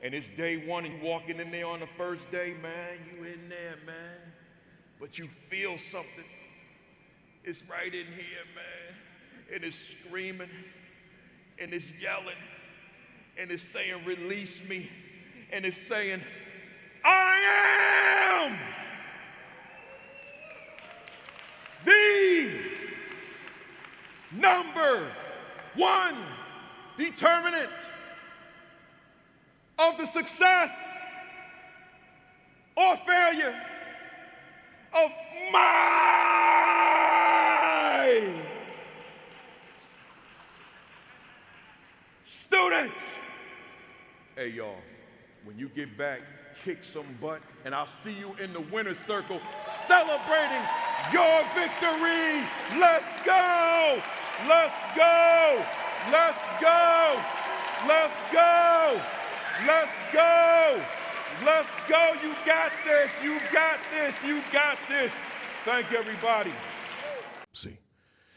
and it's day one and you walking in there on the first day, man, you in there, man. But you feel something. It's right in here, man. And it's screaming, and it's yelling, and it's saying, release me. And it's saying, I am the number one determinant of the success or failure of my students. Hey, y'all, when you get back, kick some butt, and I'll see you in the winner's circle celebrating your victory. Let's go! Let's go! Let's go! Let's go! Let's go! Let's go! You got this! You got this! You got this! Thank everybody. See,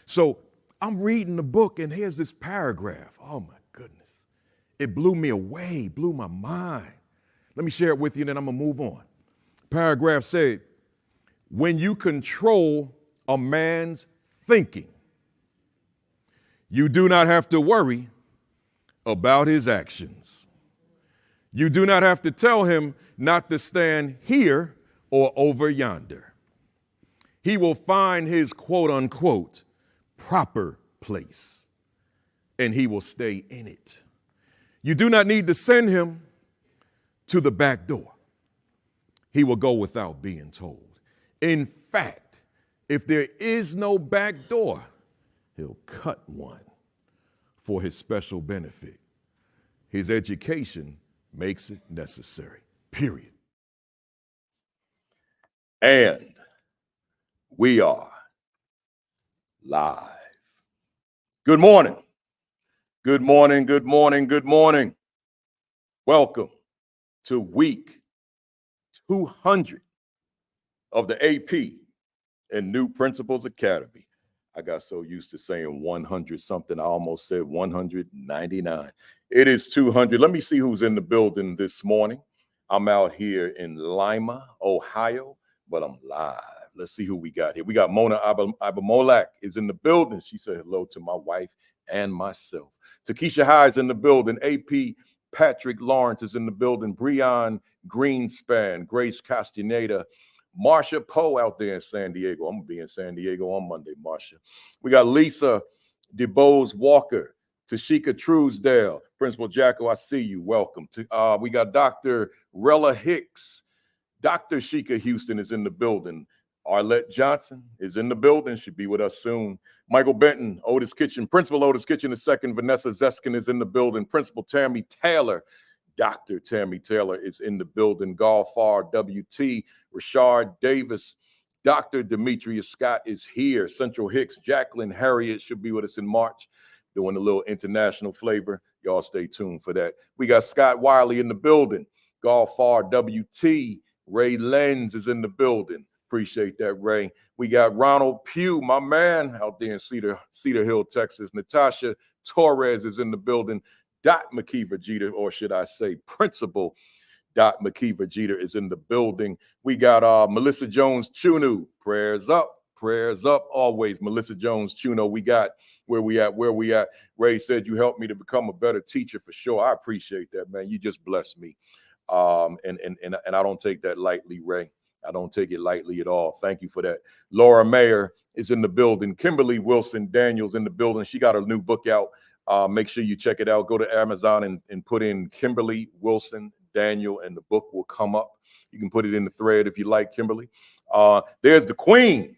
so I'm reading the book, and here's this paragraph. Oh my goodness. It blew me away, blew my mind. Let me share it with you, and then I'm gonna move on. Paragraph said, when you control a man's thinking, you do not have to worry about his actions. You do not have to tell him not to stand here or over yonder. He will find his quote unquote proper place, and he will stay in it. You do not need to send him to the back door. He will go without being told. In fact, if there is no back door, he'll cut one for his special benefit. His education makes it necessary, period. And we are live. Good morning. Good morning, good morning, good morning. Welcome to week 200 of the AP and New Principles Academy. I got so used to saying 100 something, I almost said 199. It is 200. Let me see who's in the building this morning. I'm out here in Lima, Ohio, but I'm live. Let's see who we got here. We got Mona Abamolak is in the building. She said hello to my wife and myself. Takesha High is in the building. AP Patrick Lawrence is in the building. Breon Greenspan, Grace Castaneda, Marsha Poe out there in San Diego. I'm going to be in San Diego on Monday, Marsha. We got Lisa DeBose Walker, Tashika Truesdale, Principal Jacko, I see you. Welcome. We got Dr. Rella Hicks. Dr. Sheikah Houston is in the building. Arlette Johnson is in the building. Should be with us soon. Michael Benton, Otis Kitchen. Principal Otis Kitchen II. Vanessa Zeskin is in the building. Principal Tammy Taylor. Dr. Tammy Taylor is in the building. Golfar WT. Rashard Davis. Dr. Demetrius Scott is here. Central Hicks. Jacqueline Harriet should be with us in March, doing a little international flavor. Y'all stay tuned for that. We got Scott Wiley in the building. Golfar WT. Ray Lenz is in the building. Appreciate that, Ray. We got Ronald Pugh, my man, out there in Cedar Hill, Texas. Natasha Torres is in the building. Dot McKeever Jeter, or should I say Principal Dot McKeever Jeter is in the building. We got Melissa Jones Chunu. Prayers up always. Melissa Jones Chuno. We got where we at. Ray said you helped me to become a better teacher for sure. I appreciate that, man. You just blessed me. And I don't take that lightly, Ray. I don't take it lightly at all. Thank you for that. Laura Mayer is in the building. Kimberly Wilson Daniels in the building. She got a new book out. Make sure you check it out. Go to Amazon and put in Kimberly Wilson Daniel, and the book will come up. You can put it in the thread if you like, Kimberly. There's the queen.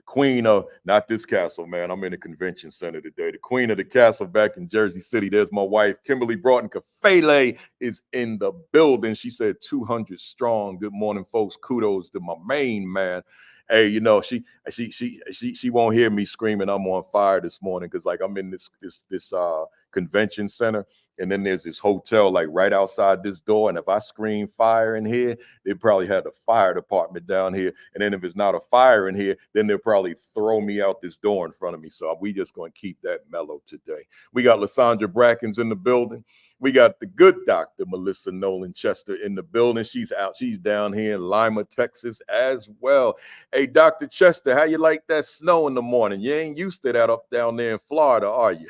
Queen of, not this castle, man. I'm in a convention center today. The queen of the castle back in Jersey City. There's my wife, Kimberly Broughton Kafele, is in the building. She said 200 strong. Good morning, folks. Kudos to my main man. Hey, you know, she won't hear me screaming I'm on fire this morning because like I'm in this convention center, and then there's this hotel like right outside this door, and if I scream fire in here, they probably had the fire department down here, and then if it's not a fire in here, then they'll probably throw me out this door in front of me. So we just going to keep that mellow today. We got Lysandra Brackens in the building. We got the good Dr. Melissa Nolan Chester in the building. She's down here in Lima, Texas as well. Hey, Dr. Chester, how you like that snow in the morning? You ain't used to that up down there in Florida, are you?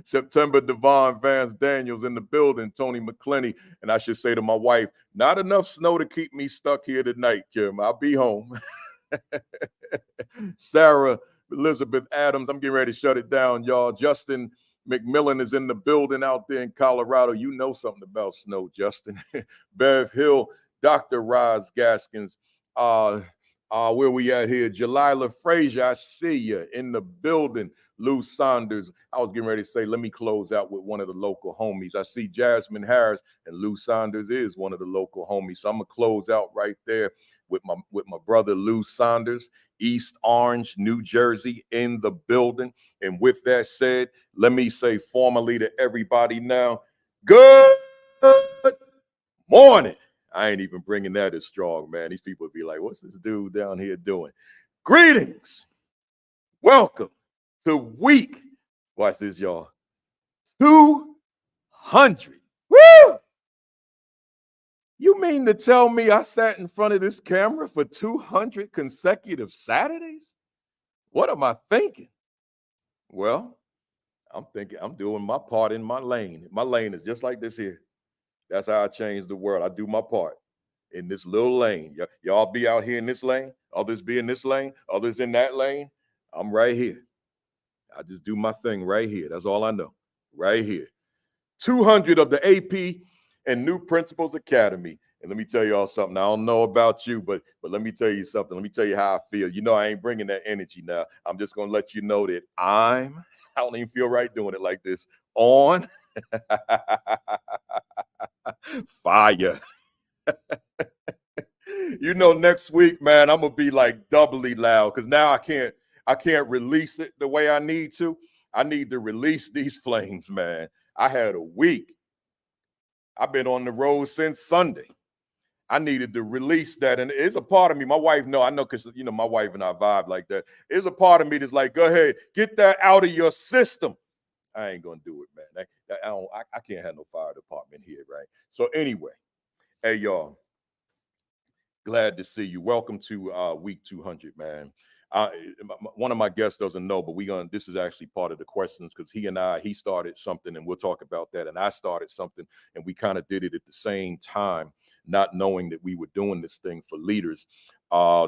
September Devon Vance Daniels in the building, Tony McClenny. And I should say to my wife, not enough snow to keep me stuck here tonight, Kim. I'll be home. Sarah Elizabeth Adams, I'm getting ready to shut it down, y'all. Justin McMillan is in the building out there in Colorado. You know something about snow, Justin. Bev Hill, Dr. Roz Gaskins. Where we at here? Jalila Frazier, I see you in the building. Lou Saunders. I was getting ready to say, let me close out with one of the local homies. I see Jasmine Harris, and Lou Saunders is one of the local homies. So I'm gonna close out right there with my brother Lou Saunders, East Orange, New Jersey, in the building. And with that said, let me say formally to everybody now, good morning. I ain't even bringing that as strong, man. These people would be like, what's this dude down here doing? Greetings. Welcome to week, watch this, y'all, 200. Woo! You mean to tell me I sat in front of this camera for 200 consecutive Saturdays? What am I thinking? Well, I'm thinking I'm doing my part in my lane. My lane is just like this here. That's how I change the world. I do my part in this little lane. Y'all be out here in this lane, others be in this lane, others in that lane. I'm right here. I just do my thing right here. That's all I know. Right here. 200 of the AP and New Principals Academy. And let me tell y'all something. I don't know about you, but let me tell you something. Let me tell you how I feel. You know, I ain't bringing that energy now. I'm just going to let you know that I don't even feel right doing it like this. On fire. You know, next week, man, I'm going to be like doubly loud because now I can't release it the way I need to. I need to release these flames, man. I had a week. I've been on the road since Sunday. I needed to release that. And it's a part of me. My wife, I know because, you know, my wife and I vibe like that. There's a part of me that's like, go ahead, get that out of your system. I ain't going to do it, man. I can't have no fire department here, right? So anyway, hey, y'all, glad to see you. Welcome to week 200, man. One of my guests doesn't know, but this is actually part of the questions because he started something and we'll talk about that. And I started something and we kind of did it at the same time, not knowing that we were doing this thing for leaders,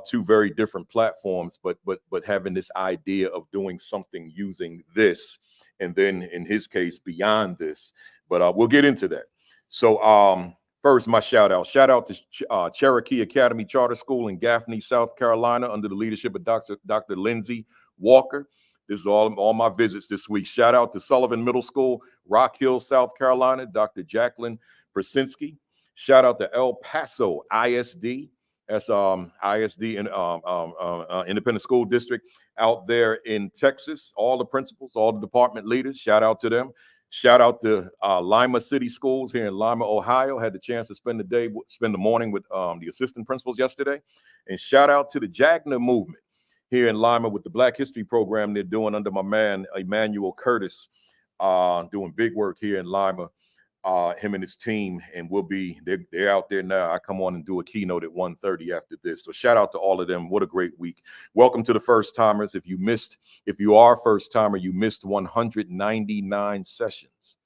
two very different platforms, but having this idea of doing something using this. And then in his case, beyond this, but we'll get into that. So, first, my shout out to Cherokee Academy Charter School in Gaffney, South Carolina, under the leadership of Dr. Lindsay Walker. This is all my visits this week. Shout out to Sullivan Middle School, Rock Hill, South Carolina, Dr. Jacqueline Prasinski. Shout out to El Paso ISD. That's ISD in Independent School District out there in Texas. All the principals, all the department leaders, shout out to them. Shout out to Lima City Schools here in Lima, Ohio. Had the chance to spend the morning with the assistant principals yesterday. And shout out to the Jagna movement here in Lima with the Black History program they're doing under my man, Emmanuel Curtis, doing big work here in Lima, him and his team. And they're out there now. I come on and do a keynote at 1:30 after this. So shout out to all of them. What a great week. Welcome to the first timers. If you are a first timer, you missed 199 sessions.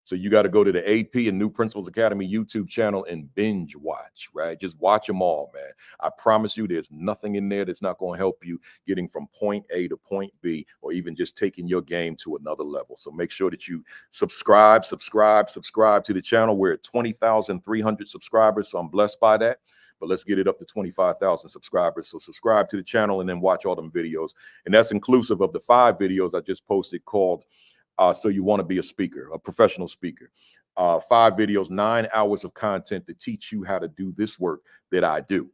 So you got to go to the AP and New Principals Academy YouTube channel and binge watch, right? Just watch them all, man. I promise you there's nothing in there that's not going to help you getting from point A to point B, or even just taking your game to another level. So make sure that you subscribe to the channel. We're at 20,300 subscribers, so I'm blessed by that. But let's get it up to 25,000 subscribers. So subscribe to the channel and then watch all them videos. And that's inclusive of the 5 videos I just posted called So You Want to Be a Speaker, a Professional Speaker. 5 videos, 9 hours of content to teach you how to do this work that I do,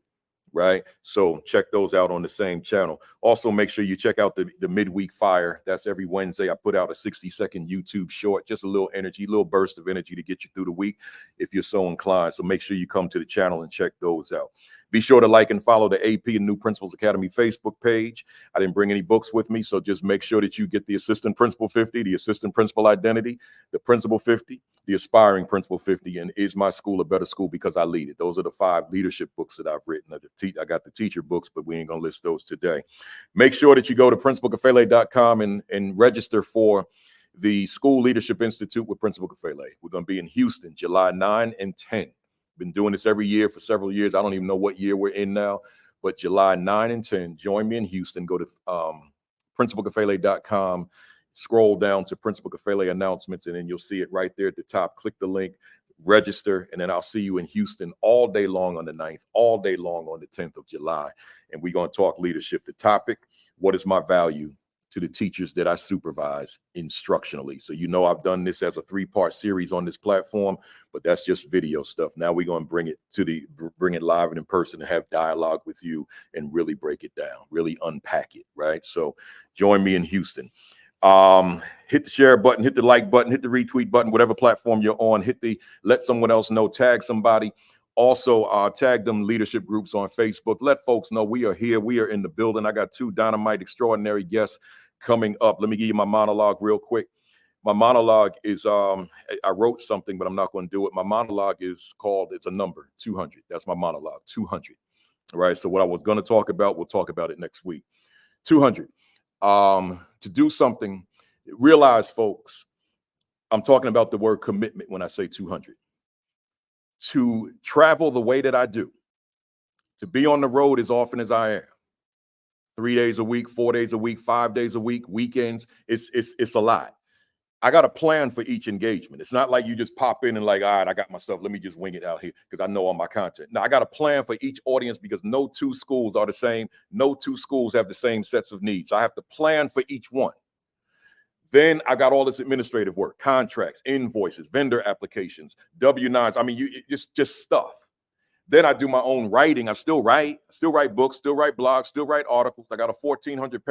right? So check those out on the same channel. Also, make sure you check out the midweek fire. That's every Wednesday. I put out a 60-second YouTube short, just a little energy, little burst of energy to get you through the week if you're so inclined. So make sure you come to the channel and check those out. Be sure to like and follow the AP and New Principals Academy Facebook page. I didn't bring any books with me, so just make sure that you get the Assistant Principal 50, the Assistant Principal Identity, the Principal 50, the Aspiring Principal 50, and Is My School a Better School Because I Lead It? Those are the 5 leadership books that I've written. I got the teacher books, but we ain't going to list those today. Make sure that you go to principalkafele.com and register for the School Leadership Institute with Principal Kafele. We're going to be in Houston, July 9 and 10. Been doing this every year for several years. I don't even know what year we're in now, but July 9 and 10, join me in Houston. Go to principalkafele.com, scroll down to Principal Kafele announcements, and then you'll see it right there at the top. Click the link, register, and then I'll see you in Houston all day long on the 9th, all day long on the 10th of July. And we're going to talk leadership. The topic, what is my value to the teachers that I supervise instructionally? So, you know, I've done this as a 3-part series on this platform, but that's just video stuff. Now we're going to bring it live and in person and have dialogue with you and really break it down, really unpack it, right? So join me in Houston. Hit the share button, hit the like button, hit the retweet button, whatever platform you're on, let someone else know, tag somebody. Also, tag them leadership groups on Facebook. Let folks know we are here. We are in the building. I got 2 dynamite, extraordinary guests coming up. Let me give you my monologue real quick. My monologue is, I wrote something, but I'm not going to do it. My monologue is called, it's a number, 200. That's my monologue, 200. All right. So what I was going to talk about, we'll talk about it next week. 200. To do something, realize, folks, I'm talking about the word commitment when I say 200. To travel the way that I do, to be on the road as often as I am, 3 days a week, 4 days a week, 5 days a week, weekends, it's a lot. I got a plan for each engagement. It's not like you just pop in and like, all right, I got my stuff, let me just wing it out here because I know all my content. Now, I got a plan for each audience because no 2 schools are the same. No 2 schools have the same sets of needs. So I have to plan for each one. Then I got all this administrative work, contracts, invoices, vendor applications, W-9s. I mean, just stuff. Then I do my own writing. I still write books, still write blogs, still write articles. I got a 1,400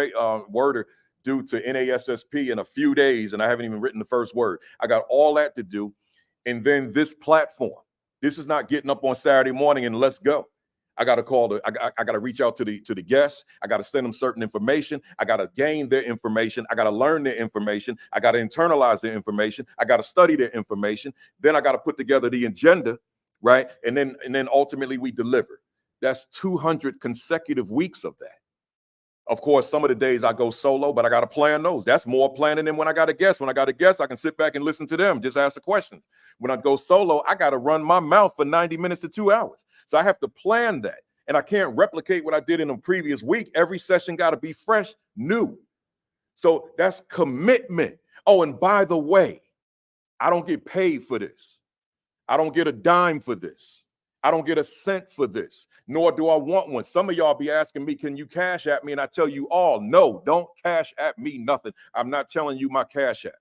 worder due to NASSP in a few days, and I haven't even written the first word. I got all that to do. And then this platform. This is not getting up on Saturday morning and let's go. I got to I got to reach out to the guests. I got to send them certain information. I got to gain their information. I got to learn their information. I got to internalize their information. I got to study their information. Then I got to put together the agenda, right? And then ultimately we deliver. That's 200 consecutive weeks of that. Of course, some of the days I go solo, but I got to plan those. That's more planning than when I got a guest. When I got a guest, I can sit back and listen to them, just ask the questions. When I go solo, I got to run my mouth for 90 minutes to 2 hours. So I have to plan that. And I can't replicate what I did in a previous week. Every session got to be fresh, new. So that's commitment. Oh, and by the way, I don't get paid for this. I don't get a dime for this. I don't get a cent for this, nor do I want one. Some of y'all be asking me, can you cash at me? And I tell you all, no, don't cash at me nothing. I'm not telling you my cash app,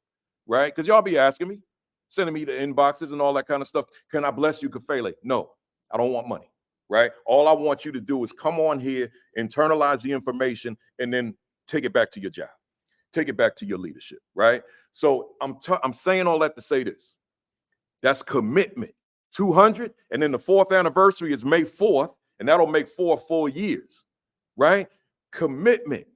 right? Because y'all be asking me, sending me the inboxes and all that kind of stuff. Can I bless you, Kafele? No, I don't want money, right? All I want you to do is come on here, internalize the information, and then take it back to your job. Take it back to your leadership, right? So I'm saying all that to say this. That's commitment. 200, and then the 4th anniversary is May 4th, and that'll make 4 full years, right? Commitment,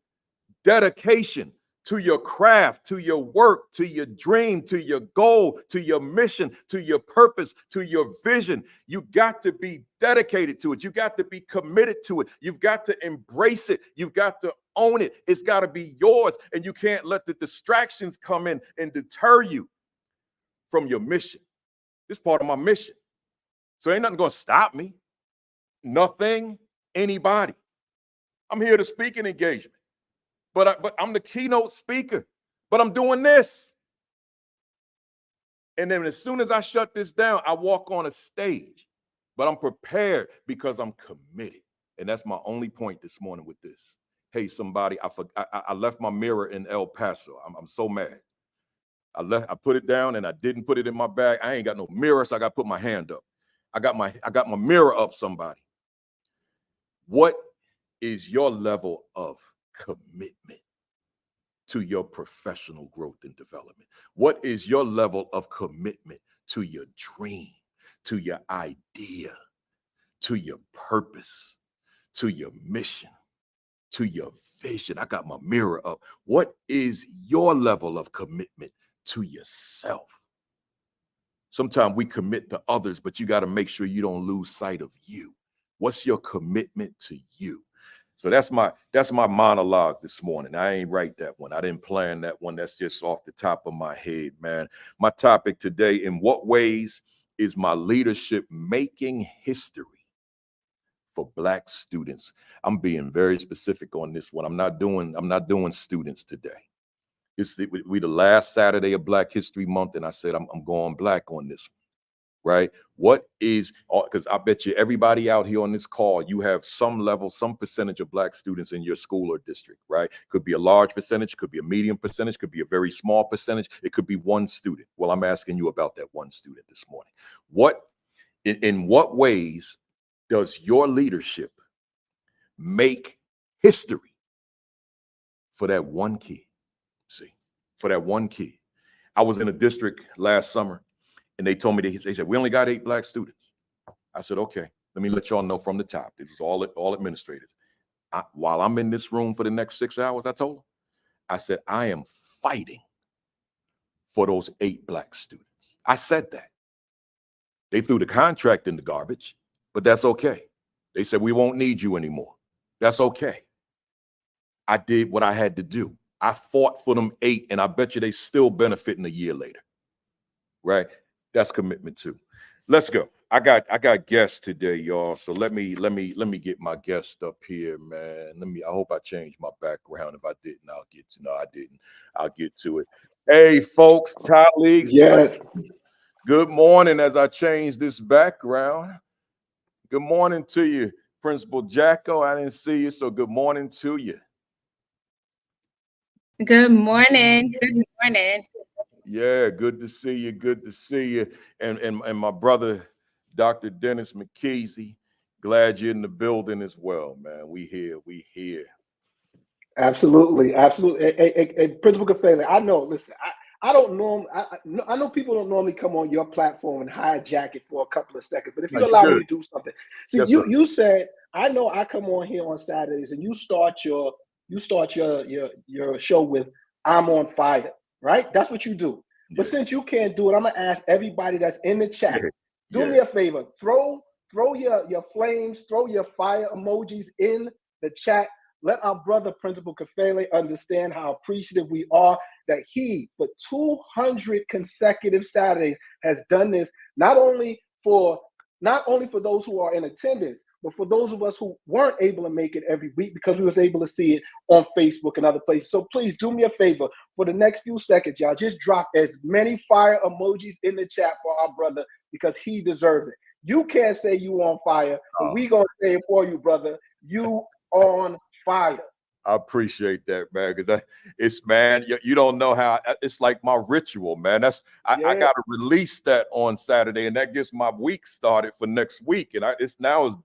dedication to your craft, to your work, to your dream, to your goal, to your mission, to your purpose, to your vision. You got to be dedicated to it. You got to be committed to it. You've got to embrace it. You've got to own it. It's got to be yours, and you can't let the distractions come in and deter you from your mission. This is part of my mission. So ain't nothing going to stop me. Nothing, anybody. I'm here to speak an engagement. But I'm the keynote speaker. But I'm doing this. And then as soon as I shut this down, I walk on a stage. But I'm prepared because I'm committed. And that's my only point this morning with this. Hey, somebody, I left my mirror in El Paso. I'm so mad. I put it down and I didn't put it in my bag. I ain't got no mirror, so I got to put my hand up. I got my mirror up, somebody. What is your level of commitment to your professional growth and development? What is your level of commitment to your dream, to your idea, to your purpose, to your mission, to your vision? I got my mirror up. What is your level of commitment to yourself? Sometimes we commit to others, but you got to make sure you don't lose sight of you. What's your commitment to you? So that's my monologue this morning. I ain't write that one. I didn't plan that one. That's just off the top of my head, man. My topic today: in what ways is my leadership making history for Black students? I'm being very specific on this one. I'm not doing students today. We the last Saturday of Black History Month, and I said I'm going Black on this one, right? What is, because I bet you everybody out here on this call, you have some level, some percentage of Black students in your school or district, right? Could be a large percentage, could be a medium percentage, could be a very small percentage. It could be one student. Well, I'm asking you about that one student this morning. In what ways does your leadership make history for that one kid? See, for that one kid. I was in a district last summer, and they told me, they said, we only got 8 Black students. I said, okay, let me let y'all know from the top. This is all administrators. While I'm in this room for the next 6 hours, I told them, I said, I am fighting for those 8 Black students. I said that. They threw the contract in the garbage, but that's okay. They said, we won't need you anymore. That's okay. I did what I had to do. I fought for them 8, and I bet you they still benefiting a year later, right? That's commitment too. Let's go. I got guests today, y'all. So let me get my guest up here, man. I hope I changed my background. If I didn't, I'll get to. No, I didn't. I'll get to it. Hey, folks, colleagues. Yes. Good morning. As I change this background. Good morning to you, Principal Jacko. I didn't see you, so good morning to you. Good morning. Good morning. Yeah, good to see you. Good to see you. And my brother, Dr. Dennis McKesey, glad you're in the building as well, man. We here. Absolutely. Hey, Principal Kafele, I know, listen, I know people don't normally come on your platform and hijack it for a couple of seconds, but if you allow me to do something. See, yes, you said, I know I come on here on Saturdays and you start your show with I'm on fire, right? That's what you do. Yeah. But since you can't do it, I'm gonna ask everybody that's in the chat, do me a favor, throw your flames, throw your fire emojis in the chat. Let our brother Principal Kafele understand how appreciative we are that he, for 200 consecutive Saturdays, has done this not only for those who are in attendance, but for those of us who weren't able to make it every week because we was able to see it on Facebook and other places. So please do me a favor for the next few seconds, y'all. Just drop as many fire emojis in the chat for our brother because he deserves it. You can't say you on fire, but we gonna say it for you, brother. You on fire. I appreciate that, man, because you don't know how it's like my ritual, man. I got to release that on Saturday, and that gets my week started for next week. And it's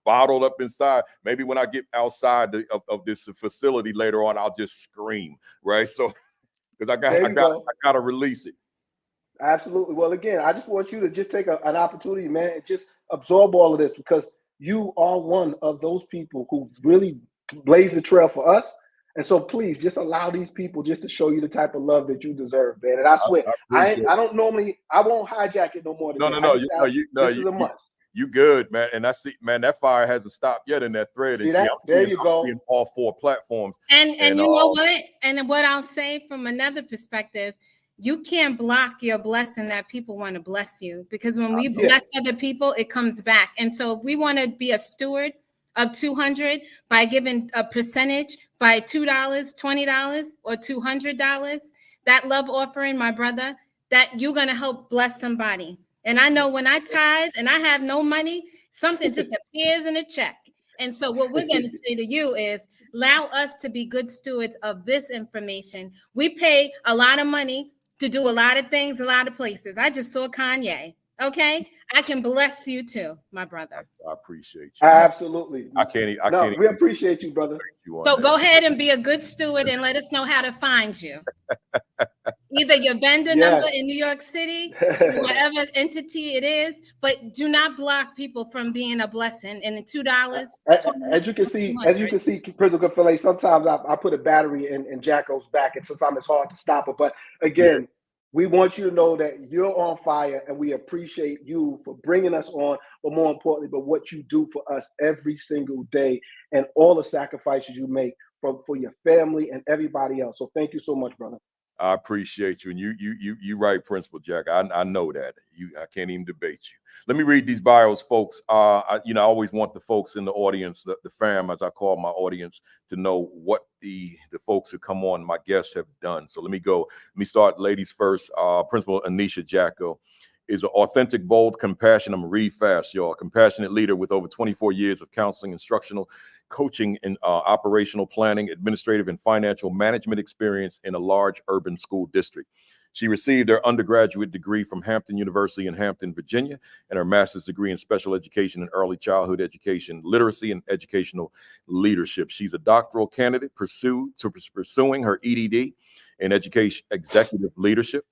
bottled up inside. Maybe when I get outside of this facility later on, I'll just scream, right? So because I got to release it. Absolutely. Well, again, I just want you to just take an opportunity, man, and just absorb all of this because you are one of those people who really blaze the trail for us. And so please just allow these people just to show you the type of love that you deserve, man. And I swear, I won't hijack it no more today. This is a must. You good, man. And I see, man, that fire hasn't stopped yet in that thread. See that? There you go. I'm seeing all 4 platforms. And you know what? And what I'll say from another perspective, you can't block your blessing that people want to bless you because when we bless other people, it comes back. And so if we want to be a steward of 200 by giving a percentage by $2, $20, or $200, that love offering, my brother, that you're going to help bless somebody. And I know when I tithe and I have no money, something just appears in a check. And so what we're going to say to you is allow us to be good stewards of this information. We pay a lot of money to do a lot of things, a lot of places. I just saw Kanye. Okay. I can bless you too, my brother. I appreciate you. Absolutely. I can't No, even we appreciate you, brother. thank you on So that. go ahead and be a good steward and let us know how to find you. Either your vendor number Yes. in New York City, whatever entity it is, but do not block people from being a blessing. And $2, As you can see, Principal Kafele, sometimes I put a battery in Jacko's back, and sometimes it's hard to stop her. But again, we want you to know that you're on fire, and we appreciate you for bringing us on, but more importantly, but what you do for us every single day and all the sacrifices you make for your family and everybody else. So thank you so much, brother. I appreciate you, and you right, Principal Jack. I know that. I can't even debate you. Let me read these bios, folks. I always want the folks in the audience, the fam, as I call my audience, to know what the folks who come on, my guests, have done. So let me go. Let me start, ladies first. Principal Aneesha Jacko is an authentic, bold, compassionate. I'm gonna read fast, y'all. Compassionate leader with over 24 years of counseling, instructional, coaching, and operational planning, administrative, and financial management experience in a large urban school district. She received her undergraduate degree from Hampton University in Hampton, Virginia, and her master's degree in special education and early childhood education, literacy, and educational leadership. She's a doctoral candidate pursuing her EDD in education executive leadership,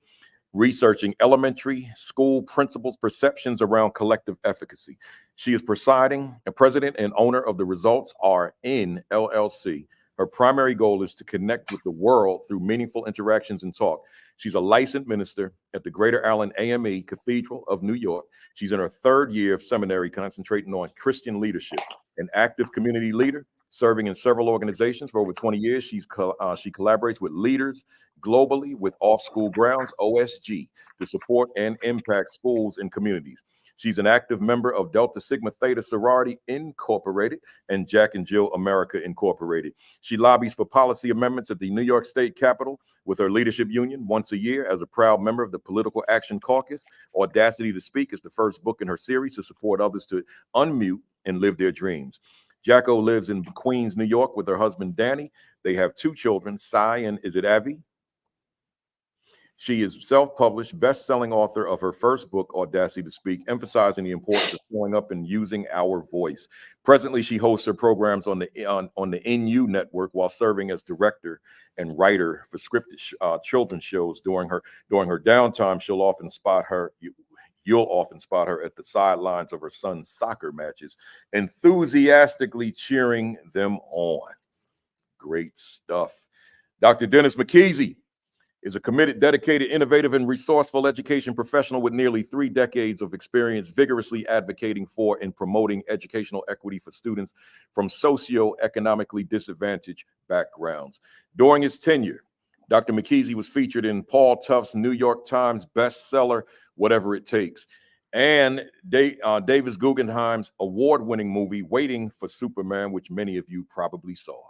researching elementary school principals' perceptions around collective efficacy. She is presiding, a president and owner of the Results Are In LLC. Her primary goal is to connect with the world through meaningful interactions and talk. She's a licensed minister at the Greater Allen AME Cathedral of New York. She's in her third year of seminary, concentrating on Christian leadership, an active community leader, serving in several organizations for over 20 years. She collaborates with leaders globally with Off School Grounds, OSG, to support and impact schools and communities. She's an active member of Delta Sigma Theta Sorority Incorporated and Jack and Jill America Incorporated. She lobbies for policy amendments at the New York State Capitol with her leadership union once a year. As a proud member of the Political Action Caucus, Audacity to Speak is the first book in her series to support others to unmute and live their dreams. Jacko lives in Queens, New York with her husband, Danny. They have two children, Sai and is it Avi? She is self-published, best-selling author of her first book, Audacity to Speak, emphasizing the importance of showing up and using our voice. Presently, she hosts her programs on the NU network while serving as director and writer for scripted children's shows. During her downtime, you'll often spot her at the sidelines of her son's soccer matches, enthusiastically cheering them on. Great stuff. Dr. Dennis McKesey is a committed, dedicated, innovative, and resourceful education professional with nearly 3 decades of experience vigorously advocating for and promoting educational equity for students from socioeconomically disadvantaged backgrounds. During his tenure, Dr. McKesey was featured in Paul Tufts' New York Times bestseller, Whatever It Takes, and Davis Guggenheim's award-winning movie, Waiting for Superman, which many of you probably saw.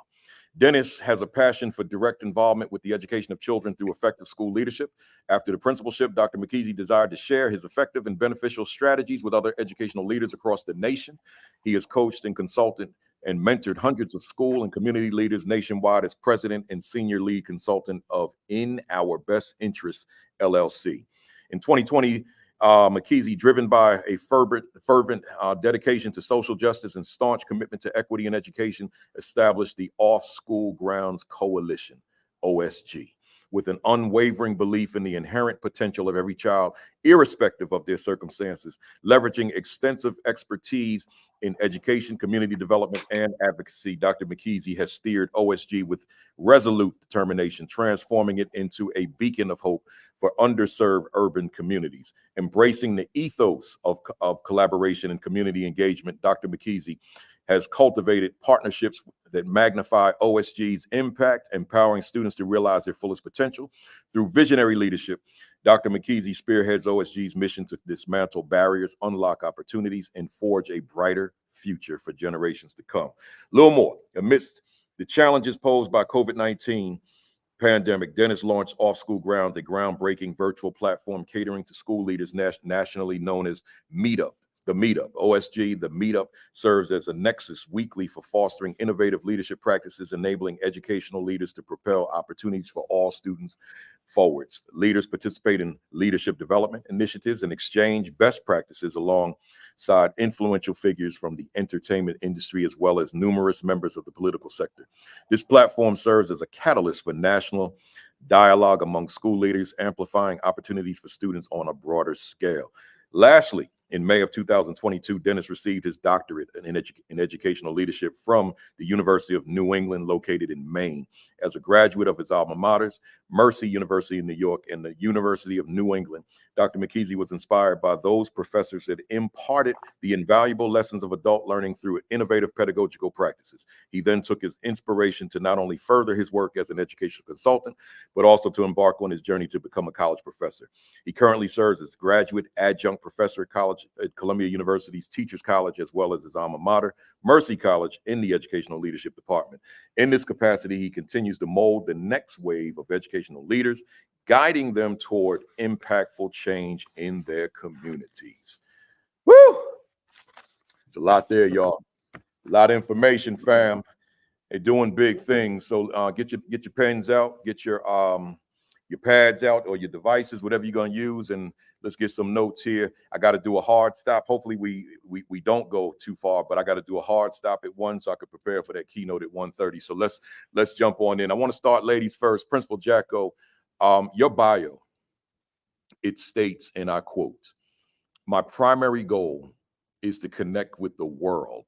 Dennis has a passion for direct involvement with the education of children through effective school leadership. After the principalship, Dr. McKesey desired to share his effective and beneficial strategies with other educational leaders across the nation. He has coached and consulted and mentored hundreds of school and community leaders nationwide as president and senior lead consultant of In Our Best Interests, LLC. In 2020, McKesey, driven by a fervent dedication to social justice and staunch commitment to equity in education, established the Off School Grounds Coalition, OSG, with an unwavering belief in the inherent potential of every child, irrespective of their circumstances, leveraging extensive expertise in education, community development, and advocacy. Dr. McKesey has steered OSG with resolute determination, transforming it into a beacon of hope for underserved urban communities. Embracing the ethos of collaboration and community engagement, Dr. McKesey has cultivated partnerships that magnify OSG's impact, empowering students to realize their fullest potential. Through visionary leadership, Dr. McKesey spearheads OSG's mission to dismantle barriers, unlock opportunities, and forge a brighter future for generations to come. A little more. Amidst the challenges posed by COVID-19 pandemic, Dennis launched Off School Grounds, a groundbreaking virtual platform catering to school leaders nationally known as Meetup. The Meetup, OSG, The Meetup serves as a nexus weekly for fostering innovative leadership practices, enabling educational leaders to propel opportunities for all students forwards. Leaders participate in leadership development initiatives and exchange best practices alongside influential figures from the entertainment industry, as well as numerous members of the political sector. This platform serves as a catalyst for national dialogue among school leaders, amplifying opportunities for students on a broader scale. Lastly, in May of 2022, Dennis received his doctorate in educational leadership from the University of New England, located in Maine. As a graduate of his alma maters, Mercy University in New York and the University of New England, Dr. McKesey was inspired by those professors that imparted the invaluable lessons of adult learning through innovative pedagogical practices. He then took his inspiration to not only further his work as an educational consultant, but also to embark on his journey to become a college professor. He currently serves as graduate adjunct professor at Columbia University's Teachers College, as well as his alma mater, Mercy College, in the Educational Leadership Department. In this capacity, he continues to mold the next wave of educational leaders, guiding them toward impactful change in their communities. Woo! It's a lot there, y'all. A lot of information, fam. They're doing big things. So get your pens out, get your pads out, or your devices, whatever you're gonna use, and let's get some notes here. I got to do a hard stop. Hopefully we don't go too far, but I got to do a hard stop at 1 so I could prepare for that keynote at 1:30. So let's jump on in. I want to start, ladies first. Principal Jacko, your bio, it states, and I quote, "My primary goal is to connect with the world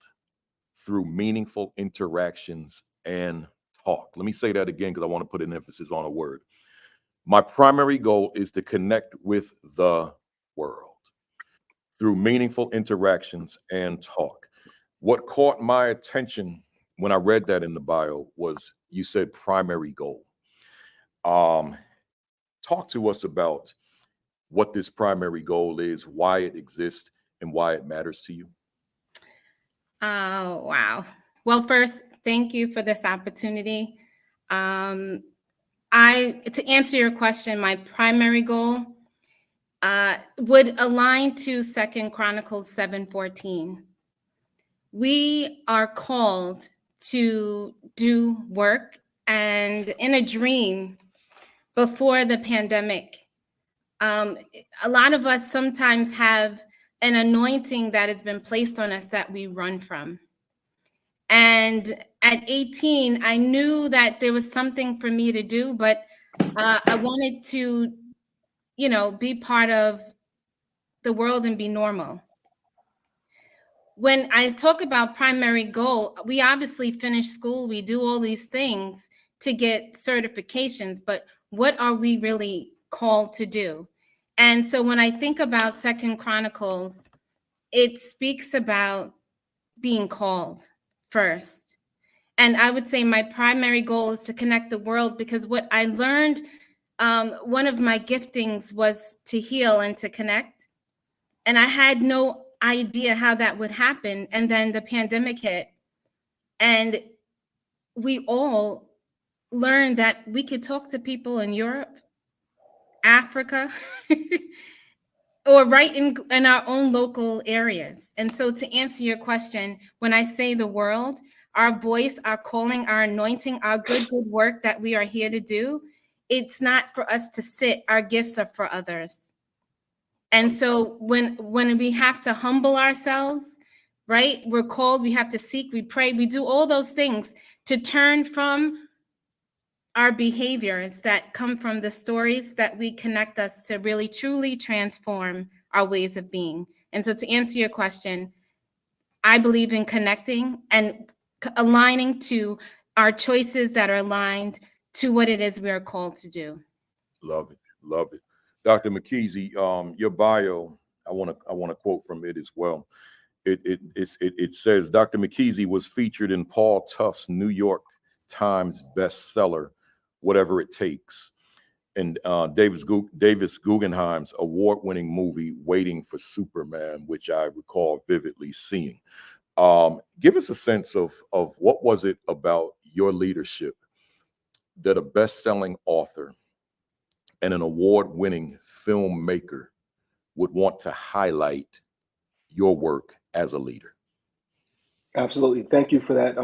through meaningful interactions and talk." Let me say that again, because I want to put an emphasis on a word. My primary goal is to connect with the world through meaningful interactions and talk. What caught my attention when I read that in the bio was you said primary goal. Talk to us about what this primary goal is, why it exists, and why it matters to you. Oh, wow. Well, first, thank you for this opportunity. To answer your question, my primary goal would align to 2 Chronicles 7:14. We are called to do work, and in a dream before the pandemic, a lot of us sometimes have an anointing that has been placed on us that we run from. And at 18, I knew that there was something for me to do, but I wanted to, be part of the world and be normal. When I talk about primary goal, we obviously finish school, we do all these things to get certifications, but what are we really called to do? And so when I think about 2 Chronicles, it speaks about being called first. And I would say my primary goal is to connect the world, because what I learned, one of my giftings was to heal and to connect. And I had no idea how that would happen. And then the pandemic hit, and we all learned that we could talk to people in Europe, Africa, or right in our own local areas. And so to answer your question, when I say the world, our voice, our calling, our anointing, our good work that we are here to do, it's not for us to sit. Our gifts are for others. And so when we have to humble ourselves, right? We're called, we have to seek, we pray, we do all those things to turn from our behaviors that come from the stories that we connect us to really truly transform our ways of being. And so to answer your question, I believe in connecting and aligning to our choices that are aligned to what it is we are called to do. Love it, love it. Dr. McKesey, your bio, I want to quote from it as well. It says Dr. McKesey was featured in Paul Tufts' New York Times bestseller, Whatever It Takes, and Davis Guggenheim's award-winning movie, Waiting for Superman, which I recall vividly seeing. Give us a sense of what was it about your leadership that a best-selling author and an award-winning filmmaker would want to highlight your work as a leader? Absolutely. Thank you for that,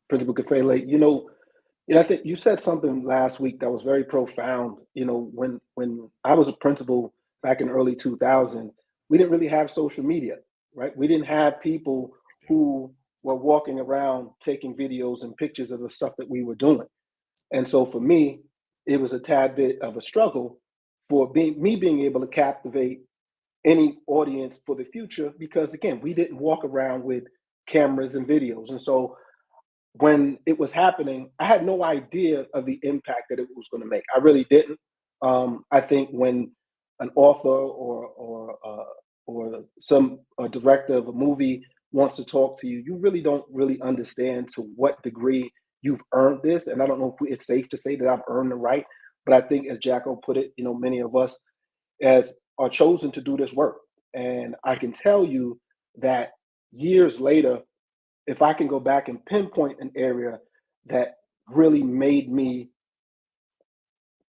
Principal Kafele. I think you said something last week that was very profound. When I was a principal back in early 2000, we didn't really have social media, right? We didn't have people who were walking around taking videos and pictures of the stuff that we were doing. And so for me, it was a tad bit of a struggle for being able to captivate any audience for the future, because again, we didn't walk around with cameras and videos. And so when it was happening, I had no idea of the impact that it was going to make. I really didn't. I think when an author or some director of a movie wants to talk to you, you really don't really understand to what degree you've earned this. And I don't know if it's safe to say that I've earned the right, but I think, as Jacko put it, many of us as are chosen to do this work. And I can tell you that years later, if I can go back and pinpoint an area that really made me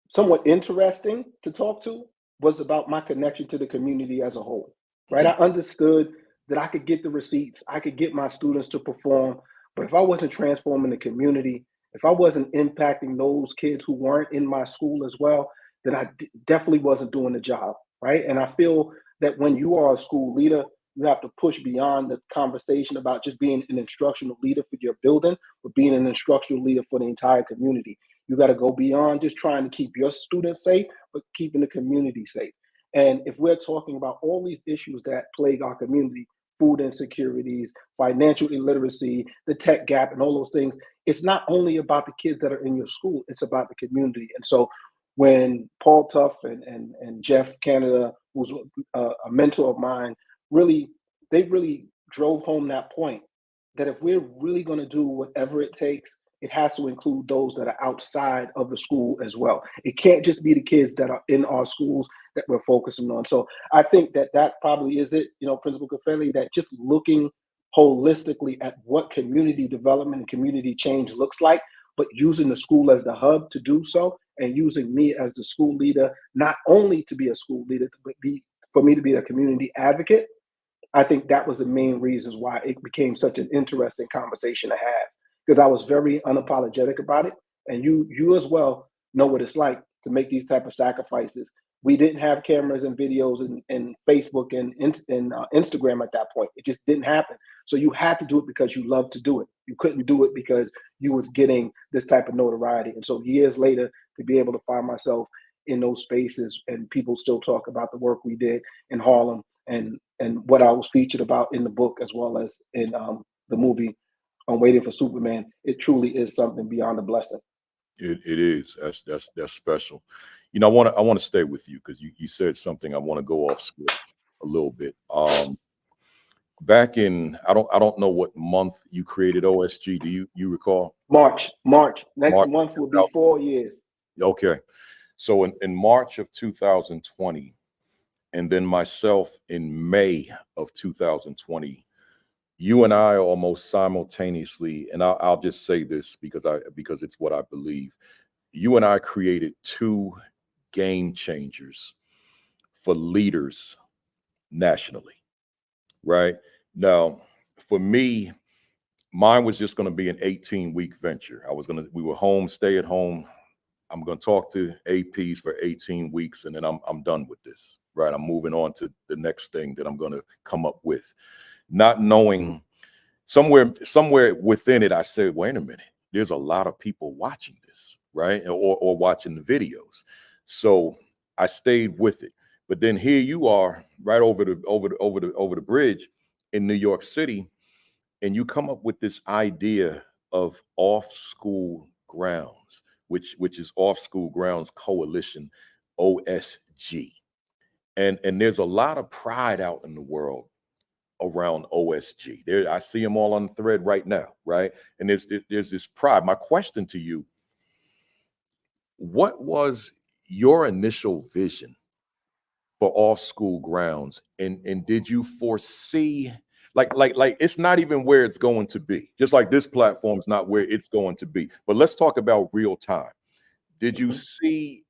somewhat interesting to talk to, was about my connection to the community as a whole, right? I understood that I could get the receipts, I could get my students to perform, but if I wasn't transforming the community, if I wasn't impacting those kids who weren't in my school as well, then I definitely wasn't doing the job, right? And I feel that when you are a school leader, you have to push beyond the conversation about just being an instructional leader for your building, but being an instructional leader for the entire community. You got to go beyond just trying to keep your students safe, but keeping the community safe. And if we're talking about all these issues that plague our community, food insecurities, financial illiteracy, the tech gap, and all those things, it's not only about the kids that are in your school, it's about the community. And so when Paul Tuff and Jeff Canada, who's a mentor of mine, they really drove home that point that if we're really going to do whatever it takes, it has to include those that are outside of the school as well. It can't just be the kids that are in our schools that we're focusing on. So I think that probably is it, Principal Kafele, that just looking holistically at what community development and community change looks like, but using the school as the hub to do so, and using me as the school leader, not only to be a school leader, but for me to be a community advocate. I think that was the main reasons why it became such an interesting conversation to have, because I was very unapologetic about it. And you as well know what it's like to make these type of sacrifices. We didn't have cameras and videos and Facebook and Instagram at that point. It just didn't happen. So you had to do it because you loved to do it. You couldn't do it because you was getting this type of notoriety. And so years later, to be able to find myself in those spaces and people still talk about the work we did in Harlem and what I was featured about in the book as well as in the movie on Waiting for Superman, it truly is something beyond a blessing. It is. That's special. I want to stay with you because you said something. I want to go off script a little bit. Back in I don't know what month you created OSG. Do you recall? March. Next month will be 4 years. Okay. So in March of 2020, and then myself in May of 2020, you and I almost simultaneously, and I'll just say this because it's what I believe. You and I created two game changers for leaders nationally, right? Now, for me, mine was just going to be an 18-week venture. We were home, stay at home. I'm going to talk to APs for 18 weeks, and then I'm done with this, right? I'm moving on to the next thing that I'm going to come up with. Not knowing, somewhere within it, I said, wait a minute, there's a lot of people watching this, right? Or watching the videos. So I stayed with it. But then here you are right over the bridge in New York City, and you come up with this idea of off-school grounds, which is Off School Grounds Coalition, OSG. And there's a lot of pride out in the world around OSG. I see them all on the thread right now, right? And there's this pride. My question to you, what was your initial vision for Off School Grounds? And did you foresee, like it's not even where it's going to be, just like this platform is not where it's going to be. But let's talk about real time. Did you see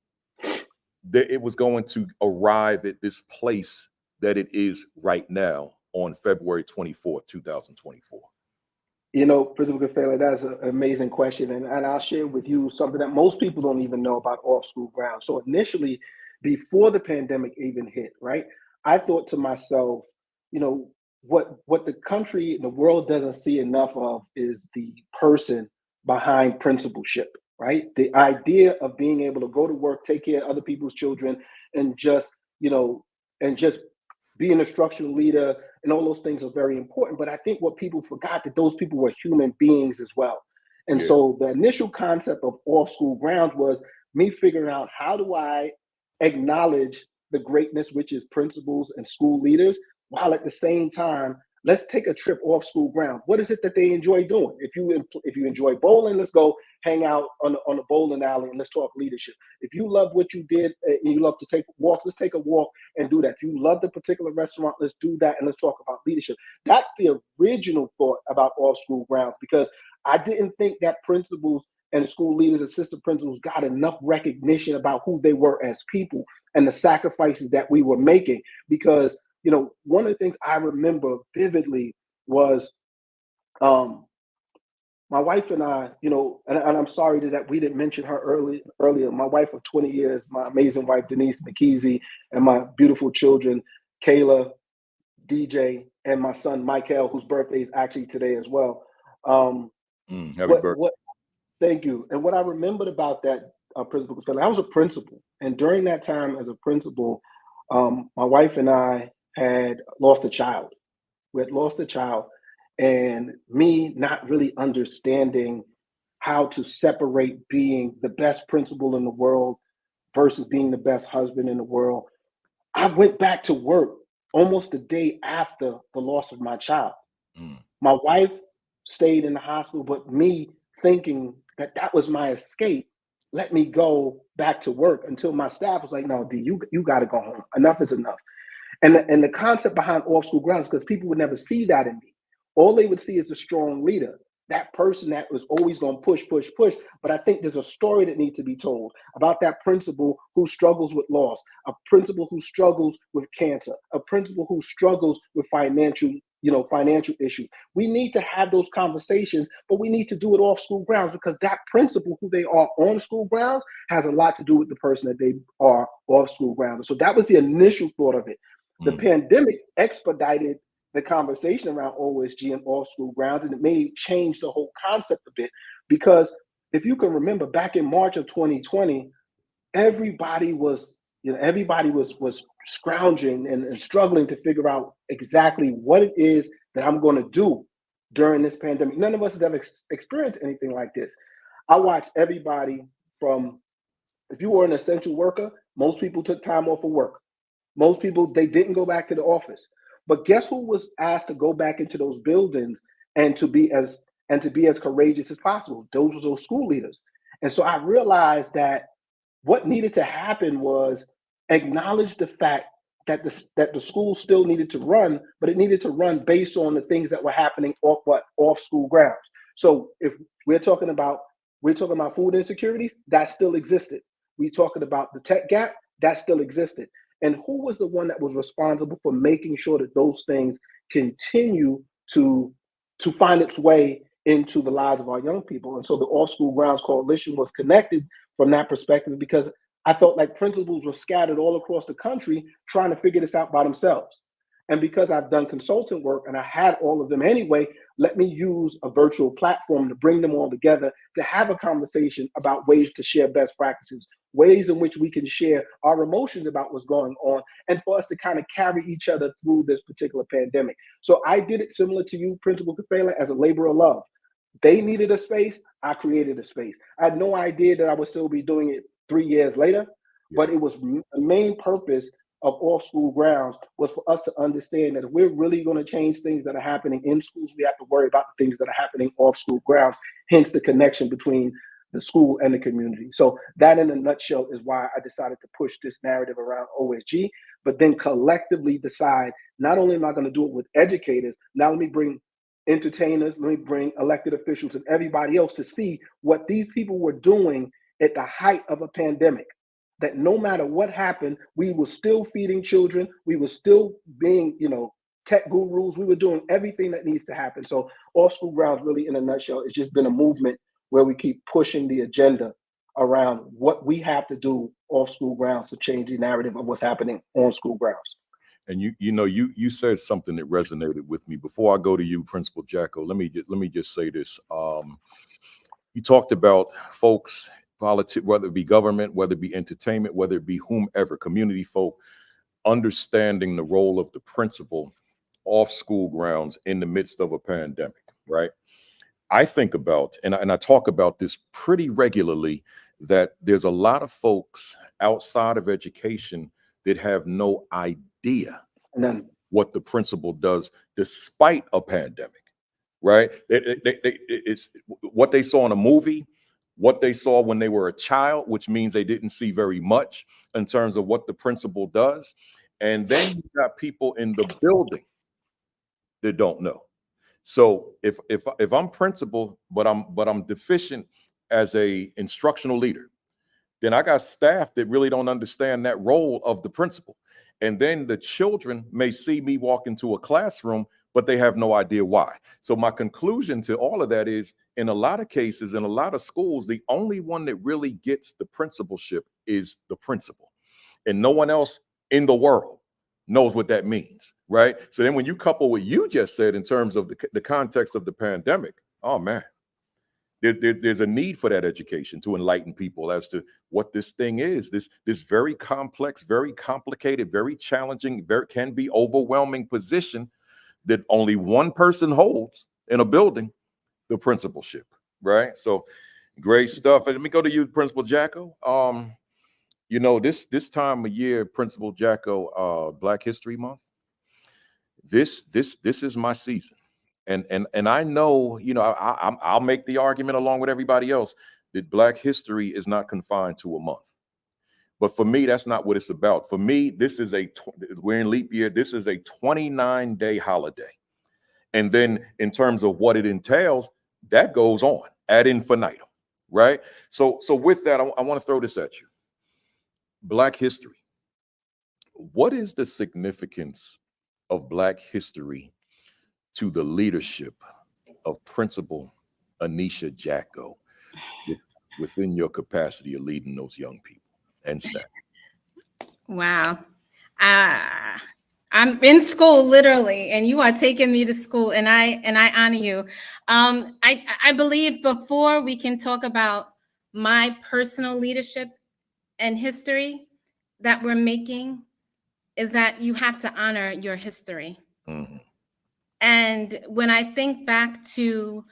that it was going to arrive at this place that it is right now on February 24th, 2024? You know, Principal Kafele, that's an amazing question. And I'll share with you something that most people don't even know about off-school grounds. So initially, before the pandemic even hit, right, I thought to myself, you know, what the country and the world doesn't see enough of is the person behind principalship, right? The idea of being able to go to work, take care of other people's children, and just, you know, and just be an instructional leader and all those things are very important. But I think what people forgot that those people were human beings as well. And Yeah. so the initial concept of off-school grounds was me figuring out how do I acknowledge the greatness, which is principals and school leaders, while at the same time, let's take a trip off school ground. What is it that they enjoy doing? If you enjoy bowling, let's go hang out on the bowling alley and let's talk leadership. If you love what you did and you love to take walks, let's take a walk and do that. If you love the particular restaurant, let's do that and let's talk about leadership. That's the original thought about off school grounds, because I didn't think that principals and school leaders, assistant principals got enough recognition about who they were as people and the sacrifices that we were making. Because, you know, one of the things I remember vividly was my wife and I, you know, and I'm sorry that we didn't mention her earlier. My wife of 20 years, my amazing wife, Denise McKesey, and my beautiful children, Kayla, DJ, and my son, Michael, whose birthday is actually today as well. Happy birthday. Thank you. And what I remembered about that, Principal Kafele, I was a principal. And during that time as a principal, my wife and I had lost a child. We had lost a child. And me not really understanding how to separate being the best principal in the world versus being the best husband in the world, I went back to work almost the day after the loss of my child. My wife stayed in the hospital, but me thinking that was my escape, let me go back to work until my staff was like, no, D, you got to go home. Enough is enough. And the concept behind off-school grounds, because people would never see that in me. All they would see is a strong leader, that person that was always going to push. But I think there's a story that needs to be told about that principal who struggles with loss, a principal who struggles with cancer, a principal who struggles with financial issues. We need to have those conversations, but we need to do it off school grounds, because that principal who they are on school grounds has a lot to do with the person that they are off school grounds. So that was the initial thought of it. The pandemic expedited the conversation around OSG and off school grounds, and it may change the whole concept a bit, because if you can remember back in March of 2020, everybody was scrounging and struggling to figure out exactly what it is that I'm going to do during this pandemic. None of us has ever experienced anything like this. I watched everybody from, if you were an essential worker, most people took time off of work. Most people, they didn't go back to the office. But guess who was asked to go back into those buildings and to be as courageous as possible? Those were those school leaders. And so I realized that what needed to happen was acknowledge the fact that the school still needed to run, but it needed to run based on the things that were happening off school grounds. So if we're talking about food insecurities, that still existed. We're talking about the tech gap, that still existed. And who was the one that was responsible for making sure that those things continue to find its way into the lives of our young people? And so the Off School Grounds Coalition was connected from that perspective, because I felt like principals were scattered all across the country trying to figure this out by themselves. And because I've done consultant work and I had all of them anyway, let me use a virtual platform to bring them all together to have a conversation about ways to share best practices, ways in which we can share our emotions about what's going on, and for us to kind of carry each other through this particular pandemic. So I did it similar to you, Principal Kafele, as a labor of love. They needed a space, I created a space. I had no idea that I would still be doing it 3 years later, but it was the main purpose of off school grounds was for us to understand that if we're really going to change things that are happening in schools, we have to worry about the things that are happening off school grounds, hence the connection between the school and the community. So that in a nutshell is why I decided to push this narrative around OSG, but then collectively decide, not only am I going to do it with educators, now let me bring entertainers, let me bring elected officials and everybody else to see what these people were doing at the height of a pandemic. That no matter what happened, we were still feeding children, we were still being, tech gurus. We were doing everything that needs to happen. So Off School Grounds, really in a nutshell, it's just been a movement where we keep pushing the agenda around what we have to do off school grounds to change the narrative of what's happening on school grounds. And you said something that resonated with me. Before I go to you, Principal Jacko, let me just say this. You talked about folks, politics, whether it be government, whether it be entertainment, whether it be whomever, community folk, understanding the role of the principal off school grounds in the midst of a pandemic, right? I think about, and I talk about this pretty regularly, that there's a lot of folks outside of education that have no idea what the principal does despite a pandemic, right? It's what they saw in a movie, what they saw when they were a child, which means they didn't see very much in terms of what the principal does. And then you've got people in the building that don't know. So if I'm principal, but I'm deficient as a instructional leader, then I got staff that really don't understand that role of the principal. And then the children may see me walk into a classroom, but they have no idea why. So my conclusion to all of that is, in a lot of cases, in a lot of schools, the only one that really gets the principalship is the principal, and no one else in the world knows what that means, right? So then when you couple what you just said in terms of the context of the pandemic, oh man, there's a need for that education to enlighten people as to what this thing is, this very complex, very complicated, very challenging, can be overwhelming position that only one person holds in a building, the principalship, right? So great stuff. And let me go to you, Principal Jacko. This time of year, Principal Jacko, Black History Month, this is my season. And I know, I'll make the argument along with everybody else that Black history is not confined to a month. But for me, that's not what it's about. For me, we're in leap year. This is a 29-day holiday. And then in terms of what it entails, that goes on ad infinitum, right? So with that, I want to throw this at you. Black history. What is the significance of Black history to the leadership of Principal Aneesha Jacko within your capacity of leading those young people and staff? Wow. I'm in school literally, and you are taking me to school, and I honor you. I believe before we can talk about my personal leadership and history that we're making, is that you have to honor your history. Mm-hmm. And when I think back to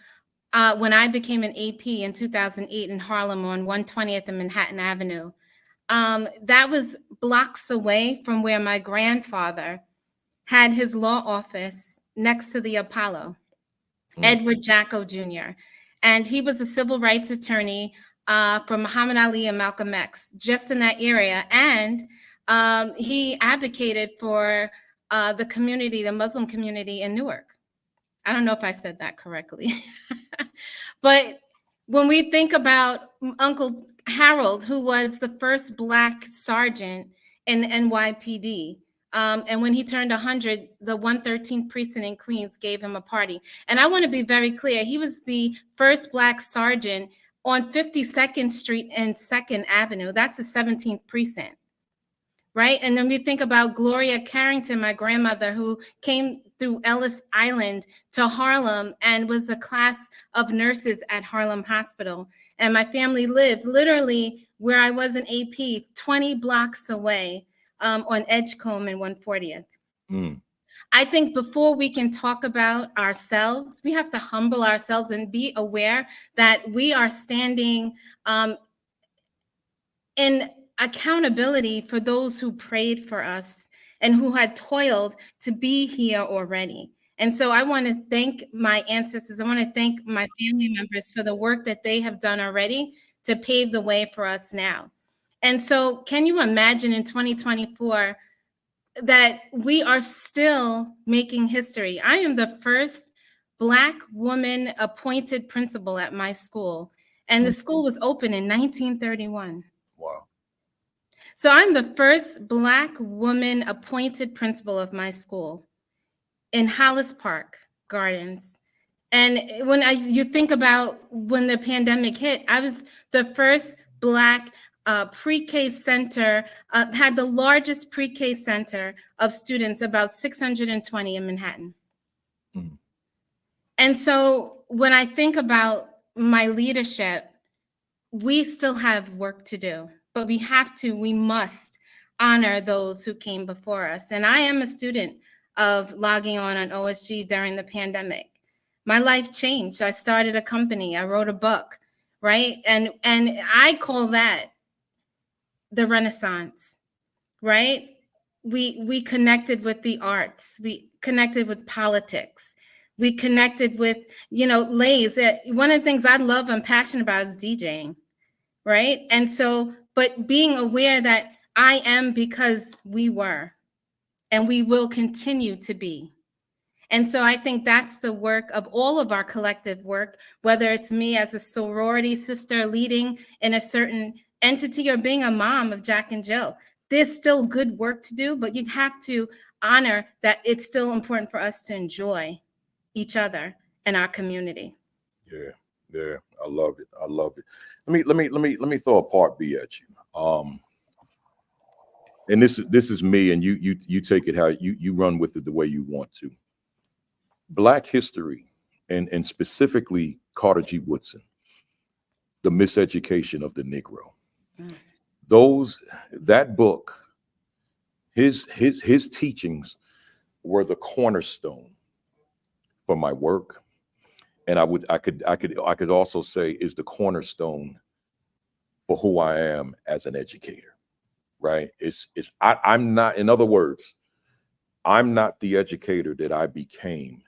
when I became an AP in 2008 in Harlem on 120th and Manhattan Avenue, that was blocks away from where my grandfather had his law office next to the Apollo, Edward Jacko Jr. And he was a civil rights attorney for Muhammad Ali and Malcolm X, just in that area. And he advocated for the community, the Muslim community in Newark. I don't know if I said that correctly. But when we think about Uncle Harold, who was the first Black sergeant in the NYPD, and when he turned 100, the 113th precinct in Queens gave him a party. And I want to be very clear, he was the first Black sergeant on 52nd Street and 2nd Avenue. That's the 17th precinct, right? And then we think about Gloria Carrington, my grandmother, who came through Ellis Island to Harlem and was a class of nurses at Harlem Hospital. And my family lived literally where I was in AP, 20 blocks away on Edgecombe and 140th. I think before we can talk about ourselves, we have to humble ourselves and be aware that we are standing in accountability for those who prayed for us and who had toiled to be here already. And so I want to thank my ancestors. I want to thank my family members for the work that they have done already to pave the way for us now. And so can you imagine in 2024 that we are still making history? I am the first Black woman appointed principal at my school, and the school was open in 1931. Wow. So I'm the first Black woman appointed principal of my school. in Hollis Park Gardens. And you think about when the pandemic hit, I was the first Black pre-K center, had the largest pre-K center of students, about 620 in Manhattan. Mm. And so when I think about my leadership, we still have work to do, but we must honor those who came before us. And I am a student of logging on OSG during the pandemic. My life changed. I started a company. I wrote a book, right? And I call that the Renaissance, right? We connected with the arts. We connected with politics. We connected with, Lays. One of the things I love, I'm passionate about is DJing, right? And so, but being aware that I am because we were, and we will continue to be. And so I think that's the work of all of our collective work, whether it's me as a sorority sister leading in a certain entity or being a mom of Jack and Jill. There's still good work to do, but you have to honor that it's still important for us to enjoy each other and our community. Yeah, I love it. I love it. Let me throw a part B at you. And this is me, and you take it how you run with it the way you want to. Black history, and specifically Carter G. Woodson, the miseducation of the Negro. That book, his teachings were the cornerstone for my work, and I could also say is the cornerstone for who I am as an educator. Right? I'm not. In other words, I'm not the educator that I became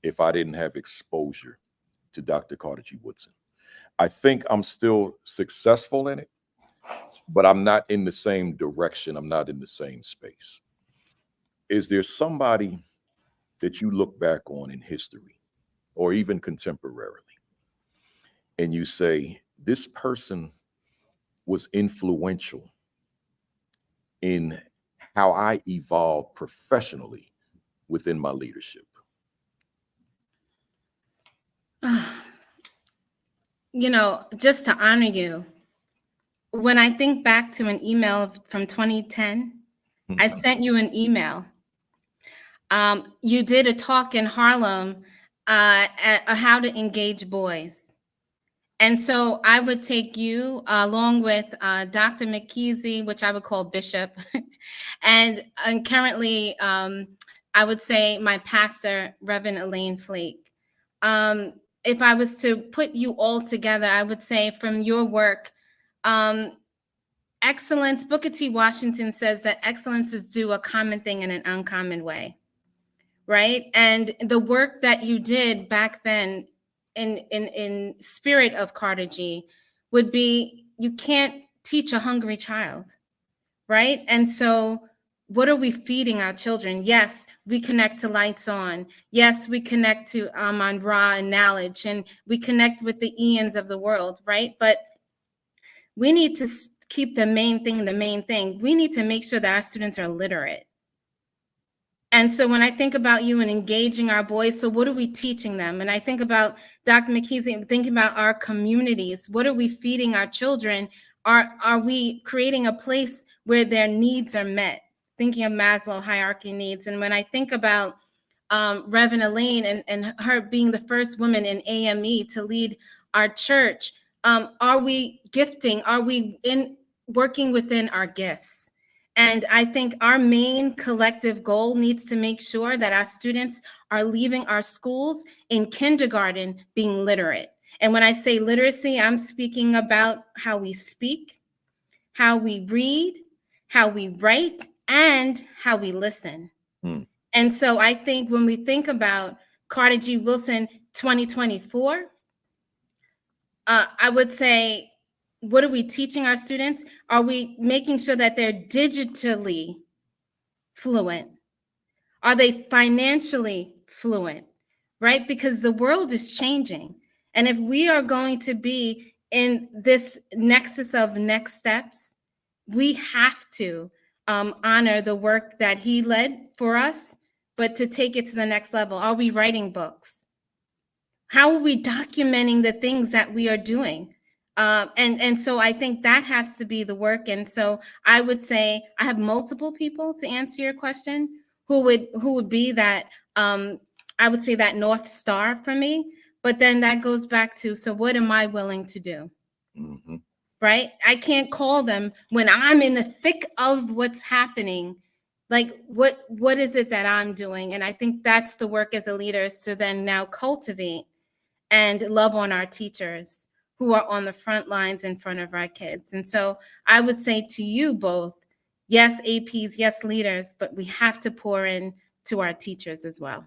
if I didn't have exposure to Dr. Carter G. Woodson. I think I'm still successful in it, but I'm not in the same direction. I'm not in the same space. Is there somebody that you look back on in history or even contemporarily and you say, this person was influential in how I evolved professionally within my leadership? Just to honor you, when I think back to an email from 2010, I sent you an email. You did a talk in Harlem at how to engage boys. And so I would take you along with Dr. McKesey, which I would call Bishop, and currently I would say my pastor, Reverend Elaine Flake. If I was to put you all together, I would say from your work, excellence, Booker T. Washington says that excellence is do a common thing in an uncommon way, right? And the work that you did back then in spirit of Carter G would be, you can't teach a hungry child, right? And so what are we feeding our children? Yes, we connect to Lights On. Yes, we connect to Amon Ra and knowledge, and we connect with the Ians of the world, right? But we need to keep the main thing. We need to make sure that our students are literate. And so when I think about you and engaging our boys, so what are we teaching them? And I think about Dr. McKesey, thinking about our communities. What are we feeding our children? Are we creating a place where their needs are met? Thinking of Maslow hierarchy needs. And when I think about Reverend Elaine and her being the first woman in AME to lead our church, are we gifting? Are we working within our gifts? And I think our main collective goal needs to make sure that our students are leaving our schools in kindergarten being literate. And when I say literacy, I'm speaking about how we speak, how we read, how we write, and how we listen. And so I think when we think about Carter G. Woodson 2024, I would say, what are we teaching our students? Are we making sure that they're digitally fluent? Are they financially fluent, right? Because the world is changing. And if we are going to be in this nexus of next steps, we have to honor the work that he led for us, but to take it to the next level. Are we writing books? How are we documenting the things that we are doing? And so I think that has to be the work. And so I would say I have multiple people to answer your question who would be that, I would say, that North Star for me. But then that goes back to, so what am I willing to do? Mm-hmm. Right? I can't call them when I'm in the thick of what's happening. Like, what is it that I'm doing? And I think that's the work as a leader, is to then now cultivate and love on our teachers who are on the front lines in front of our kids. And so I would say to you both, yes, APs, yes, leaders, but we have to pour in to our teachers as well.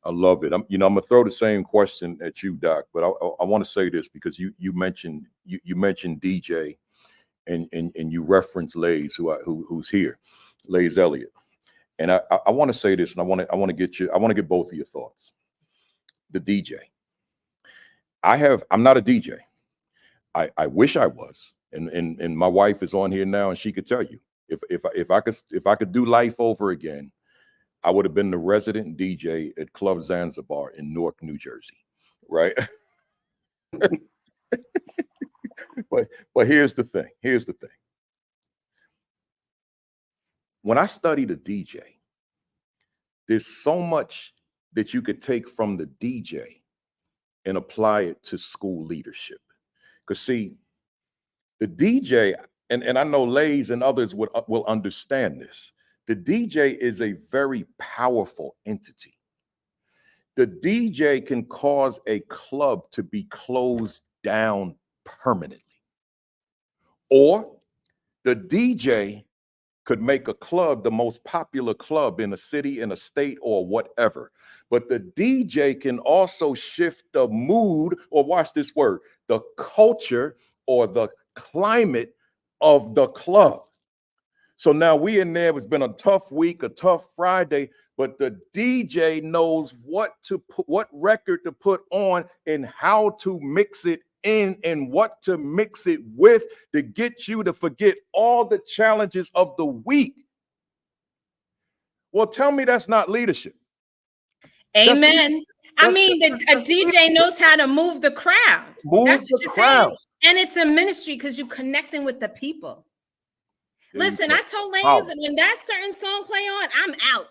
I love it. I'm gonna throw the same question at you, Doc, but I want to say this because you mentioned DJ, and you referenced Lays, who's here, Lays Elliott, and I want to say this, and I want to get both of your thoughts. The DJ, I'm not a DJ. I wish I was, and my wife is on here now, and she could tell you if I could do life over again, I would have been the resident DJ at Club Zanzibar in Newark, New Jersey, right? but here's the thing. When I studied a DJ, there's so much that you could take from the DJ and apply it to school leadership. Because see, the DJ, and I know Lays and others will understand this, the DJ is a very powerful entity. The DJ can cause a club to be closed down permanently. Or the DJ could make a club the most popular club in a city, in a state, or whatever. But the DJ can also shift the mood, or watch this word, the culture or the climate of the club. So now we in there, it's been a tough week, a tough Friday, but the DJ knows what record to put on and how to mix it in and what to mix it with to get you to forget all the challenges of the week. Well, tell me that's not leadership. Amen. A DJ knows how to move the crowd. That's what you're saying. And it's a ministry because you're connecting with the people. Listen, I told Lays that when that certain song play on, I'm out.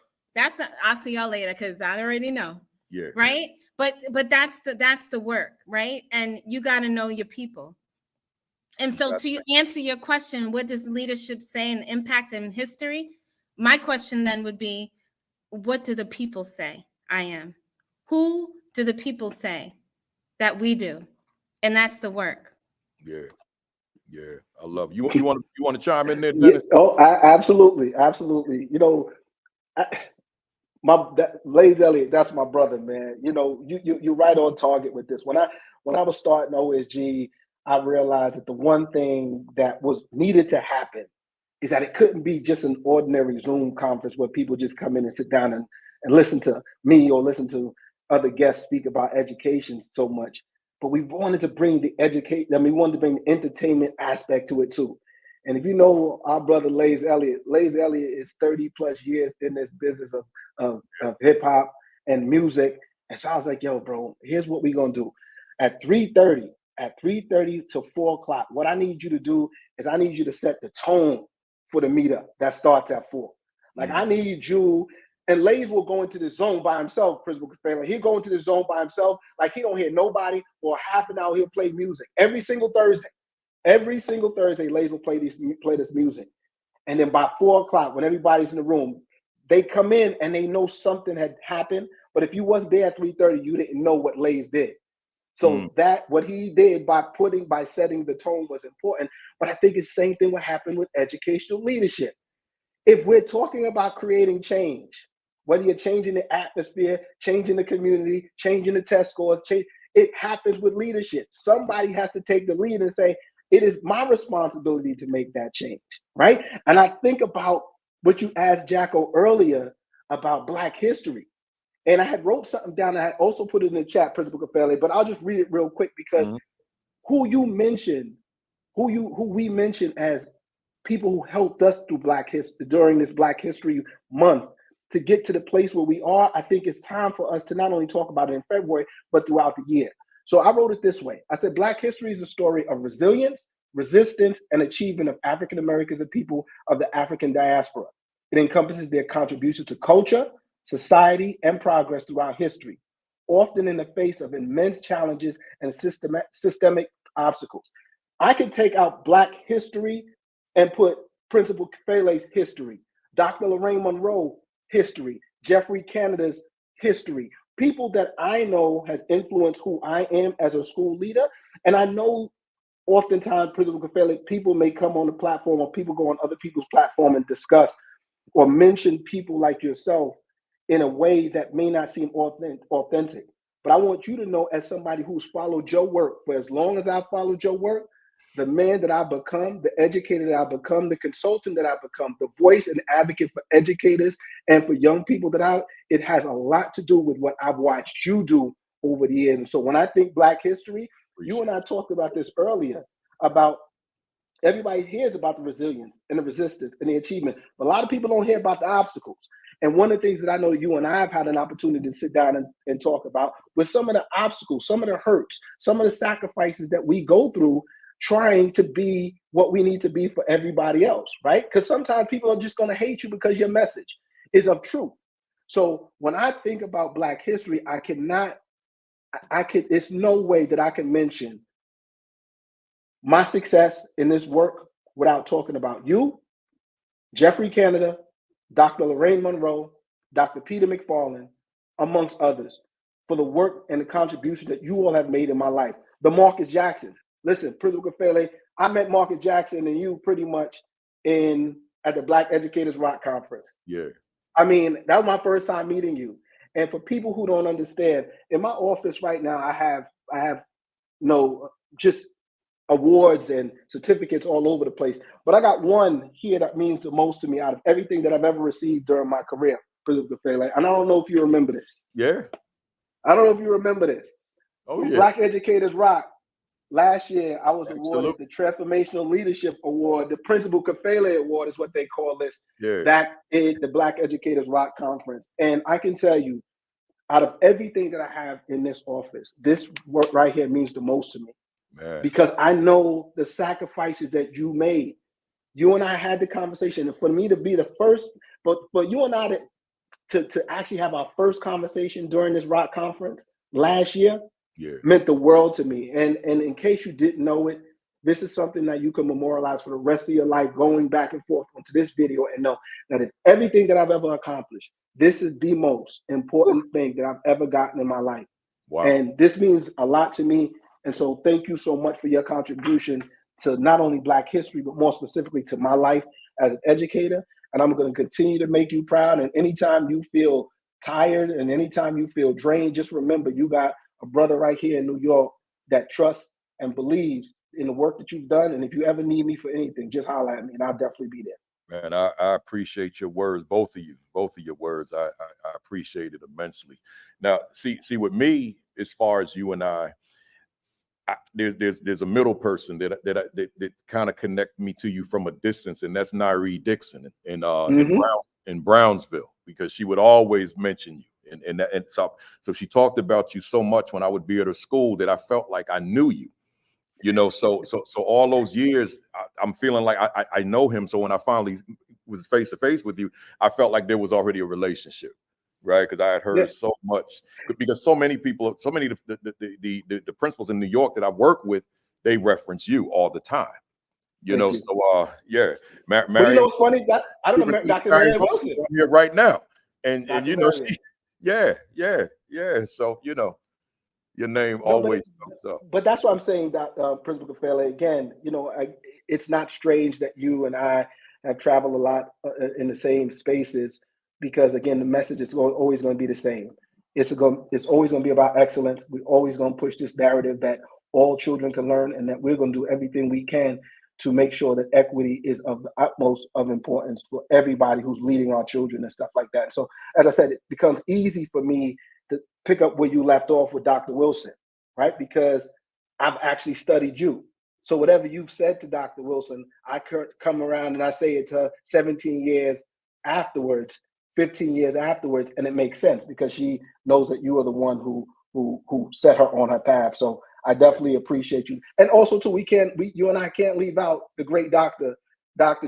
I'll see y'all later because I already know. Yeah. Right. But that's the work, right? And you got to know your people. And so to answer your question, what does leadership say and impact in history? My question then would be, what do the people say I am? Who do the people say that we do? And that's the work. Yeah. Yeah, I love you. You want to chime in there, Dennis? Yeah, absolutely. You know, Lays Elliott, that's my brother, man. You know, you're right on target with this. When I was starting OSG, I realized that the one thing that was needed to happen is that it couldn't be just an ordinary Zoom conference where people just come in and sit down and listen to me or listen to other guests speak about education so much. But we wanted to bring the we wanted to bring the entertainment aspect to it too. And if you know our brother Lays Elliott is 30 plus years in this business of hip hop and music. And so I was like, yo, bro, here's what we're gonna do. At 3:30 to 4 o'clock, what I need you to do is I need you to set the tone for the meetup that starts at 4. Like I need you. And Lays will go into the zone by himself, Principal Kafele. He'll go into the zone by himself, like he don't hear nobody. For half an hour, he'll play music every single Thursday. Every single Thursday, Lays will play this music. And then by 4 o'clock, when everybody's in the room, they come in and they know something had happened. But if you wasn't there at 3:30, you didn't know what Lays did. So that what he did by setting the tone was important. But I think it's the same thing what happened with educational leadership. If we're talking about creating change, whether you're changing the atmosphere, changing the community, changing the test scores, it happens with leadership. Somebody has to take the lead and say, it is my responsibility to make that change, right? And I think about what you asked Jacko earlier about Black history. And I had wrote something down. I had also put it in the chat, Principal Kafele, but I'll just read it real quick because who we mentioned as people who helped us through Black history during this Black History Month to get to the place where we are, I think it's time for us to not only talk about it in February, but throughout the year. So I wrote it this way. I said, Black history is a story of resilience, resistance, and achievement of African Americans and people of the African diaspora. It encompasses their contribution to culture, society, and progress throughout history, often in the face of immense challenges and systemic obstacles. I can take out Black history and put Principal Kafele's history, Dr. Lorraine Monroe history, Jeffrey Canada's history, people that I know have influenced who I am as a school leader. And I know oftentimes, Principal Kafele, people may come on the platform or people go on other people's platform and discuss or mention people like yourself in a way that may not seem authentic. But I want you to know, as somebody who's followed your work for as long as I've followed your work, the man that I've become, the educator that I've become, the consultant that I've become, the voice and advocate for educators and for young people it has a lot to do with what I've watched you do over the years. And so when I think Black history, you and I talked about this earlier, about everybody hears about the resilience and the resistance and the achievement, but a lot of people don't hear about the obstacles. And one of the things that I know you and I have had an opportunity to sit down and talk about was some of the obstacles, some of the hurts, some of the sacrifices that we go through trying to be what we need to be for everybody else, right? Because sometimes people are just going to hate you because your message is of truth. So when I think about Black history, it's no way that I can mention my success in this work without talking about you, Jeffrey Canada, Dr. Lorraine Monroe, Dr. Peter McFarland, amongst others, for the work and the contribution that you all have made in my life. The Marcus Jacksons. Listen, Principal Kafele, I met Marcus Jackson and you pretty much at the Black Educators Rock Conference. Yeah. I mean, that was my first time meeting you. And for people who don't understand, in my office right now, I have just awards and certificates all over the place. But I got one here that means the most to me out of everything that I've ever received during my career, Principal Kafele. And I don't know if you remember this. Yeah. I don't know if you remember this. Oh, yeah. Black Educators Rock. Last year, I was awarded Absolutely. the Transformational Leadership Award. The Principal Kafele Award is what they call this. Yeah. Back in the Black Educators Rock Conference. And I can tell you, out of everything that I have in this office, this work right here means the most to me. Man. Because I know the sacrifices that you made. You and I had the conversation. And for me to be the first, but for you and I to actually have our first conversation during this rock conference last year, meant the world to me. And in case you didn't know it, this is something that you can memorialize for the rest of your life, going back and forth onto this video and know that if everything that I've ever accomplished, this is the most important thing that I've ever gotten in my life. Wow. And this means a lot to me. And so thank you so much for your contribution to not only Black history, but more specifically to my life as an educator. And I'm going to continue to make you proud. And anytime you feel tired and anytime you feel drained, just remember you got a brother right here in New York that trusts and believes in the work that you've done. And if you ever need me for anything, just holler at me and I'll definitely be there. Man, I appreciate your words, both of your words. I appreciate it immensely. Now, see with me, as far as you and there's a middle person that kind of connect me to you from a distance, and that's Nyree Dixon in Brownsville, because she would always mention you. And so she talked about you so much when I would be at her school that I felt like I knew you, so all those years I'm feeling like I know him. So when I finally was face to face with you, I felt like there was already a relationship, right? Because I had heard so much, because so many people, so many of the principals in New York that I work with, they reference you all the time, Mary, but you know what's funny? I don't know, Dr. Mary Wilson here right now, and Mary. So your name always comes up. But that's what I'm saying, Principal Kafele. Again, it's not strange that you and I have traveled a lot in the same spaces, because again, the message is always going to be the same. It's always going to be about excellence. We're always going to push this narrative that all children can learn, and that we're going to do everything we can to make sure that equity is of the utmost of importance for everybody who's leading our children and stuff like that. And so, as I said, it becomes easy for me to pick up where you left off with Dr. Wilson, right? Because I've actually studied you. So whatever you've said to Dr. Wilson, I come around and I say it to her 17 years afterwards. 15 years afterwards, and it makes sense because she knows that you are the one who set her on her path. So I definitely appreciate you. And also too, you and I can't leave out the great Dr.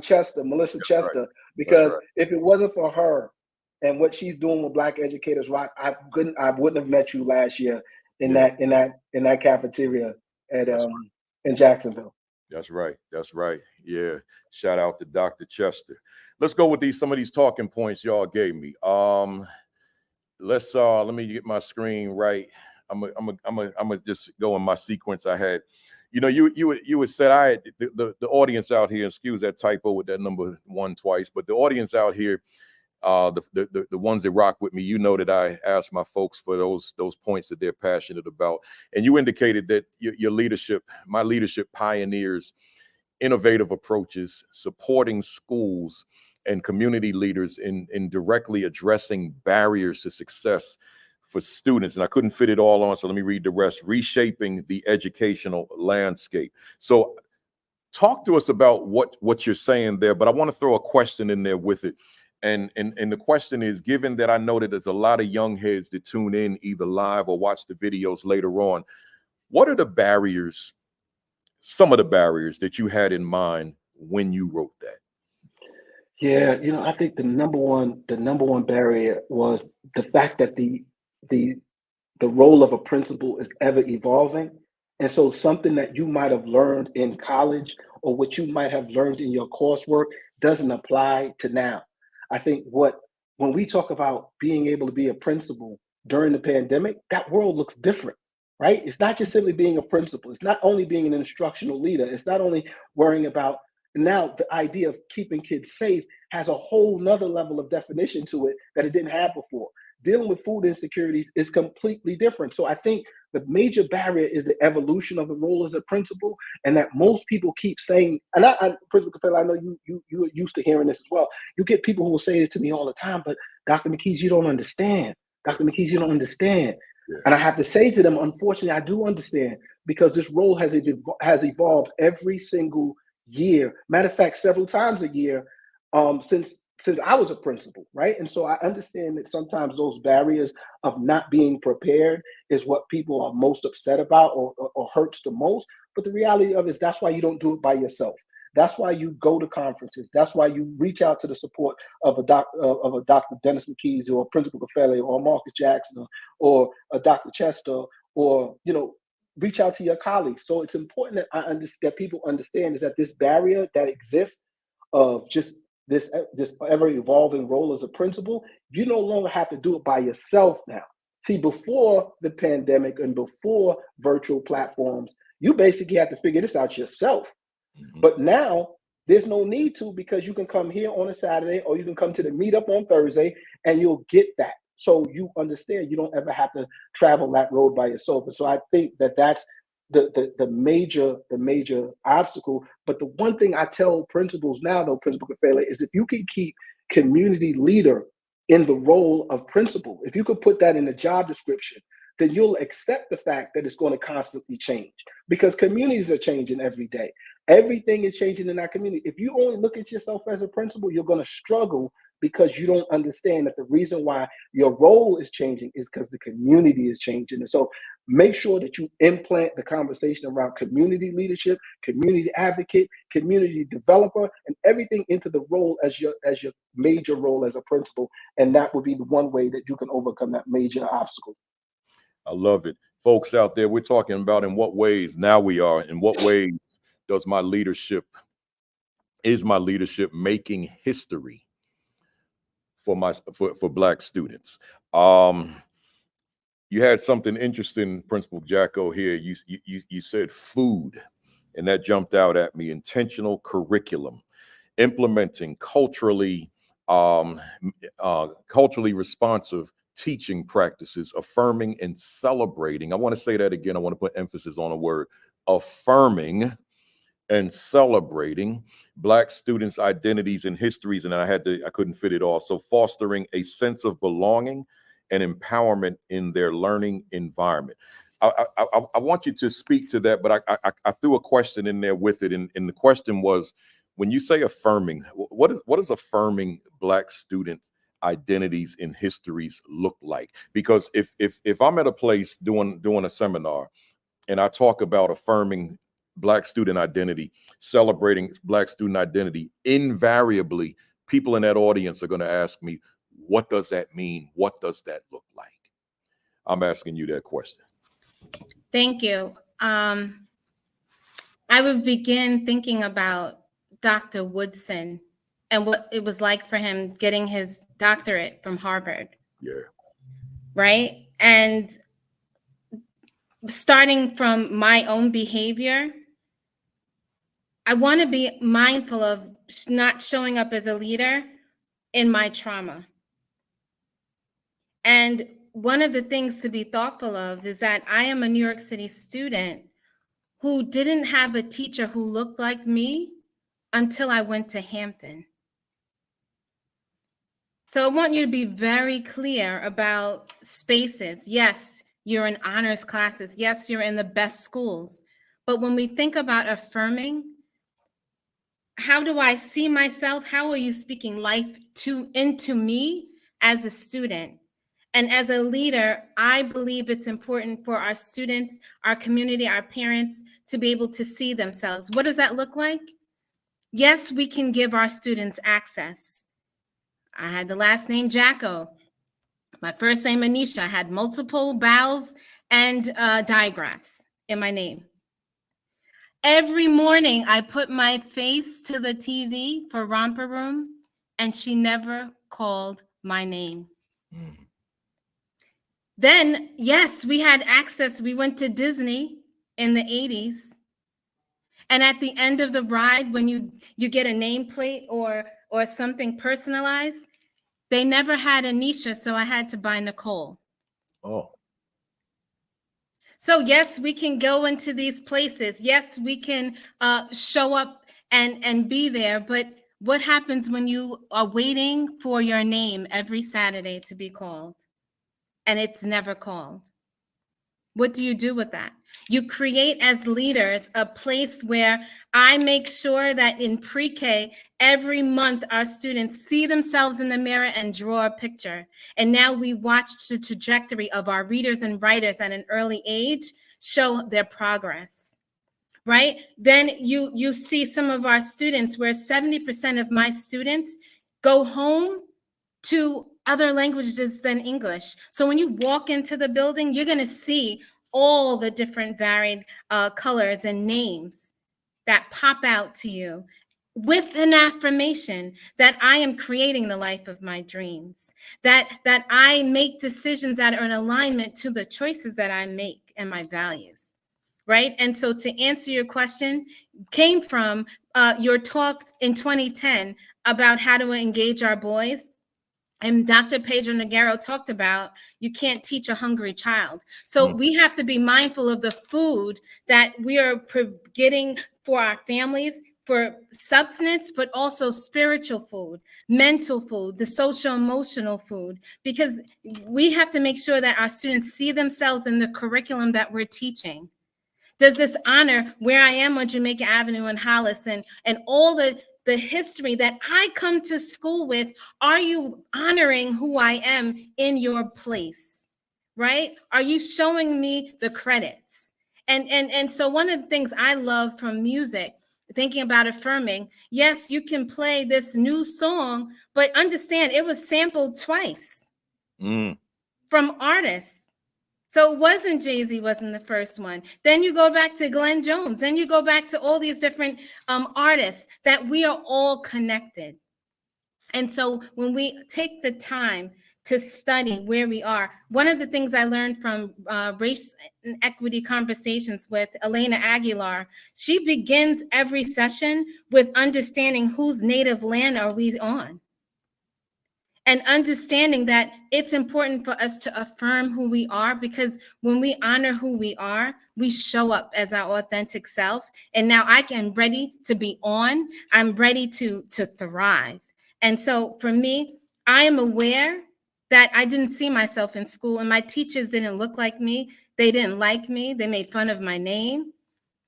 Chester, Melissa Chester, because if it wasn't for her and what she's doing with Black Educators Rock, I wouldn't have met you last year in that cafeteria at in Jacksonville. That's right. That's right. Yeah. Shout out to Dr. Chester. Let's go with some of these talking points y'all gave me. Let me get my screen right. I'm gonna just go in my sequence I had. You know, you had said I had the audience out here, excuse that typo with that number 1 twice, but the audience out here, the ones that rock with me, you know that I ask my folks for those points that they're passionate about. And you indicated that my leadership pioneers innovative approaches, supporting schools and community leaders in directly addressing barriers to success for students. And I couldn't fit it all on, so let me read the rest. Reshaping the educational landscape. So talk to us about what you're saying there, but I want to throw a question in there with it. And the question is, given that I know that there's a lot of young heads that tune in either live or watch the videos later on, what are some of the barriers that you had in mind when you wrote that? Yeah, I think the number one barrier was the fact that the role of a principal is ever evolving. And so something that you might have learned in college or what you might have learned in your coursework doesn't apply to now. I think when we talk about being able to be a principal during the pandemic, that world looks different, right? It's not just simply being a principal. It's not only being an instructional leader. It's not only worrying about now the idea of keeping kids safe has a whole nother level of definition to it that it didn't have before. Dealing with food insecurities is completely different. So I think the major barrier is the evolution of the role as a principal, and that most people keep saying, and Principal Kafele, I know you're used to hearing this as well. You get people who will say it to me all the time, but Dr. McKesey, you don't understand. Dr. McKesey, you don't understand. Yeah. And I have to say to them, unfortunately, I do understand, because this role has evolved every single year. Matter of fact, several times a year since I was a principal, right? And so I understand that sometimes those barriers of not being prepared is what people are most upset about or hurts the most. But the reality of it is that's why you don't do it by yourself. That's why you go to conferences. That's why you reach out to the support of a Dr. Dennis McKesey or Principal Kafele or Marcus Jackson or a Dr. Chester, or reach out to your colleagues. So it's important that people understand is that this barrier that exists of just this ever evolving role as a principal, you no longer have to do it by yourself now. See, before the pandemic and before virtual platforms, you basically had to figure this out yourself. Mm-hmm. But now there's no need to, because you can come here on a Saturday or you can come to the meetup on Thursday and you'll get that. So you understand you don't ever have to travel that road by yourself. And so I think that's the major obstacle. But the one thing I tell principals now, though, Principal Kafele, is if you can keep community leader in the role of principal, if you could put that in the job description, then you'll accept the fact that it's going to constantly change, because communities are changing every day. Everything is changing in our community. If you only look at yourself as a principal, you're going to struggle, because you don't understand that the reason why your role is changing is because the community is changing. And so make sure that you implant the conversation around community leadership, community advocate, community developer, and everything into the role as your major role as a principal. And that would be the one way that you can overcome that major obstacle. I love it. Folks out there, we're talking about in what ways is my leadership making history for Black students. You had something interesting, Principal Jacko, here. You said food, and that jumped out at me. Intentional curriculum, implementing culturally responsive teaching practices, affirming and celebrating. I want to say that again. I want to put emphasis on a word: affirming and celebrating Black students' identities and histories. And I couldn't fit it all. So fostering a sense of belonging and empowerment in their learning environment. I want you to speak to that, but I threw a question in there with it. And the question was, when you say affirming, what does affirming Black student identities and histories look like? Because if I'm at a place doing a seminar and I talk about affirming Black student identity, celebrating Black student identity, invariably people in that audience are going to ask me, what does that mean? What does that look like? I'm asking you that question. Thank you. I would begin thinking about Dr. Woodson and what it was like for him getting his doctorate from Harvard. Yeah. Right? And starting from my own behavior, I want to be mindful of not showing up as a leader in my trauma. And one of the things to be thoughtful of is that I am a New York City student who didn't have a teacher who looked like me until I went to Hampton. So I want you to be very clear about spaces. Yes, you're in honors classes. Yes, you're in the best schools. But when we think about affirming, how do I see myself? How are you speaking life into me as a student? And as a leader, I believe it's important for our students, our community, our parents to be able to see themselves. What does that look like? Yes, we can give our students access. I had the last name Jacko. My first name Aneesha. I had multiple vowels and digraphs in my name. Every morning, I put my face to the TV for Romper Room, and she never called my name. Then, yes, we had access. We went to Disney in the 80s. And at the end of the ride, when you get a nameplate or something personalized, they never had Aneesha, so I had to buy Nicole. Oh. So yes, we can go into these places. Yes, we can show up and be there. But what happens when you are waiting for your name every Saturday to be called and it's never called? What do you do with that? You create as leaders a place where I make sure that in pre-K, every month our students see themselves in the mirror and draw a picture. And now we watch the trajectory of our readers and writers at an early age show their progress, right? Then you see some of our students where 70% of my students go home to other languages than English. So when you walk into the building, you're going to see all the different varied colors and names that pop out to you with an affirmation that I am creating the life of my dreams, that I make decisions that are in alignment to the choices that I make and my values, right? And so to answer your question, came from your talk in 2010 about how to engage our boys. And Dr. Pedro Noguero talked about you can't teach a hungry child. So we have to be mindful of the food that we are getting for our families, for substance, but also spiritual food, mental food, the social emotional food, because we have to make sure that our students see themselves in the curriculum that we're teaching. Does this honor where I am on Jamaica Avenue in Hollis and all the history that I come to school with? Are you honoring who I am in your place, right? Are you showing me the credits? And so one of the things I love from music, thinking about affirming, yes, you can play this new song, but understand it was sampled twice from artists. So it wasn't Jay-Z wasn't the first one. Then you go back to Glenn Jones. Then you go back to all these different artists that we are all connected. And so when we take the time to study where we are, one of the things I learned from race and equity conversations with Elena Aguilar, she begins every session with understanding whose native land are we on. And understanding that it's important for us to affirm who we are, because when we honor who we are, we show up as our authentic self. And now I'm ready to be on. I'm ready to thrive. And so for me, I am aware that I didn't see myself in school and my teachers didn't look like me. They didn't like me. They made fun of my name.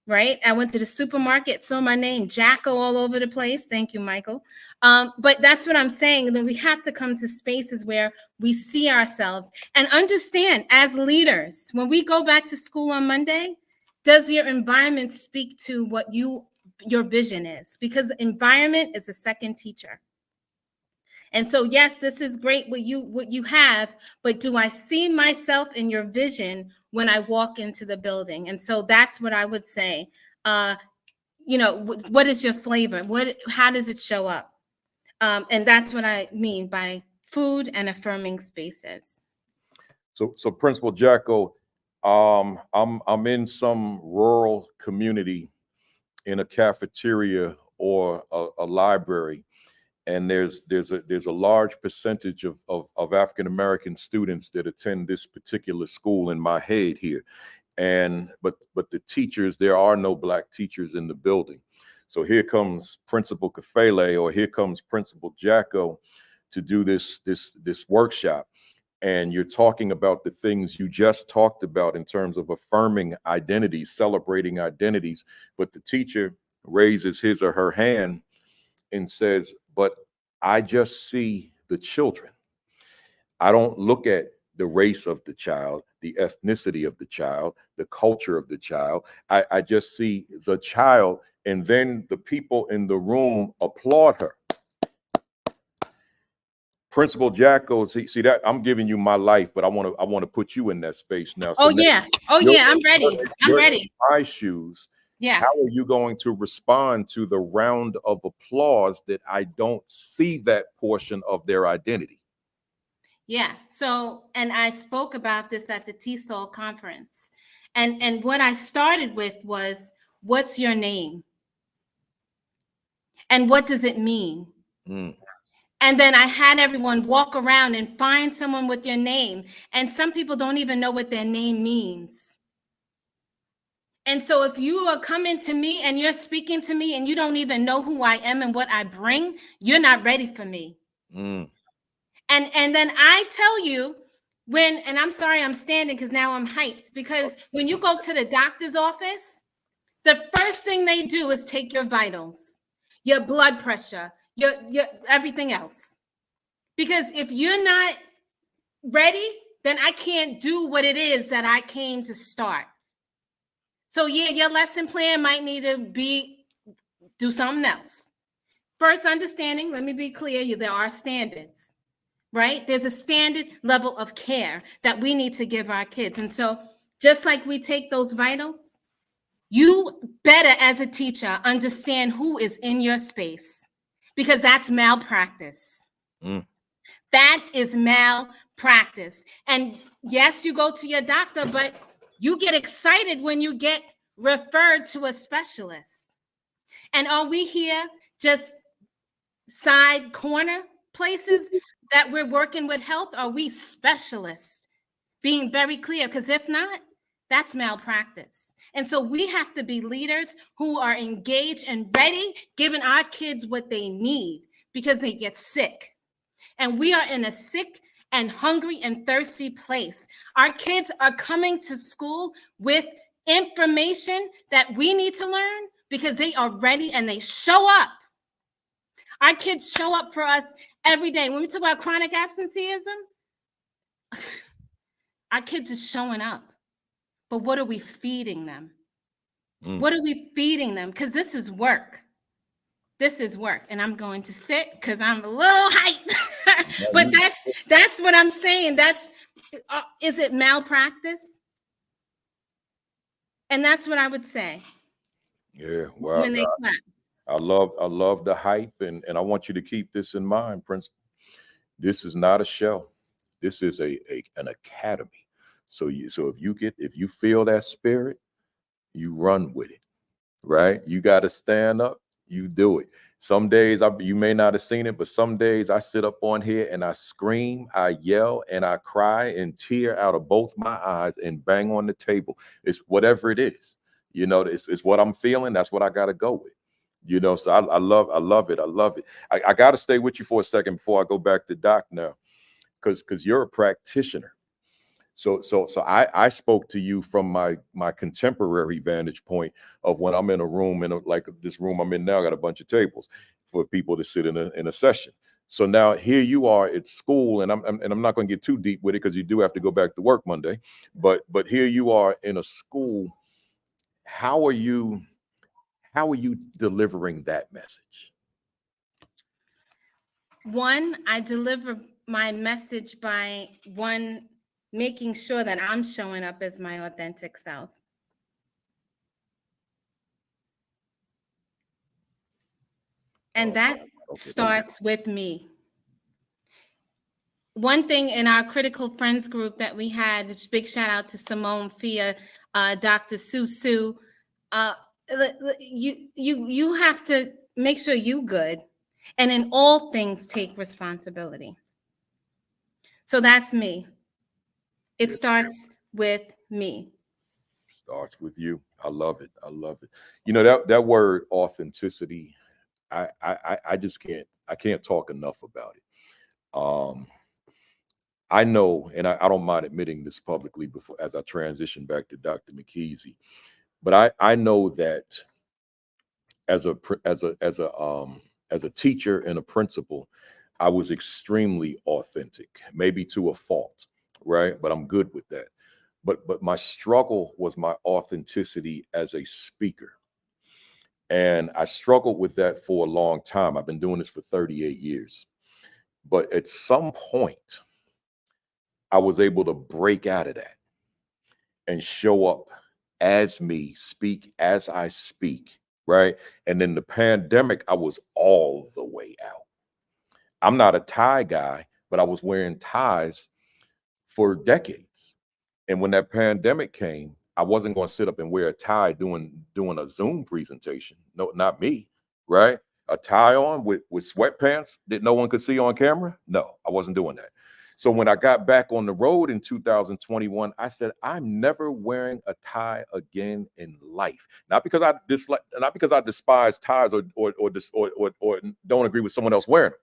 right? I went to the supermarket, saw my name, Jacko, all over the place. Thank you, Michael. But that's what I'm saying. That we have to come to spaces where we see ourselves and understand as leaders, when we go back to school on Monday, does your environment speak to what your vision is? Because environment is a second teacher. And so, yes, this is great what you have, but do I see myself in your vision when I walk into the building? And so that's what I would say. What is your flavor? How does it show up? And that's what I mean by food and affirming spaces. So Principal Jacko, I'm in some rural community in a cafeteria or a library, and there's a large percentage of African American students that attend this particular school in my head here, but the teachers, there are no Black teachers in the building. So here comes Principal Kafele, or here comes Principal Jacko to do this workshop. And you're talking about the things you just talked about in terms of affirming identities, celebrating identities, but the teacher raises his or her hand and says, but I just see the children. I don't look at the race of the child, the ethnicity of the child, the culture of the child. I just see the child, and then the people in the room applaud her. Principal Jacko, see that I'm giving you my life, but I want to put you in that space now. So I'm ready. I'm ready. In my shoes. Yeah. How are you going to respond to the round of applause that I don't see that portion of their identity? Yeah. So, and I spoke about this at the TESOL conference. And what I started with was, what's your name? And what does it mean? And then I had everyone walk around and find someone with your name. And some people don't even know what their name means. And so if you are coming to me and you're speaking to me and you don't even know who I am and what I bring, you're not ready for me. And then I tell you and I'm sorry I'm standing because now I'm hyped, because when you go to the doctor's office, the first thing they do is take your vitals, your blood pressure, your everything else. Because if you're not ready, then I can't do what it is that I came to start. So yeah, your lesson plan might need to do something else. First, understanding, let me be clear, there are standards, right? There's a standard level of care that we need to give our kids. And so just like we take those vitals, you better as a teacher understand who is in your space, because that's malpractice. That is malpractice. And yes, you go to your doctor, but you get excited when you get referred to a specialist. And are we here just side corner places that we're working with health? Are we specialists? Being very clear, because if not, that's malpractice. And so we have to be leaders who are engaged and ready, giving our kids what they need, because they get sick. And we are in a sick and hungry and thirsty place. Our kids are coming to school with information that we need to learn because they are ready and they show up. Our kids show up for us every day. When we talk about chronic absenteeism, our kids are showing up. But what are we feeding them? What are we feeding them? Because this is work. This is work. And I'm going to sit because I'm a little hyped. But that's what I'm saying. Is it malpractice? And that's what I would say. Yeah, well, when they clap. I love the hype, and I want you to keep this in mind, Principal. This is not a show. This is an academy. So if you feel that spirit, you run with it, right? You got to stand up. You do it. Some days you may not have seen it, but some days I sit up on here and I scream, I yell, and I cry and tear out of both my eyes and bang on the table. It's whatever it is, it's what I'm feeling. That's what I got to go with, so I love it. I love it. I got to stay with you for a second before I go back to Doc now, because you're a practitioner. So I spoke to you from my contemporary vantage point of when I'm in a room, like this room I'm in now, got a bunch of tables for people to sit in a session. So now here you are at school, and I'm not going to get too deep with it because you do have to go back to work Monday. But here you are in a school. How are you delivering that message? One, I deliver my message by making sure that I'm showing up as my authentic self. And that starts with me. One thing in our critical friends group that we had, which big shout out to Simone Fia, Dr. Susu, you have to make sure you good, and in all things take responsibility. So that's me. It starts with me. Starts with you. I love it. I love it. You know, that word authenticity, I just can't talk enough about it. I know, and I don't mind admitting this publicly before as I transition back to Dr. McKesey, but I know that as a teacher and a principal, I was extremely authentic, maybe to a fault, right? But I'm good with that. But my struggle was my authenticity as a speaker. And I struggled with that for a long time. I've been doing this for 38 years. But at some point, I was able to break out of that and show up as me, speak as I speak, right? And then the pandemic, I was all the way out. I'm not a tie guy, but I was wearing ties for decades. And when that pandemic came, I wasn't going to sit up and wear a tie doing a Zoom presentation. No, not me, right? A tie on with sweatpants that no one could see on camera? No, I wasn't doing that. So when I got back on the road in 2021, I said, I'm never wearing a tie again in life. Not because I despise ties or don't agree with someone else wearing them.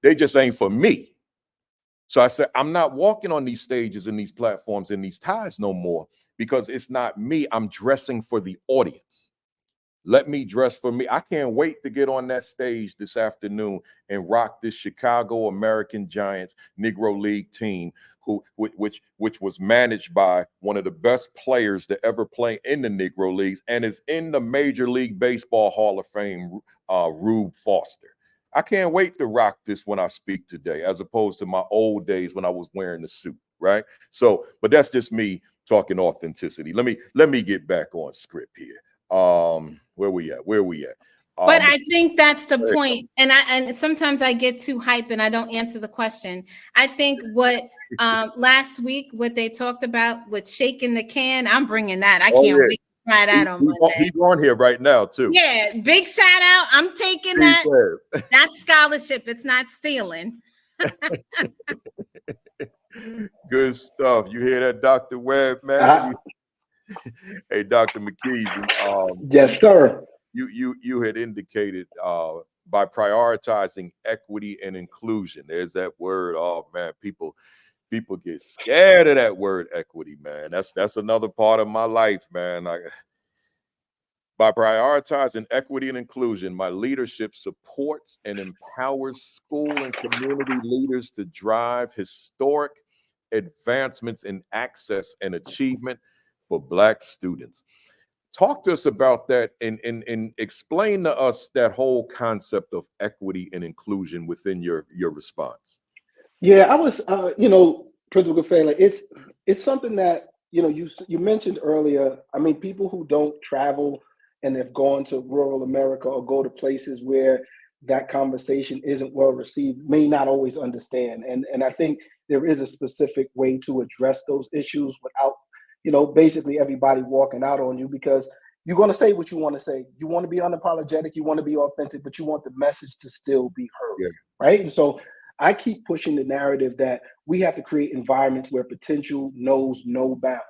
They just ain't for me. So I said, I'm not walking on these stages and these platforms and these ties no more because it's not me. I'm dressing for the audience. Let me dress for me. I can't wait to get on that stage this afternoon and rock this Chicago American Giants Negro League team, which was managed by one of the best players to ever play in the Negro Leagues and is in the Major League Baseball Hall of Fame, Rube Foster. I can't wait to rock this when I speak today, as opposed to my old days when I was wearing the suit, right? So, but that's just me talking authenticity. Let me get back on script here. Where we at? But I think that's the point. And sometimes I get too hype and I don't answer the question. I think what last week, what they talked about with shaking the can, I'm bringing that. I can't wait to try that on Monday. He's on here right now too. Yeah, big shout out. I'm taking that. That's scholarship. It's not stealing. Good stuff. You hear that, Dr. Webb, man? Hey, Dr. McKesey. Yes, sir. You had indicated by prioritizing equity and inclusion. There's that word. Oh man, people get scared of that word equity, man. That's another part of my life, man. By prioritizing equity and inclusion, my leadership supports and empowers school and community leaders to drive historic advancements in access and achievement for Black students. Talk to us about that and explain to us that whole concept of equity and inclusion within your response. Yeah, I was, Principal Kafele, it's something that, you mentioned earlier. I mean, people who don't travel and have gone to rural America or go to places where that conversation isn't well received may not always understand. And I think there is a specific way to address those issues without, basically everybody walking out on you, because you're going to say what you want to say. You want to be unapologetic, you want to be authentic, but you want the message to still be heard, right? And so I keep pushing the narrative that we have to create environments where potential knows no bounds,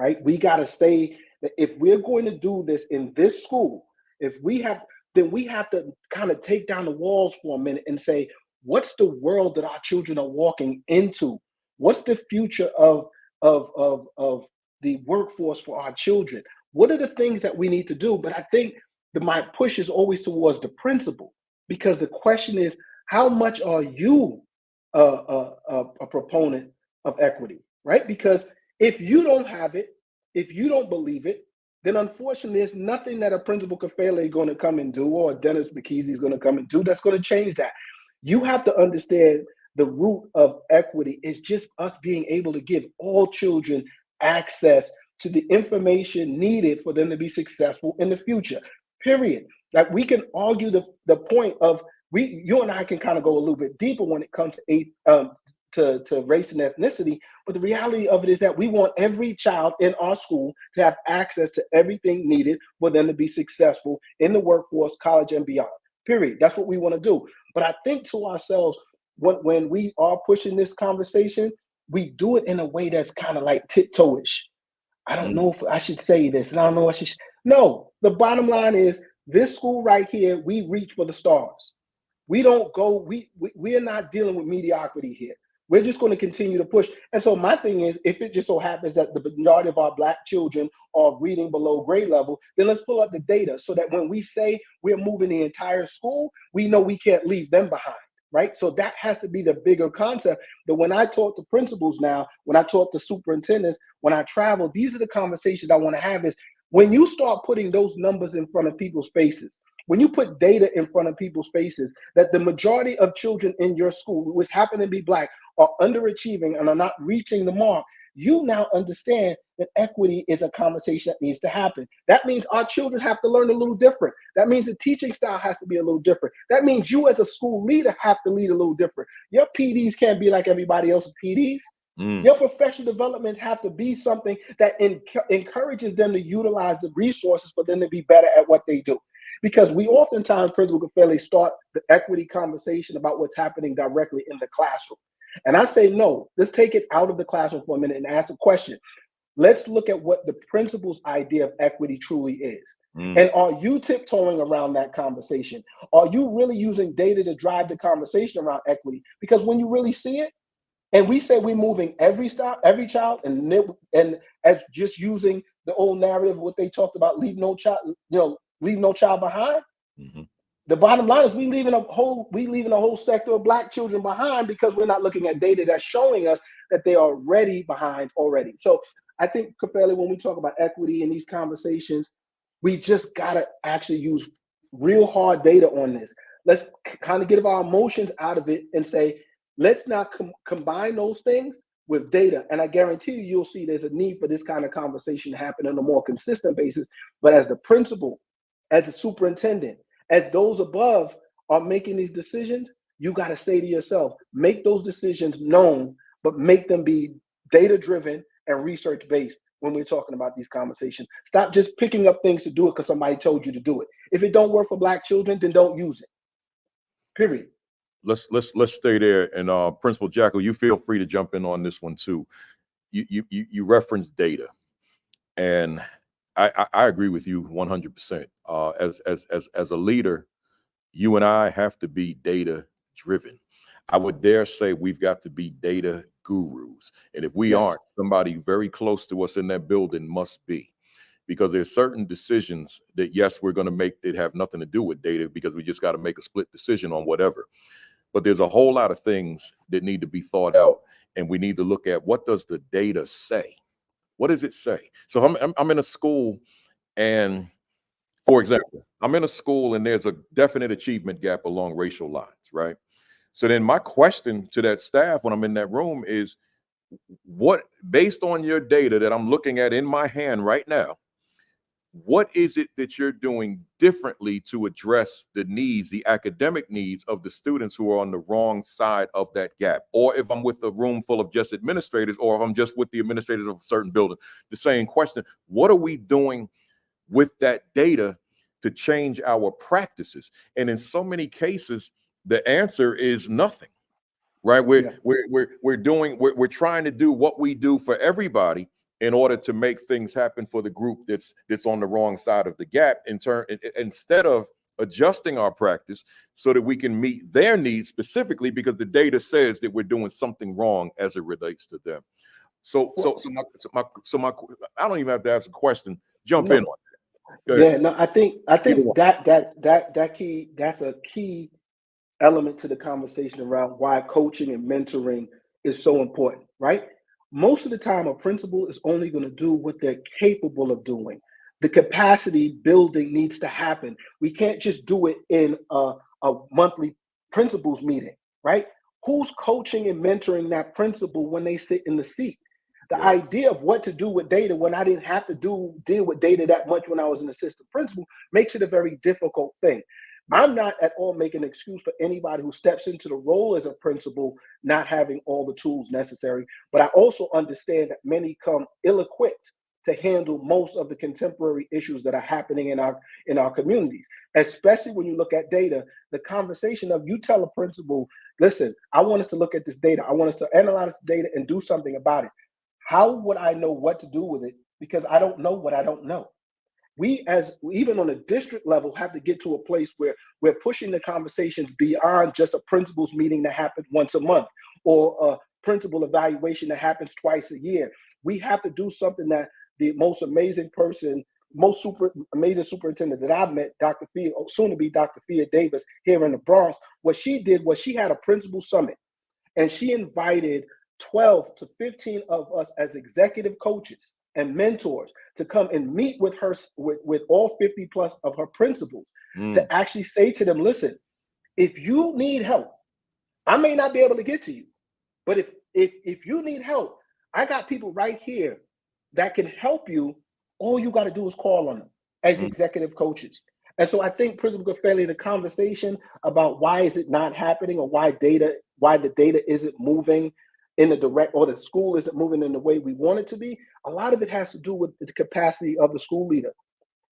right? We got to say that if we're going to do this in this school, then we have to kind of take down the walls for a minute and say, what's the world that our children are walking into? What's the future of of the workforce for our children? What are the things that we need to do? But I think my push is always towards the principal, because the question is, how much are you a proponent of equity, right? Because if you don't have it, if you don't believe it, then unfortunately there's nothing that a Principal Kafele is going to come and do, or Dennis McKesey is going to come and do that's going to change that. You have to understand the root of equity is just us being able to give all children access to the information needed for them to be successful in the future, period. Like, we can argue the point of, you and I can kind of go a little bit deeper when it comes to race and ethnicity, but the reality of it is that we want every child in our school to have access to everything needed for them to be successful in the workforce, college, and beyond, period. That's what we want to do. But I think to ourselves, when we are pushing this conversation, we do it in a way that's kind of like tiptoe-ish. I don't know if I should say this, and I don't know if I should. No, the bottom line is, this school right here, we reach for the stars. We don't go, we are not dealing with mediocrity here. We're just going to continue to push. And so my thing is, if it just so happens that the majority of our Black children are reading below grade level, then let's pull up the data so that when we say we're moving the entire school, we know we can't leave them behind, right? So that has to be the bigger concept. That when I talk to principals now, when I talk to superintendents, when I travel, these are the conversations I want to have. Is when you start putting those numbers in front of people's faces, when you put data in front of people's faces, that the majority of children in your school, which happen to be Black, are underachieving and are not reaching the mark, you now understand that equity is a conversation that needs to happen. That means our children have to learn a little different. That means the teaching style has to be a little different. That means you as a school leader have to lead a little different. Your PDs can't be like everybody else's PDs. Your professional development have to be something that encourages them to utilize the resources for them to be better at what they do. Because we oftentimes, Principal Kafele, start the equity conversation about what's happening directly in the classroom. And I say, no, let's take it out of the classroom for a minute and ask a question. Let's look at what the principal's idea of equity truly is. And are you tiptoeing around that conversation? Are you really using data to drive the conversation around equity? Because when you really see it, and we say we're moving every child, and as just using the old narrative, what they talked about, leave no child behind. The bottom line is we leaving a whole sector of Black children behind because we're not looking at data that's showing us that they are already behind already. So I think, Kafele, when we talk about equity in these conversations, we just gotta actually use real hard data on this. Let's kind of get our emotions out of it and say, let's not combine those things with data. And I guarantee you'll see there's a need for this kind of conversation to happen on a more consistent basis. But as the principal, as the superintendent, as those above are making these decisions, you got to say to yourself, make those decisions known, but make them be data-driven and research-based when we're talking about these conversations. Stop just picking up things to do it because somebody told you to do it. If it don't work for Black children, then don't use it. Period. Let's stay there. And Principal Jacko, you feel free to jump in on this one too. You referenced data, and I agree with you 100%. As a leader, you and I have to be data driven. I would dare say we've got to be data gurus. And if we aren't, somebody very close to us in that building must be. Because there's certain decisions that, yes, we're going to make that have nothing to do with data because we just got to make a split decision on whatever. But there's a whole lot of things that need to be thought out. And we need to look at, what does the data say? What does it say? So I'm in a school, and for example, I'm in a school and there's a definite achievement gap along racial lines, right? So then my question to that staff when I'm in that room is, what, based on your data that I'm looking at in my hand right now, what is it that you're doing differently to address the needs, the academic needs of the students who are on the wrong side of that gap? Or if I'm with a room full of just administrators, or if I'm just with the administrators of a certain building, the same question: what are we doing with that data to change our practices? And in so many cases, the answer is nothing, right? We're trying to do what we do for everybody in order to make things happen for the group that's on the wrong side of the gap, instead of adjusting our practice so that we can meet their needs specifically because the data says that we're doing something wrong as it relates to them. So my I don't even have to ask a question. Jump in on that. Yeah, no, I think that's a key element to the conversation around why coaching and mentoring is so important, right? Most of the time, a principal is only going to do what they're capable of doing. The capacity building needs to happen. We can't just do it in a monthly principals meeting, right? Who's coaching and mentoring that principal when they sit in the seat? The idea of what to do with data when I didn't have to deal with data that much when I was an assistant principal makes it a very difficult thing. I'm not at all making an excuse for anybody who steps into the role as a principal not having all the tools necessary, but I also understand that many come ill-equipped to handle most of the contemporary issues that are happening in our communities, especially when you look at data. The conversation of you tell a principal, listen, I want us to look at this data. I want us to analyze the data and do something about it. How would I know what to do with it? Because I don't know what I don't know. We, as even on a district level, have to get to a place where we're pushing the conversations beyond just a principals meeting that happens once a month or a principal evaluation that happens twice a year. We have to do something that the most amazing person, amazing superintendent that I've met, Dr. Fia, soon to be Dr. Fia Davis here in the Bronx, what she did was she had a principal summit and she invited 12 to 15 of us as executive coaches and mentors to come and meet with her, with all 50 plus of her principals, to actually say to them, listen, if you need help, I may not be able to get to you, but if you need help, I got people right here that can help you. All you got to do is call on them as executive coaches. And so I think, Principal Kafele, the conversation about why is it not happening or why the data isn't moving in the direct, or the school isn't moving in the way we want it to be, a lot of it has to do with the capacity of the school leader.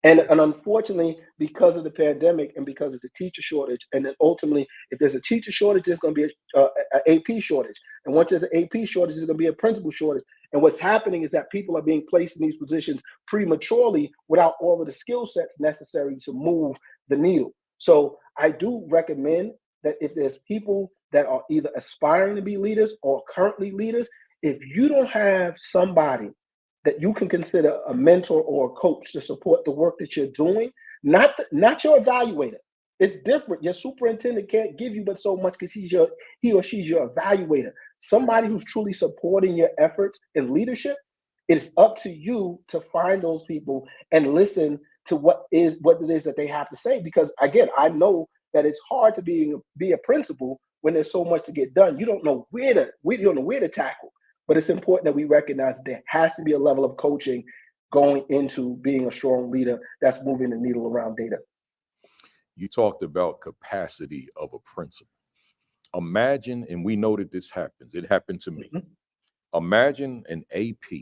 And unfortunately, because of the pandemic and because of the teacher shortage, and then ultimately, if there's a teacher shortage, there's going to be an AP shortage. And once there's an AP shortage, there's going to be a principal shortage. And what's happening is that people are being placed in these positions prematurely without all of the skill sets necessary to move the needle. So I do recommend that if there's people that are either aspiring to be leaders or currently leaders, if you don't have somebody that you can consider a mentor or a coach to support the work that you're doing, not your evaluator. It's different. Your superintendent can't give you but so much because he or she's your evaluator. Somebody who's truly supporting your efforts in leadership, it's up to you to find those people and listen to what it is that they have to say. Because again, I know that it's hard to be a principal when there's so much to get done. You don't know where to tackle. But it's important that we recognize there has to be a level of coaching going into being a strong leader that's moving the needle around data. You talked about capacity of a principal. Imagine, and we know that this happens. It happened to me. Imagine an AP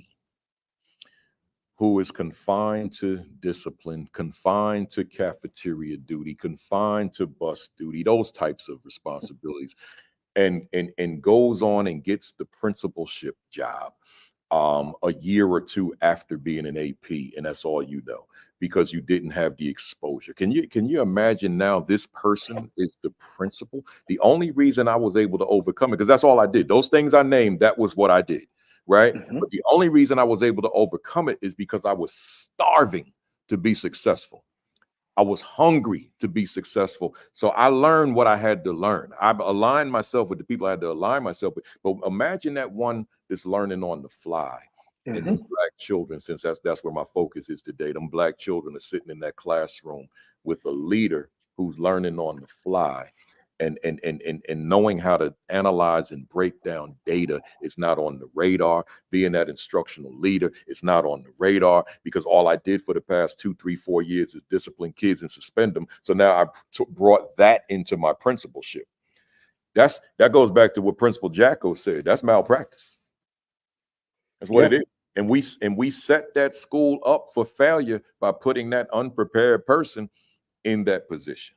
who is confined to discipline, confined to cafeteria duty, confined to bus duty, those types of responsibilities, and goes on and gets the principalship job a year or two after being an AP, and that's all you know, because you didn't have the exposure. Can you imagine now this person is the principal? The only reason I was able to overcome it, because that's all I did. Those things I named, that was what I did. Right. But the only reason I was able to overcome it is because I was starving to be successful. I was hungry to be successful. So I learned what I had to learn. I aligned myself with the people I had to align myself with. But imagine that one that's learning on the fly. And the Black children, since that's where my focus is today, them Black children are sitting in that classroom with a leader who's learning on the fly. And knowing how to analyze and break down data is not on the radar. Being that instructional leader is not on the radar, because all I did for the past 2, 3, 4 years is discipline kids and suspend them. So now I brought that into my principalship. That goes back to what Principal Jacko said. That's malpractice. That's what it is. And we set that school up for failure by putting that unprepared person in that position.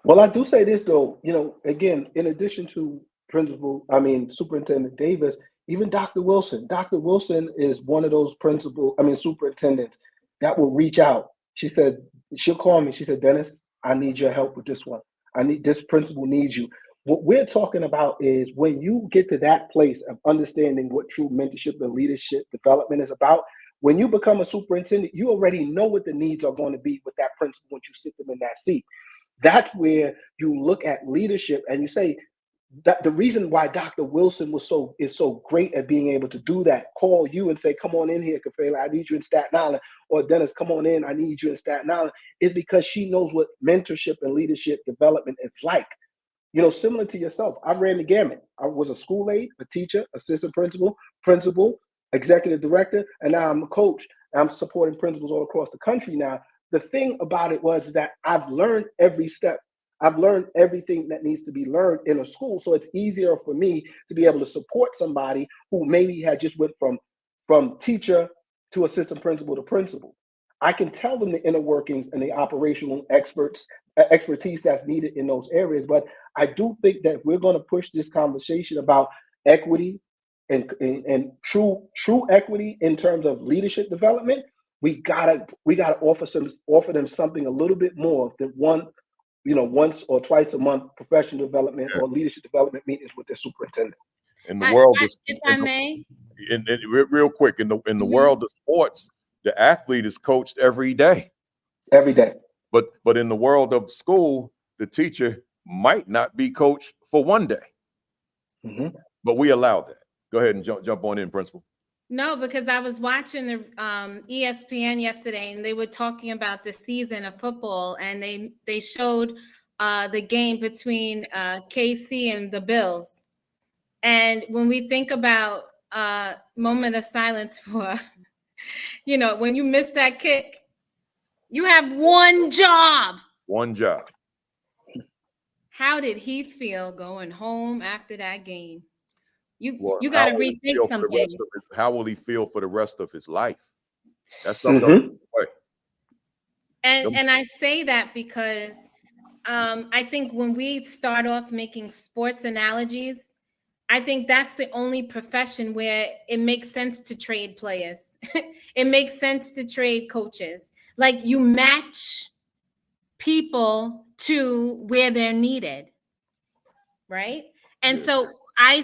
Well, I do say this though, again, in addition to Superintendent Davis, even Dr. Wilson. Dr. Wilson is one of those superintendents that will reach out. She'll call me. She said, Dennis, I need your help with this one. This principal needs you. What we're talking about is when you get to that place of understanding what true mentorship and leadership development is about, when you become a superintendent, you already know what the needs are going to be with that principal once you sit them in that seat. That's where you look at leadership and you say that the reason why Dr. Wilson is so great at being able to do that, call you and say, come on in here, Kafele, I need you in Staten Island, or Dennis, come on in, I need you in Staten Island, is because she knows what mentorship and leadership development is like. You know, similar to yourself, I ran the gamut. I was a school aide, a teacher, assistant principal, executive director, and now I'm a coach. I'm supporting principals all across the country now. The thing about it was that I've learned every step. I've learned everything that needs to be learned in a school, so it's easier for me to be able to support somebody who maybe had just went from teacher to assistant principal to principal. I can tell them the inner workings and the operational expertise that's needed in those areas. But I do think that if we're going to push this conversation about equity and true equity in terms of leadership development, we gotta offer them something a little bit more than once or twice a month professional development or leadership development meetings with their superintendent. In the world, if I may, real quick, in the world of sports, the athlete is coached every day. Every day. But in the world of school, the teacher might not be coached for one day. Mm-hmm. But we allow that. Go ahead and jump on in, Principal. No, because I was watching the ESPN yesterday, and they were talking about the season of football, and they showed the game between KC and the Bills. And when we think about moment of silence for, when you miss that kick, you have one job. One job. How did he feel going home after that game? You got to rethink something. How will he feel for the rest of his life? That's Mm-hmm. something. And I say that because I think when we start off making sports analogies, I think that's the only profession where it makes sense to trade players. It makes sense to trade coaches. Like you match people to where they're needed, right? And so I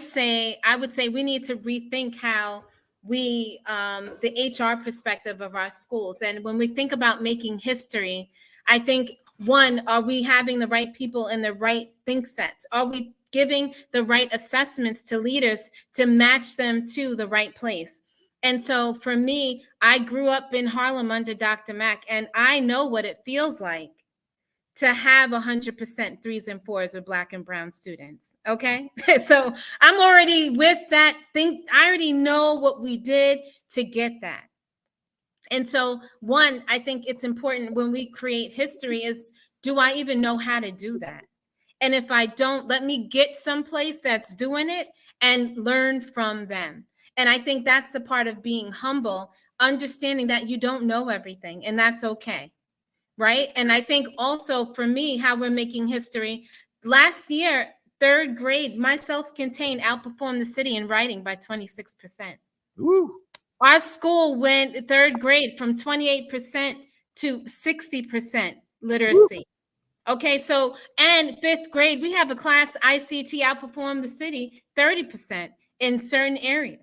would say we need to rethink how we, the HR perspective of our schools. And when we think about making history, I think, one, are we having the right people in the right think sets? Are we giving the right assessments to leaders to match them to the right place? And so for me, I grew up in Harlem under Dr. Mack, and I know what it feels like to have 100% 3s and 4s with Black and brown students. Okay. So I'm already with that thing. I already know what we did to get that. And so one, I think it's important when we create history is, do I even know how to do that? And if I don't, let me get someplace that's doing it and learn from them. And I think that's the part of being humble, understanding that you don't know everything, and that's okay. Right. And I think also for me, how we're making history, last year, 3rd grade, my self-contained outperformed the city in writing by 26%. Woo. Our school went 3rd grade from 28% to 60% literacy. Woo. Okay, so, and 5th grade, we have a class ICT outperformed the city 30% in certain areas.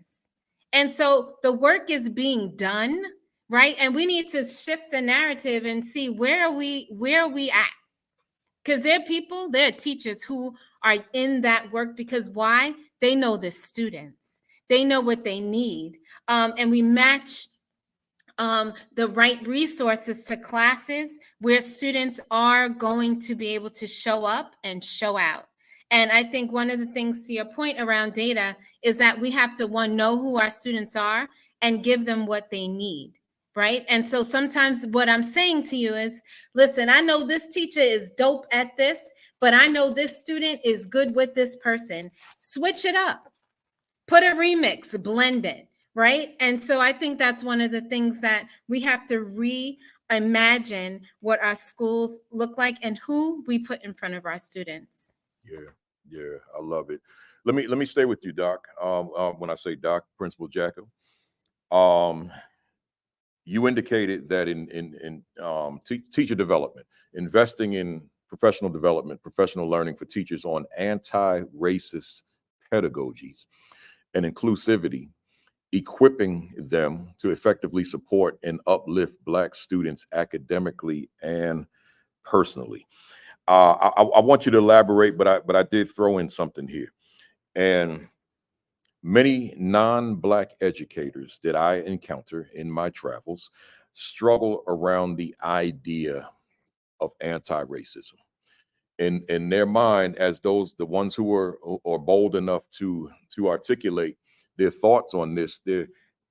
And so the work is being done. Right. And we need to shift the narrative and see where are we at? Because there are teachers who are in that work because why? They know the students, they know what they need. And we match the right resources to classes where students are going to be able to show up and show out. And I think one of the things, to your point around data, is that we have to, one, know who our students are and give them what they need. Right. And so sometimes what I'm saying to you is, listen, I know this teacher is dope at this, but I know this student is good with this person. Switch it up, put a remix, blend it. Right. And so I think that's one of the things that we have to reimagine what our schools look like and who we put in front of our students. Yeah, I love it. Let me stay with you, Doc. When I say Doc, Principal Jacko, you indicated that in teacher development, investing in professional development, professional learning for teachers on anti-racist pedagogies and inclusivity, equipping them to effectively support and uplift Black students academically and personally. I want you to elaborate, but I did throw in something here. And many non-Black educators that I encounter in my travels struggle around the idea of anti-racism. In their mind, as the ones who are bold enough to articulate their thoughts on this,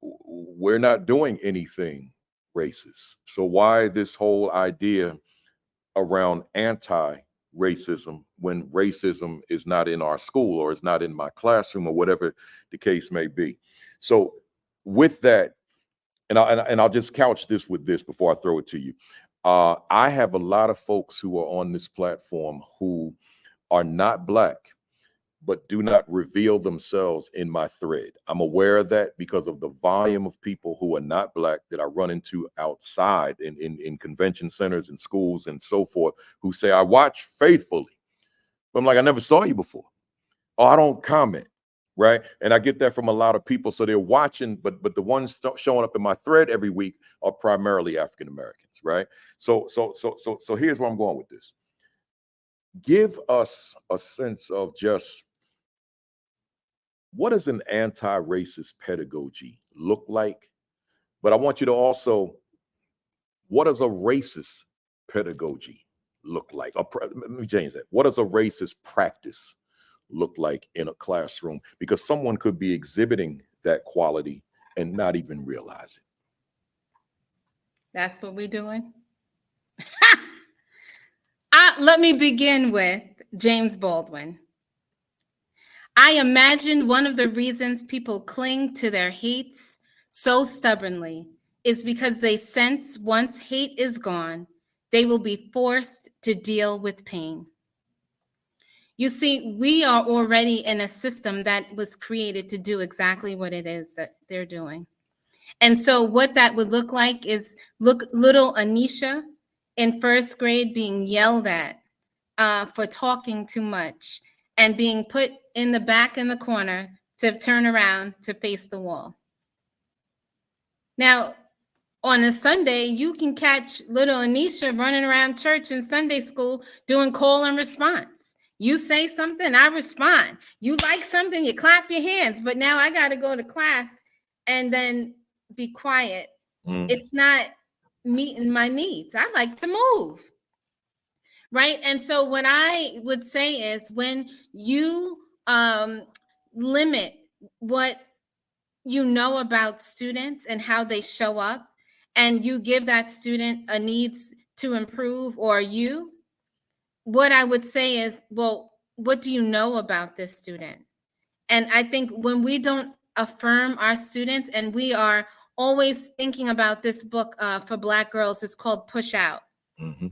we're not doing anything racist. So why this whole idea around anti-racism when racism is not in our school or is not in my classroom or whatever the case may be? So with that, and I'll just couch this with this before I throw it to you. I have a lot of folks who are on this platform who are not Black, but do not reveal themselves in my thread. I'm aware of that because of the volume of people who are not Black that I run into outside in convention centers and schools and so forth, who say, I watch faithfully. But I'm like, I never saw you before. Oh, I don't comment, right? And I get that from a lot of people. So they're watching, but the ones showing up in my thread every week are primarily African Americans, right? So here's where I'm going with this. Give us a sense of just, what does an anti-racist pedagogy look like? But I want you to also, what does a racist pedagogy look like? Let me change that. What does a racist practice look like in a classroom? Because someone could be exhibiting that quality and not even realize it. That's what we're doing. Let me begin with James Baldwin. I imagine one of the reasons people cling to their hates so stubbornly is because they sense once hate is gone, they will be forced to deal with pain. You see, we are already in a system that was created to do exactly what it is that they're doing. And so what that would look like is, little Aneesha in first grade being yelled at for talking too much and being put in the back in the corner to turn around to face the wall. Now, on a Sunday, you can catch little Aneesha running around church and Sunday school doing call and response. You say something, I respond. You like something, you clap your hands. But now I got to go to class and then be quiet. It's not meeting my needs. I like to move. Right. And so what I would say is, when you limit what you know about students and how they show up, and you give that student a needs to improve, or what I would say is, well, what do you know about this student? And I think when we don't affirm our students, and we are always thinking about this book for Black girls, it's called Push Out,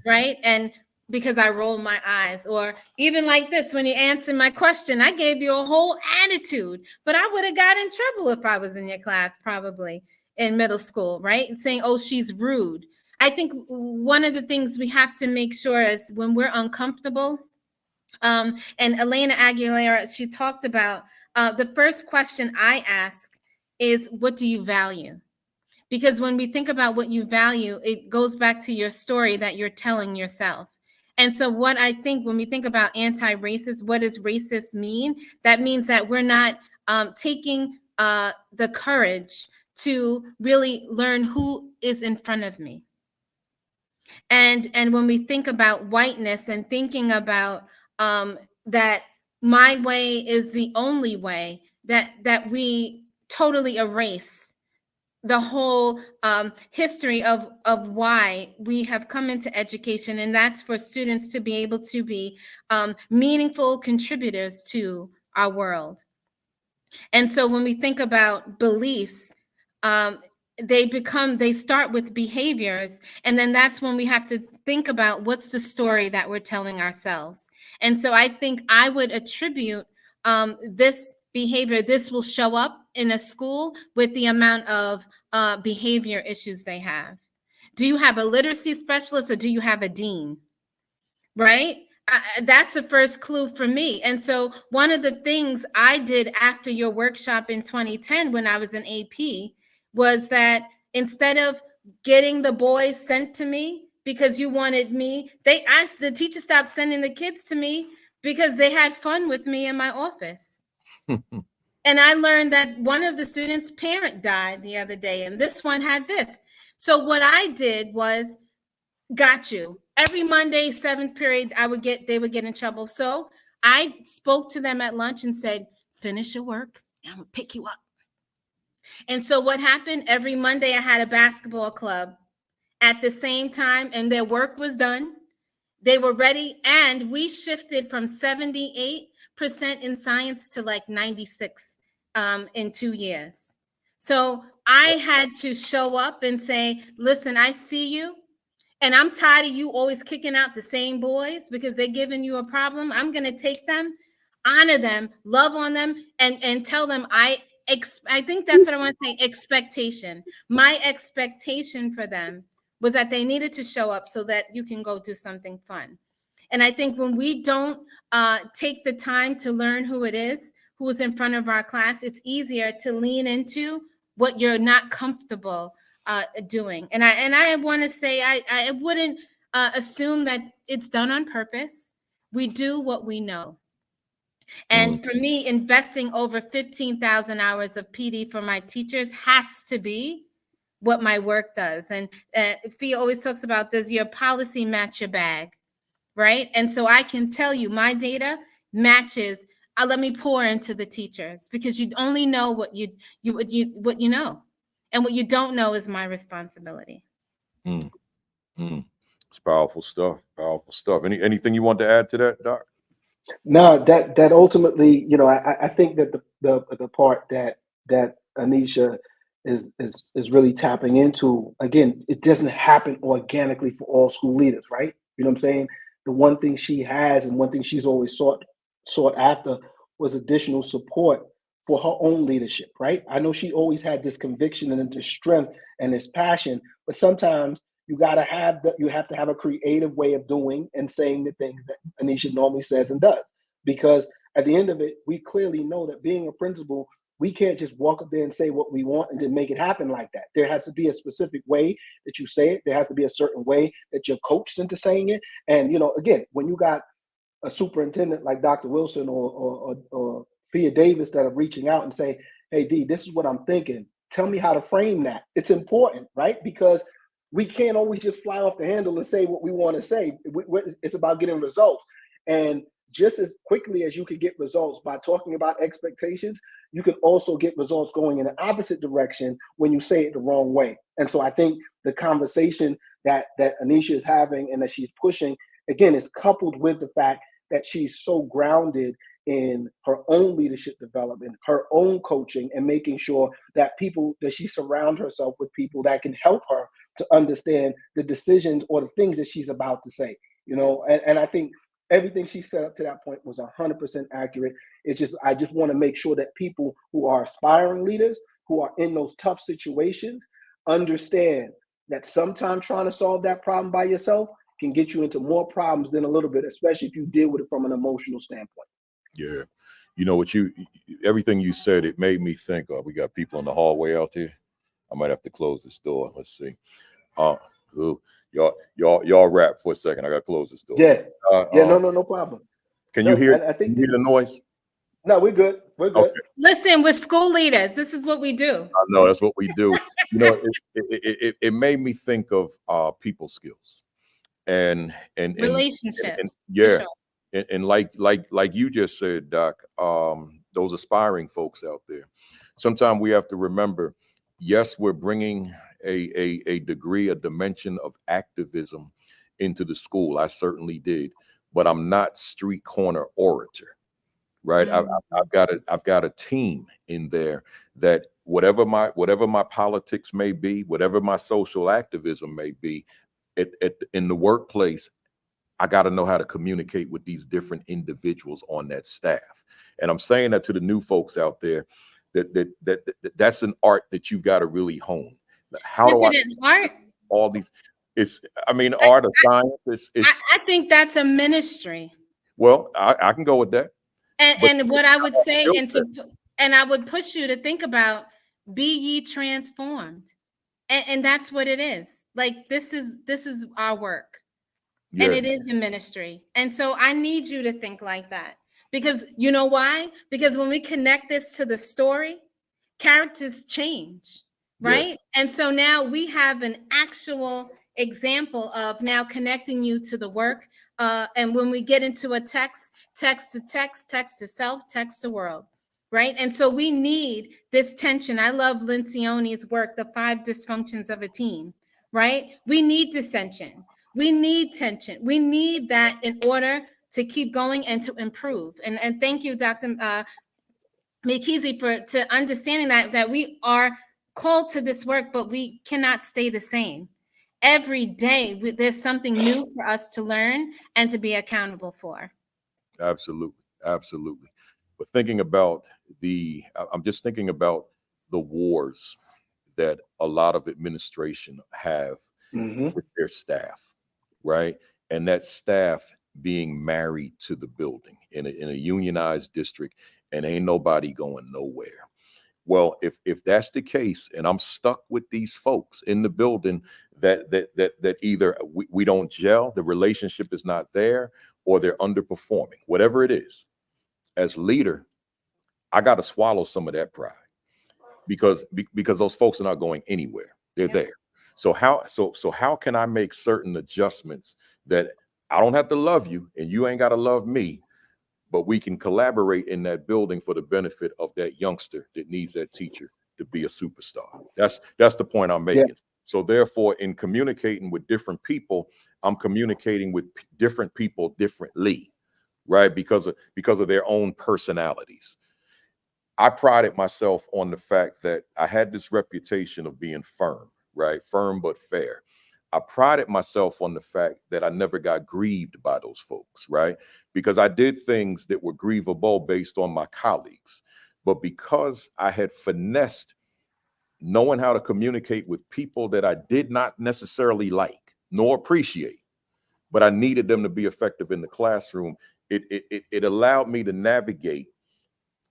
right? And because I roll my eyes, or even like this, when you answer my question, I gave you a whole attitude, but I would have got in trouble if I was in your class, probably in middle school, right? And saying, oh, she's rude. I think one of the things we have to make sure is, when we're uncomfortable, and Elena Aguilera, she talked about, the first question I ask is, what do you value? Because when we think about what you value, it goes back to your story that you're telling yourself. And so what I think, when we think about anti-racist, what does racist mean? That means that we're not taking the courage to really learn who is in front of me. And when we think about whiteness and thinking about that my way is the only way, that we totally erase the whole history of why we have come into education, and that's for students to be able to be meaningful contributors to our world. And so when we think about beliefs, they start with behaviors, and then that's when we have to think about, what's the story that we're telling ourselves. And so I think I would attribute this behavior, this will show up in a school with the amount of behavior issues they have. Do you have a literacy specialist, or do you have a dean? right? That's the first clue for me. And so one of the things I did after your workshop in 2010 when I was in AP was that instead of getting the boys sent to me because you wanted me, they asked the teacher stopped sending the kids to me because they had fun with me in my office. And I learned that one of the students' parent died the other day, and this one had this. So what I did was, got you. Every Monday, 7th period, they would get in trouble. So I spoke to them at lunch and said, finish your work, and I'm gonna pick you up. And so what happened? Every Monday, I had a basketball club at the same time, and their work was done. They were ready, and we shifted from 78% in science to like 96 in 2 years. So I had to show up and say, listen, I see you, and I'm tired of you always kicking out the same boys because they're giving you a problem. I'm going to take them, honor them, love on them, and tell them I think that's what I want to say, expectation. My expectation for them was that they needed to show up so that you can go do something fun. And I think when we don't take the time to learn who it is, who is in front of our class, it's easier to lean into what you're not comfortable doing. And I want to say I wouldn't assume that it's done on purpose. We do what we know. And for me, investing over 15,000 hours of PD for my teachers has to be what my work does. And Fee always talks about, does your policy match your bag? Right? And so I can tell you my data matches. Let me pour into the teachers, because you only know what you know, and what you don't know is my responsibility. It's powerful stuff. Powerful stuff. Anything you want to add to that, Doc? No, that ultimately, I think that the part that Aneesha is really tapping into, again, it doesn't happen organically for all school leaders, right? You know what I'm saying? The one thing she has, and one thing she's always sought after, was additional support for her own leadership, right? I know she always had this conviction and this strength and this passion, but sometimes you have to have a creative way of doing and saying the things that Aneesha normally says and does. Because at the end of it, we clearly know that being a principal, we can't just walk up there and say what we want and then make it happen like that. There has to be a specific way that you say it. There has to be a certain way that you're coached into saying it. And, again, when you got a superintendent like Dr. Wilson or Fia Davis that are reaching out and say, hey, D, this is what I'm thinking. Tell me how to frame that. It's important, right? Because we can't always just fly off the handle and say what we want to say. It's about getting results. And just as quickly as you can get results by talking about expectations, you can also get results going in the opposite direction when you say it the wrong way. And so I think the conversation that Aneesha is having and that she's pushing, again, is coupled with the fact that she's so grounded in her own leadership development, her own coaching, and making sure that she surrounds herself with people that can help her to understand the decisions or the things that she's about to say, and I think everything she said up to that point was 100% accurate. I just want to make sure that people who are aspiring leaders, who are in those tough situations, understand that sometimes trying to solve that problem by yourself can get you into more problems than a little bit, especially if you deal with it from an emotional standpoint. Yeah. Everything you said, it made me think, we got people in the hallway out there. I might have to close this door. Let's see. Y'all rap for a second. I got to close this door. Yeah. No problem. Can you hear? I think you hear the noise. No, we're good. We're good. Okay. Listen, we're school leaders. This is what we do. I know that's what we do. It made me think of people skills and relationships. Yeah. Sure. And like you just said, Doc, those aspiring folks out there, sometimes we have to remember, yes, we're bringing a degree, a dimension of activism into the school. I certainly did, but I'm not street corner orator, right? Mm-hmm. I've got a team in there that whatever my politics may be, whatever my social activism may be, in the workplace, I got to know how to communicate with these different individuals on that staff. And I'm saying that to the new folks out there, that's an art that you've got to really hone. How do I art? All these? I mean, art or science. I think that's a ministry. Well, I can go with that. And what I would say, and I would push you to think about, be ye transformed. And that's what it is. Like, this is our work. Yeah. And it is a ministry. And so I need you to think like that. Because you know why? Because when we connect this to the story, characters change, right? Yeah. And so now we have an actual example of now connecting you to the work. And when we get into a text to text, text to self, text to world, right? And so we need this tension. I love Lencioni's work, The 5 Dysfunctions of a Team, right? We need dissension. We need tension. We need that in order to keep going and to improve. And thank you, Dr. McKesey, to understanding that we are called to this work, but we cannot stay the same. Every day, there's something new for us to learn and to be accountable for. Absolutely, absolutely. But I'm just thinking about the wars that a lot of administration have with their staff, right? And that staff being married to the building in a unionized district, and ain't nobody going nowhere. Well, if that's the case, and I'm stuck with these folks in the building that either we don't gel, the relationship is not there, or they're underperforming, whatever it is, as leader, I got to swallow some of that pride because those folks are not going anywhere. They're there. So how can I make certain adjustments that I don't have to love you and you ain't got to love me, but we can collaborate in that building for the benefit of that youngster that needs that teacher to be a superstar. That's the point I'm making. Yeah. So therefore, in communicating with different people, I'm communicating with different people differently, right? Because of their own personalities. I prided myself on the fact that I had this reputation of being firm, right? Firm but fair. I prided myself on the fact that I never got grieved by those folks, right? Because I did things that were grievable based on my colleagues. But because I had finessed knowing how to communicate with people that I did not necessarily like nor appreciate, but I needed them to be effective in the classroom, it allowed me to navigate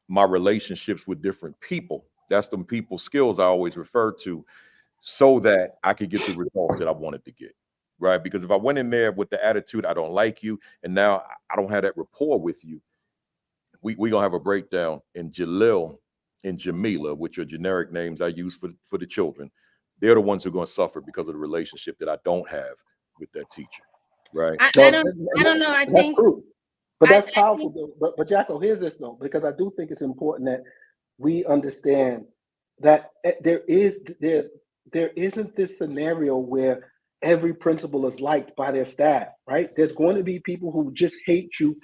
my relationships with different people. That's the people skills I always refer to, so that I could get the results that I wanted to get, right? Because if I went in there with the attitude, I don't like you, and now I don't have that rapport with you, we gonna have a breakdown. And Jalil and Jamila, which are generic names I use for the children, they're the ones who are gonna suffer because of the relationship that I don't have with that teacher, right? I don't know. I think true. But that's powerful, though. But Jacko, here's this though, because I do think it's important that we understand that there isn't this scenario where every principal is liked by their staff, right? There's going to be people who just hate you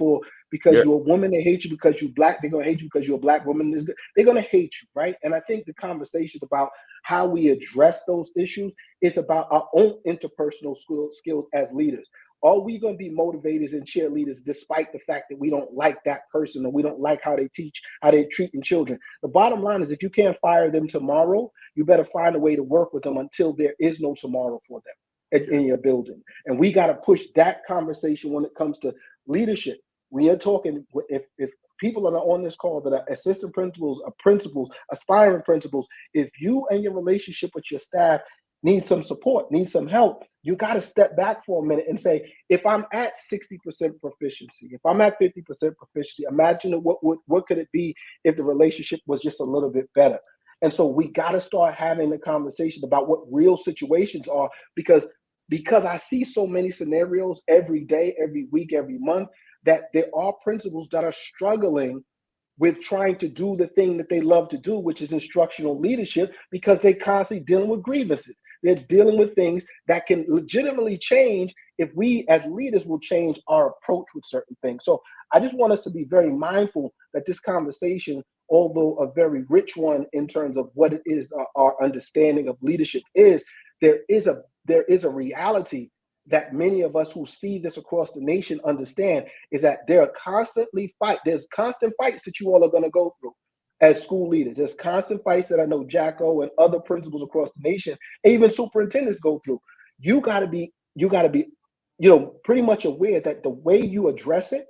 because you're a woman. They hate you because you're Black. They're going to hate you because you're a Black woman. They're going to hate you, right? And I think the conversation about how we address those issues is about our own interpersonal skills as leaders. Are we going to be motivators and cheerleaders despite the fact that we don't like that person or we don't like how they teach, how they're treating children? The bottom line is, if you can't fire them tomorrow, you better find a way to work with them until there is no tomorrow for them in your building. And we got to push that conversation when it comes to leadership. We are talking, if people are on this call that are assistant principals, aspiring principals, if you and your relationship with your staff need some support, need some help, you got to step back for a minute and say, if I'm at 60% proficiency, if I'm at 50% proficiency, imagine what could it be if the relationship was just a little bit better. And so we got to start having the conversation about what real situations are, because I see so many scenarios every day, every week, every month, that there are principals that are struggling with trying to do the thing that they love to do, which is instructional leadership, because they're constantly dealing with grievances. They're dealing with things that can legitimately change if we as leaders will change our approach with certain things. So I just want us to be very mindful that this conversation, although a very rich one in terms of what it is our understanding of leadership is, there is a reality that many of us who see this across the nation understand, is that there's constant fights that you all are going to go through as school leaders. There's constant fights that I know Jacko and other principals across the nation, and even superintendents go through. you got to be, pretty much aware that the way you address it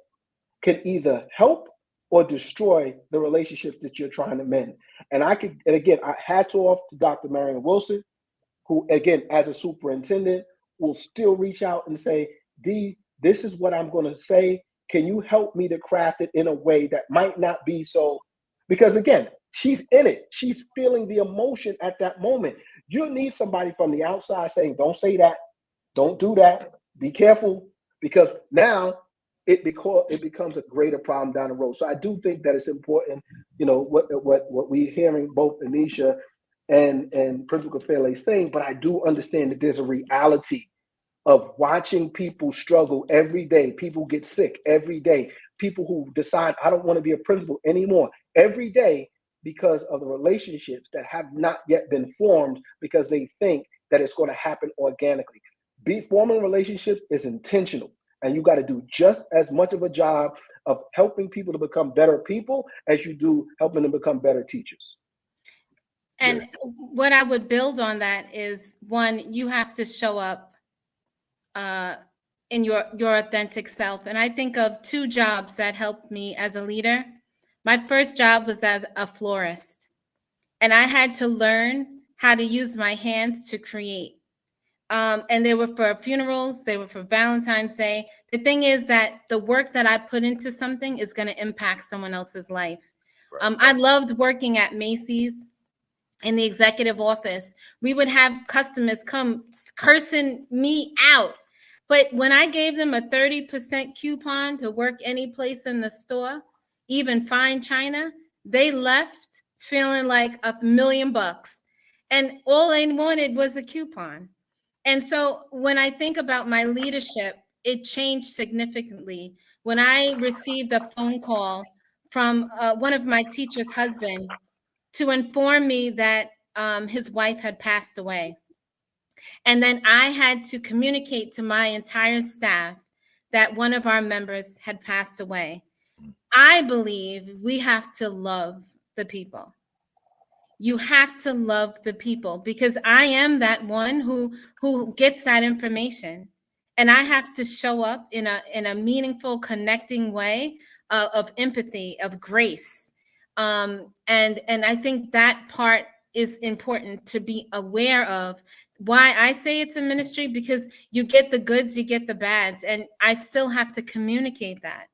can either help or destroy the relationships that you're trying to mend. And again, I hats off to Dr. Marion Wilson, who, again, as a superintendent, will still reach out and say, D, this is what I'm going to say. Can you help me to craft it in a way that might not be so? Because again, she's in it. She's feeling the emotion at that moment. You need somebody from the outside saying, don't say that. Don't do that. Be careful. Because now it becomes a greater problem down the road. So I do think that it's important, what we're hearing both Aneesha and Principal Kafele saying, but I do understand that there's a reality of watching people struggle every day. People get sick every day. People who decide, I don't want to be a principal anymore every day because of the relationships that have not yet been formed because they think that it's going to happen organically. Forming relationships is intentional, and you got to do just as much of a job of helping people to become better people as you do helping them become better teachers. And what I would build on that is, one, you have to show up in your authentic self. And I think of 2 jobs that helped me as a leader. My first job was as a florist, and I had to learn how to use my hands to create. And they were for funerals, they were for Valentine's Day. The thing is that the work that I put into something is going to impact someone else's life. Right. I loved working at Macy's in the executive office. We would have customers come cursing me out. But when I gave them a 30% coupon to work any place in the store, even fine china, they left feeling like $1 million. And all they wanted was a coupon. And so when I think about my leadership, it changed significantly. When I received a phone call from one of my teacher's husband to inform me that his wife had passed away. And then I had to communicate to my entire staff that one of our members had passed away. I believe we have to love the people. You have to love the people, because I am that one who gets that information, and I have to show up in a meaningful, connecting way of empathy, of grace, and I think that part is important to be aware of. Why I say it's a ministry, because you get the goods, you get the bads, and I still have to communicate that.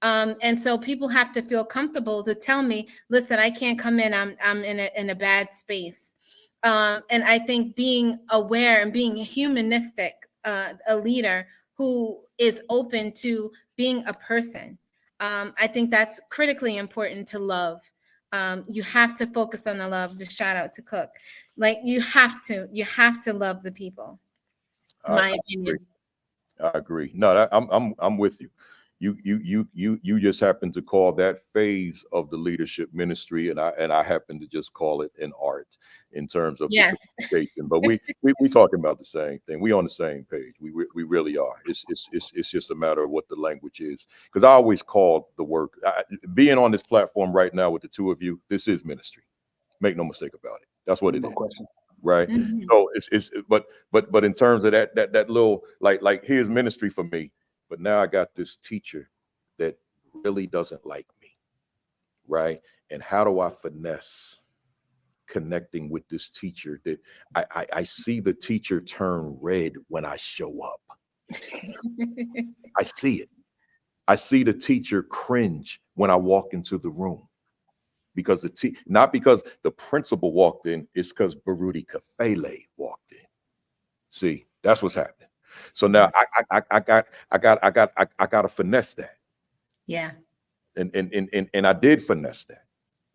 And so people have to feel comfortable to tell me, listen, I can't come in. I'm in a bad space. And I think being aware and being humanistic, a leader who is open to being a person, I think that's critically important to love. You have to focus on the love. The shout out to Cook. Like you have to love the people. My opinion. I agree. No, I'm with you. You just happen to call that phase of the leadership ministry, and I happen to just call it an art in terms of communication. But we talking about the same thing. We on the same page. We really are. It's just a matter of what the language is. Because I always call the work being on this platform right now with the 2 of you. This is ministry. Make no mistake about it. That's what it is. Question. Right. Mm-hmm. So but in terms of that little like here's ministry for me. But now I got this teacher that really doesn't like me, right? And how do I finesse connecting with this teacher that I see the teacher turn red when I show up? I see it. I see the teacher cringe when I walk into the room because not because the principal walked in, it's because Baruti Kafele walked in. See, that's what's happening. So now I got to finesse that. Yeah. And I did finesse that,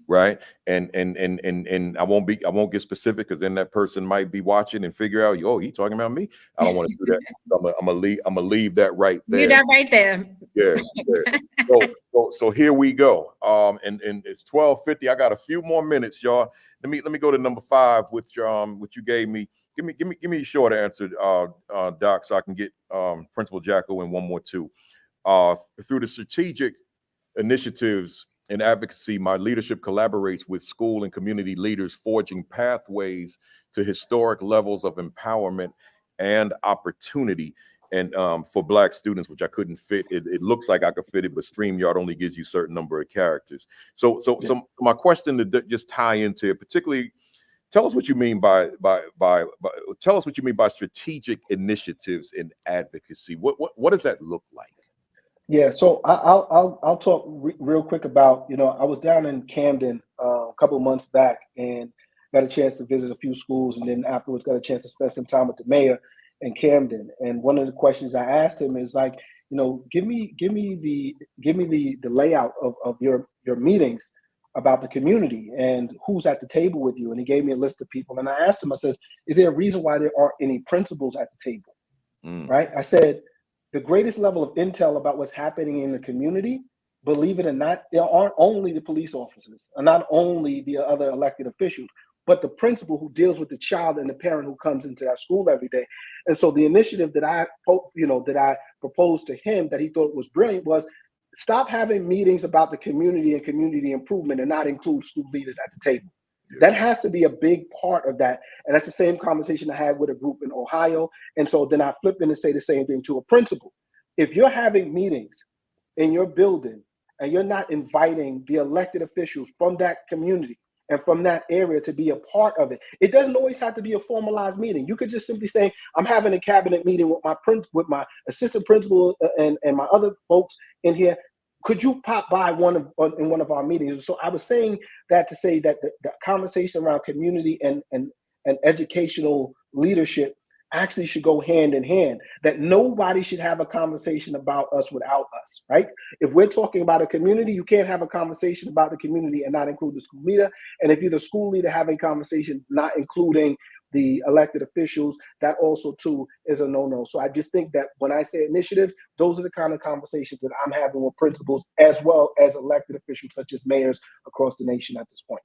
right? And I won't get specific because then that person might be watching and figure out, oh, you talking about me? I don't want to do that. I'm gonna leave that right there. Leave that right there. Yeah. So here we go. And it's 12:50. I got a few more minutes, y'all. Let me go to number 5 with what you gave me. Give me a short answer, Doc, so I can get Principal Jacko in one more too. Through the strategic initiatives and advocacy, my leadership collaborates with school and community leaders, forging pathways to historic levels of empowerment and opportunity. And for Black students, which I couldn't fit, it looks like I could fit it, but StreamYard only gives you a certain number of characters. So my question to just tie into it, particularly, tell us what you mean by tell us what you mean by strategic initiatives in advocacy. What does that look like? Yeah, so I'll talk real quick about, I was down in Camden a couple of months back and got a chance to visit a few schools, and then afterwards got a chance to spend some time with the mayor in Camden. And one of the questions I asked him is like, give me the layout of your meetings about the community and who's at the table with you. And he gave me a list of people. And I asked him, I said, is there a reason why there aren't any principals at the table? Right? I said, the greatest level of intel about what's happening in the community, believe it or not, there aren't only the police officers, and not only the other elected officials, but the principal who deals with the child and the parent who comes into our school every day. And so the initiative that I proposed to him that he thought was brilliant was stop having meetings about the community and community improvement and not include school leaders at the table. Yeah. That has to be a big part of that. And that's the same conversation I had with a group in Ohio. And so then I flip in and say the same thing to a principal. If you're having meetings in your building and you're not inviting the elected officials from that community and from that area to be a part of it, it doesn't always have to be a formalized meeting. You could just simply say, I'm having a cabinet meeting with my assistant principal and my other folks in here. Could you pop by in one of our meetings? So I was saying that to say that the conversation around community and educational leadership actually should go hand in hand, that nobody should have a conversation about us without us, right? If we're talking about a community, you can't have a conversation about the community and not include the school leader. And if you're the school leader having conversation, not including the elected officials, that also too is a no-no. So I just think that when I say initiative, those are the kind of conversations that I'm having with principals as well as elected officials such as mayors across the nation at this point.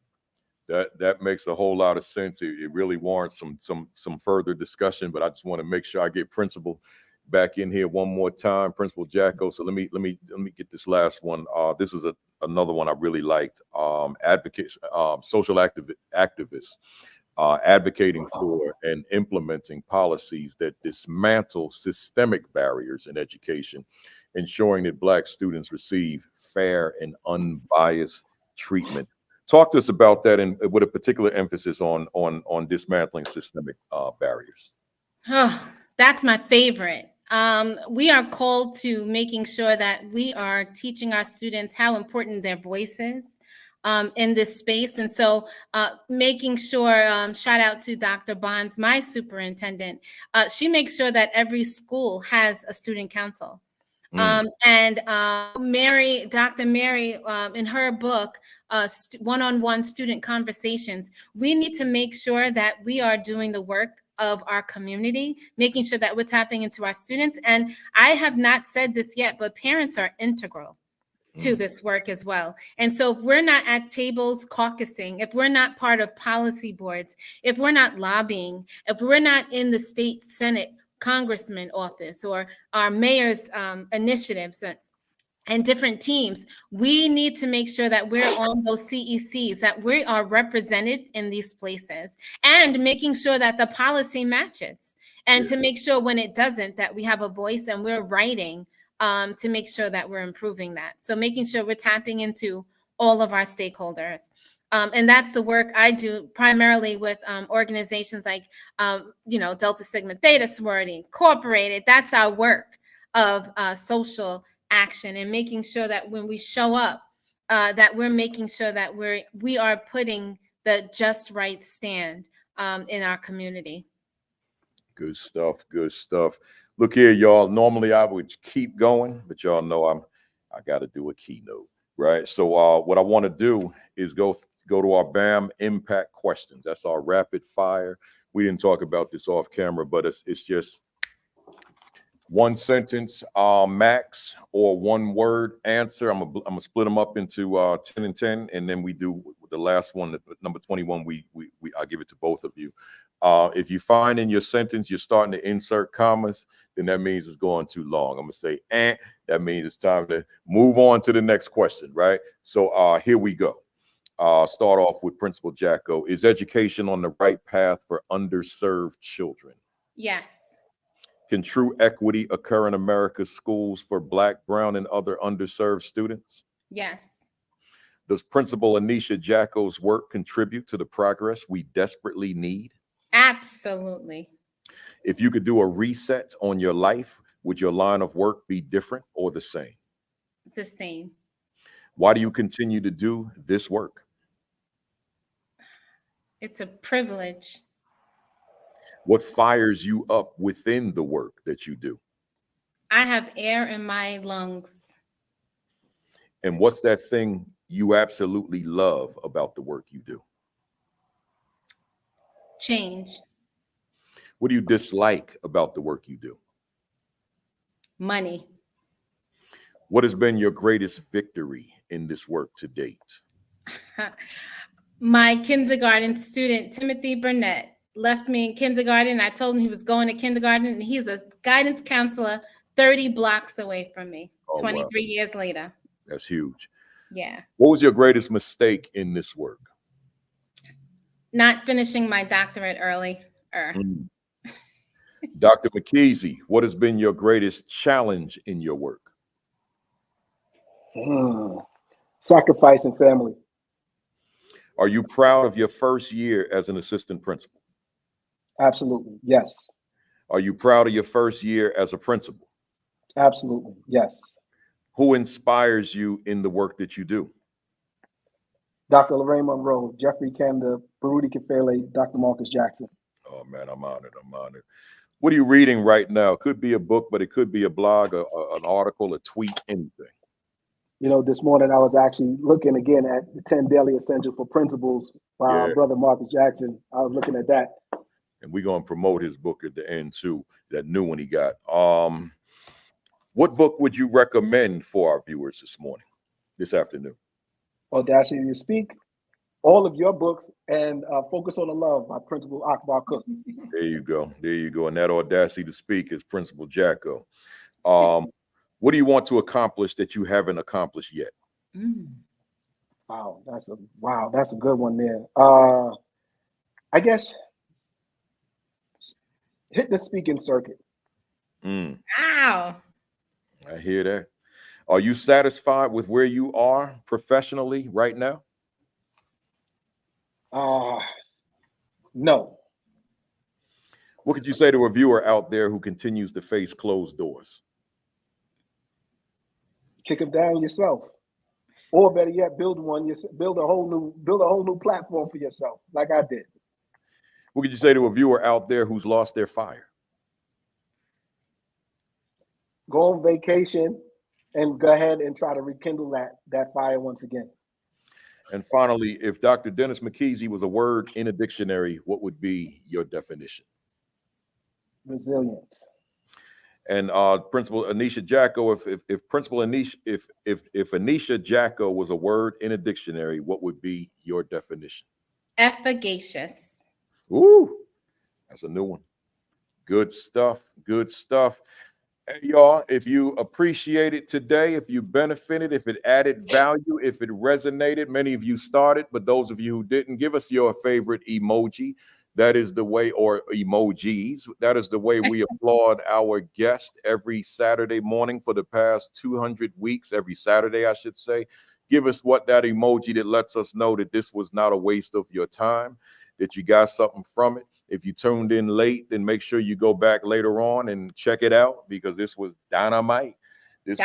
That makes a whole lot of sense. It really warrants some further discussion, but I just want to make sure I get Principal back in here one more time, Principal Jacko. So let me get this last one. This is another one I really liked. Advocates, social activists, advocating for and implementing policies that dismantle systemic barriers in education, ensuring that Black students receive fair and unbiased treatment. Talk to us about that, and with a particular emphasis on dismantling systemic barriers. Oh, that's my favorite. We are called to making sure that we are teaching our students how important their voice is in this space. And so making sure, shout out to Dr. Bonds, my superintendent, she makes sure that every school has a student council. And Dr. Mary, in her book, one-on-one student conversations, we need to make sure that we are doing the work of our community, making sure that we're tapping into our students. And I have not said this yet, but parents are integral to this work as well. And so if we're not at tables caucusing, if we're not part of policy boards, if we're not lobbying, if we're not in the state Senate congressman office or our mayor's initiatives and different teams, we need to make sure that we're on those CECs, that we are represented in these places, and making sure that the policy matches, and to make sure when it doesn't, that we have a voice and we're writing to make sure that we're improving that. So making sure we're tapping into all of our stakeholders. And that's the work I do primarily with organizations like, Delta Sigma Theta Sorority Incorporated. That's our work of social action, and making sure that when we show up, that we're making sure that we are putting the just right stand in our community. Good stuff. Good stuff. Look here, y'all. Normally I would keep going, but y'all know I got to do a keynote, right? So what I want to do is go to our BAM impact questions. That's our rapid fire. We didn't talk about this off camera, but it's just one sentence max or one word answer. I'm gonna split them up into 10 and 10, and then we do the last one, number 21. I'll give it to both of you. If you find in your sentence you're starting to insert commas, then that means it's going too long. I'm gonna say that means it's time to move on to the next question, right? So here we go. Start off with Principal Jacko. Is education on the right path for underserved children? Yes. Can true equity occur in America's schools for Black, brown, and other underserved students? Yes. Does Principal Aneesha Jacko's work contribute to the progress we desperately need? Absolutely. If you could do a reset on your life, would your line of work be different or the same? The same. Why do you continue to do this work? It's a privilege. What fires you up within the work that you do? I have air in my lungs. And what's that thing you absolutely love about the work you do? Change. What do you dislike about the work you do? Money. What has been your greatest victory in this work to date? My kindergarten student, Timothy Burnett, left me in kindergarten. I told him he was going to kindergarten, and he's a guidance counselor 30 blocks away from me. Oh, 23 wow. years later. That's huge. Yeah. What was your greatest mistake in this work? Not finishing my doctorate early. Dr. McKesey, what has been your greatest challenge in your work? Sacrificing family. Are you proud of your first year as an assistant principal? Absolutely, yes. Are you proud of your first year as a principal? Absolutely, yes. Who inspires you in the work that you do? Dr. Lorraine Monroe, Jeffrey Camden, Principal Kafele, Dr. Marcus Jackson. Oh man, I'm honored. I'm honored. What are you reading right now? It could be a book, but it could be a blog, an article, a tweet, anything. You know, this morning I was actually looking again at the 10 Daily Essentials for Principals by our brother Marcus Jackson. I was looking at that. And we're going to promote his book at the end too, that new one he got. What book would you recommend for our viewers this afternoon? Audacity to Speak, all of your books, and Focus on the Love by Principal Akbar Cook. There you go. There you go. And that Audacity to Speak is Principal Jacko. What do you want to accomplish that you haven't accomplished yet? Wow, that's a good one there. I guess hit the speaking circuit. Wow. I hear that. Are you satisfied with where you are professionally right now? No. What could you say to a viewer out there who continues to face closed doors? Kick them down yourself, or better yet, build a whole new platform for yourself, like I did. What could you say to a viewer out there who's lost their fire? Go on vacation and go ahead and try to rekindle that fire once again. And finally, if Dr. Dennis McKesey was a word in a dictionary, what would be your definition? Resilient. And Principal Aneesha Jacko, if Principal Aneesha, if Aneesha Jacko was a word in a dictionary, what would be your definition? Efficacious. Ooh, that's a new one. Good stuff. Good stuff. Hey, y'all, if you appreciated today, if you benefited, if it added value, if it resonated, many of you started, but those of you who didn't, give us your favorite emoji. That is the way, or emojis. That is the way we applaud our guests every Saturday morning for the past 200 weeks, every Saturday, I should say. Give us that emoji that lets us know that this was not a waste of your time, that you got something from it. If you tuned in late, then make sure you go back later on and check it out, because this was dynamite. This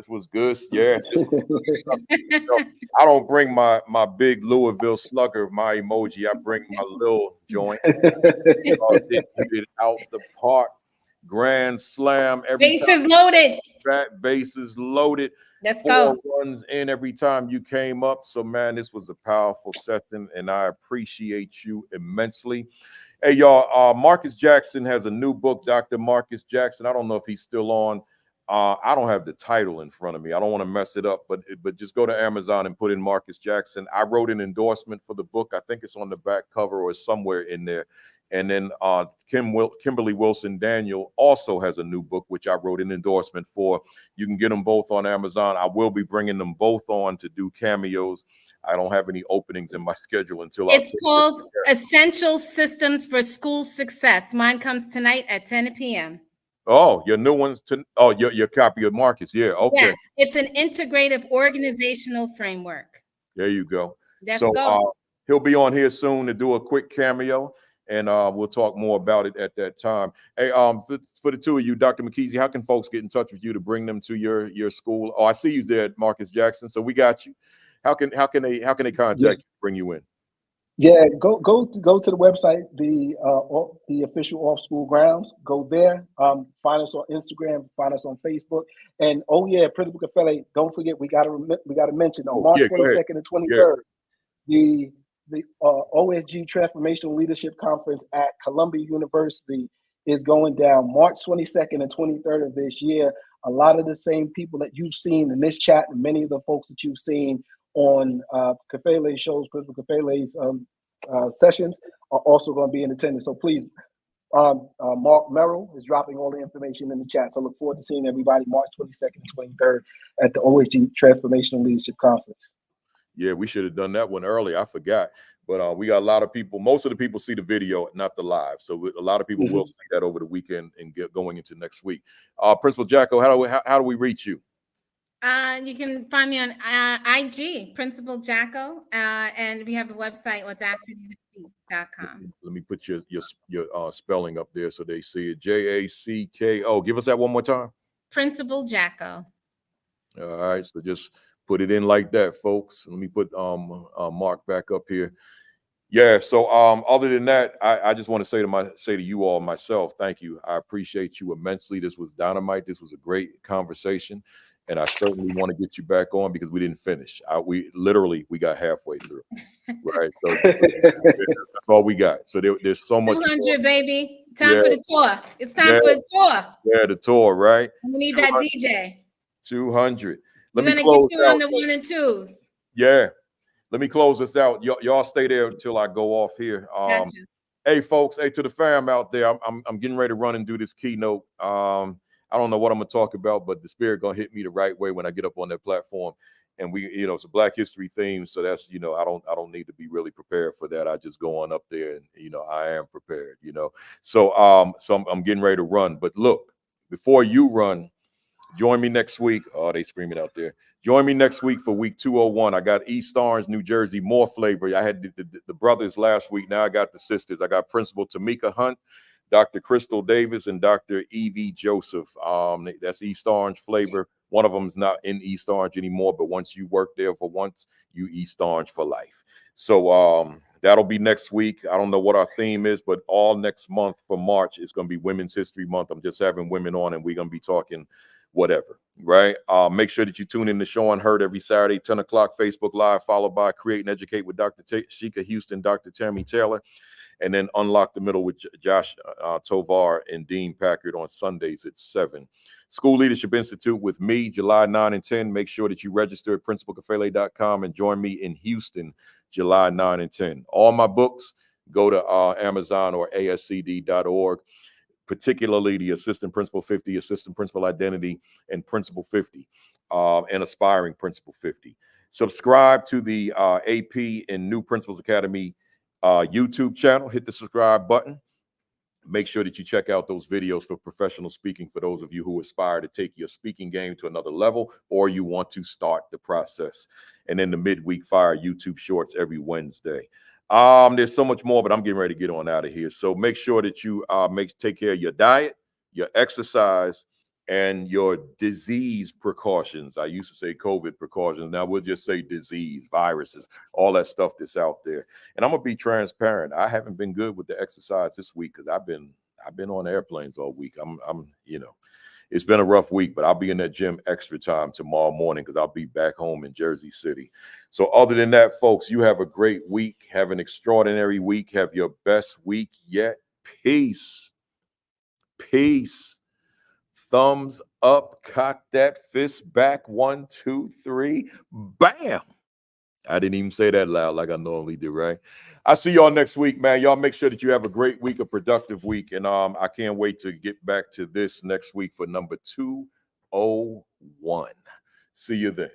was good. Yeah. I don't bring my big Louisville Slugger, my emoji. I bring my little joint. Hit it out the park. Grand slam. Bases loaded. Bases loaded. Let's go. 4 runs in every time you came up. So, man, this was a powerful session, and I appreciate you immensely. Hey, y'all, Marcus Jackson has a new book, Dr. Marcus Jackson. I don't know if he's still on. I don't have the title in front of me. I don't want to mess it up, but just go to Amazon and put in Marcus Jackson. I wrote an endorsement for the book. I think it's on the back cover or somewhere in there. And then Kimberly Wilson Daniel also has a new book, which I wrote an endorsement for. You can get them both on Amazon. I will be bringing them both on to do cameos. I don't have any openings in my schedule until it's called Essential Systems for School Success. Mine comes tonight at 10 p.m. Oh, your new ones your copy of Marcus. Yeah, okay. Yes, it's an integrative organizational framework. There you go. Let's go. He'll be on here soon to do a quick cameo, and we'll talk more about it at that time. Hey, for the two of you, Dr. McKesey, how can folks get in touch with you to bring them to your school? Oh, I see you there, Marcus Jackson. So we got you. How can they contact you, bring you in? Yeah, go to the website, the official Off School Grounds. Go there. Find us on Instagram. Find us on Facebook. And Principal Kafele. Don't forget, we gotta mention on March 22nd and 23rd, the OSG Transformational Leadership Conference at Columbia University is going down March 22nd and 23rd of this year. A lot of the same people that you've seen in this chat and many of the folks that you've seen on Kafele's shows, Principal Kafele's sessions are also going to be in attendance. So please, Mark Merrill is dropping all the information in the chat. So look forward to seeing everybody March 22nd and 23rd at the OSG Transformational Leadership Conference. Yeah, we should have done that one early. I forgot. But we got a lot of people. Most of the people see the video, not the live. So a lot of people will see that over the weekend and get going into next week. Principal Jacko, how do we reach you? You can find me on IG, Principal Jacko, and we have a website, audacitytospeak.com. Let me put your spelling up there so they see it. Jacko. Give us that one more time. Principal Jacko. All right, so just put it in like that, folks. Let me put Mark back up here. Yeah. So other than that, I just want to say to you all myself, thank you. I appreciate you immensely. This was dynamite. This was a great conversation. And I certainly want to get you back on because we didn't finish. We got halfway through, right? So that's all we got. So there's so much. 200, baby. Time for the tour. It's time for the tour. Yeah, the tour, right? We need that DJ. 200. We're going to get you on the 1 and 2s. Yeah. Let me close this out. Y'all stay there until I go off here. Gotcha. Hey, folks. Hey, to the fam out there, I'm getting ready to run and do this keynote. I don't know what I'm gonna talk about, but the spirit gonna hit me the right way when I get up on that platform. And it's a Black History theme, so that's I don't need to be really prepared for that. I just go on up there, and I am prepared. So I'm getting ready to run. But look, before you run, join me next week. Oh, they screaming out there. Join me next week for week 201. I got East Orange, New Jersey, more flavor. I had the brothers last week. Now I got the sisters. I got Principal Tamika Hunt, Dr. Crystal Davis, and Dr. Evie Joseph. That's East Orange flavor. One of them is not in East Orange anymore, but once you work there for once, you East Orange for life. So that'll be next week. I don't know what our theme is, but all next month for March is going to be Women's History Month. I'm just having women on, and we're going to be talking whatever, right? Make sure that you tune in to Show Unheard every Saturday, 10 o'clock, Facebook Live, followed by Create and Educate with Dr. Sheikah Houston, Dr. Tammy Taylor. And then Unlock the Middle with Josh Tovar and Dean Packard on Sundays at 7. School Leadership Institute with me, July 9 and 10. Make sure that you register at principalkafele.com and join me in Houston, July 9 and 10. All my books, go to Amazon or ascd.org, particularly the Assistant Principal 50, Assistant Principal Identity, and Principal 50, and Aspiring Principal 50. Subscribe to the AP and New Principals Academy YouTube channel. Hit the subscribe button. Make sure that you check out those videos for professional speaking for those of you who aspire to take your speaking game to another level, or you want to start the process. And then the midweek fire YouTube shorts every Wednesday. There's so much more, but I'm getting ready to get on out of here. So make sure that you take care of your diet, your exercise, and your disease precautions. I used to say COVID precautions. Now we'll just say disease, viruses, all that stuff that's out there. And I'm gonna be transparent. I haven't been good with the exercise this week because I've been on airplanes all week. It's been a rough week, but I'll be in that gym extra time tomorrow morning because I'll be back home in Jersey City. So other than that, folks, you have a great week. Have an extraordinary week. Have your best week yet. Peace. Peace. Thumbs up, cock that fist back. 1, 2, 3. Bam. I didn't even say that loud like I normally do, right? I see y'all next week, man. Y'all make sure that you have a great week, a productive week. And I can't wait to get back to this next week for number 201. See you then.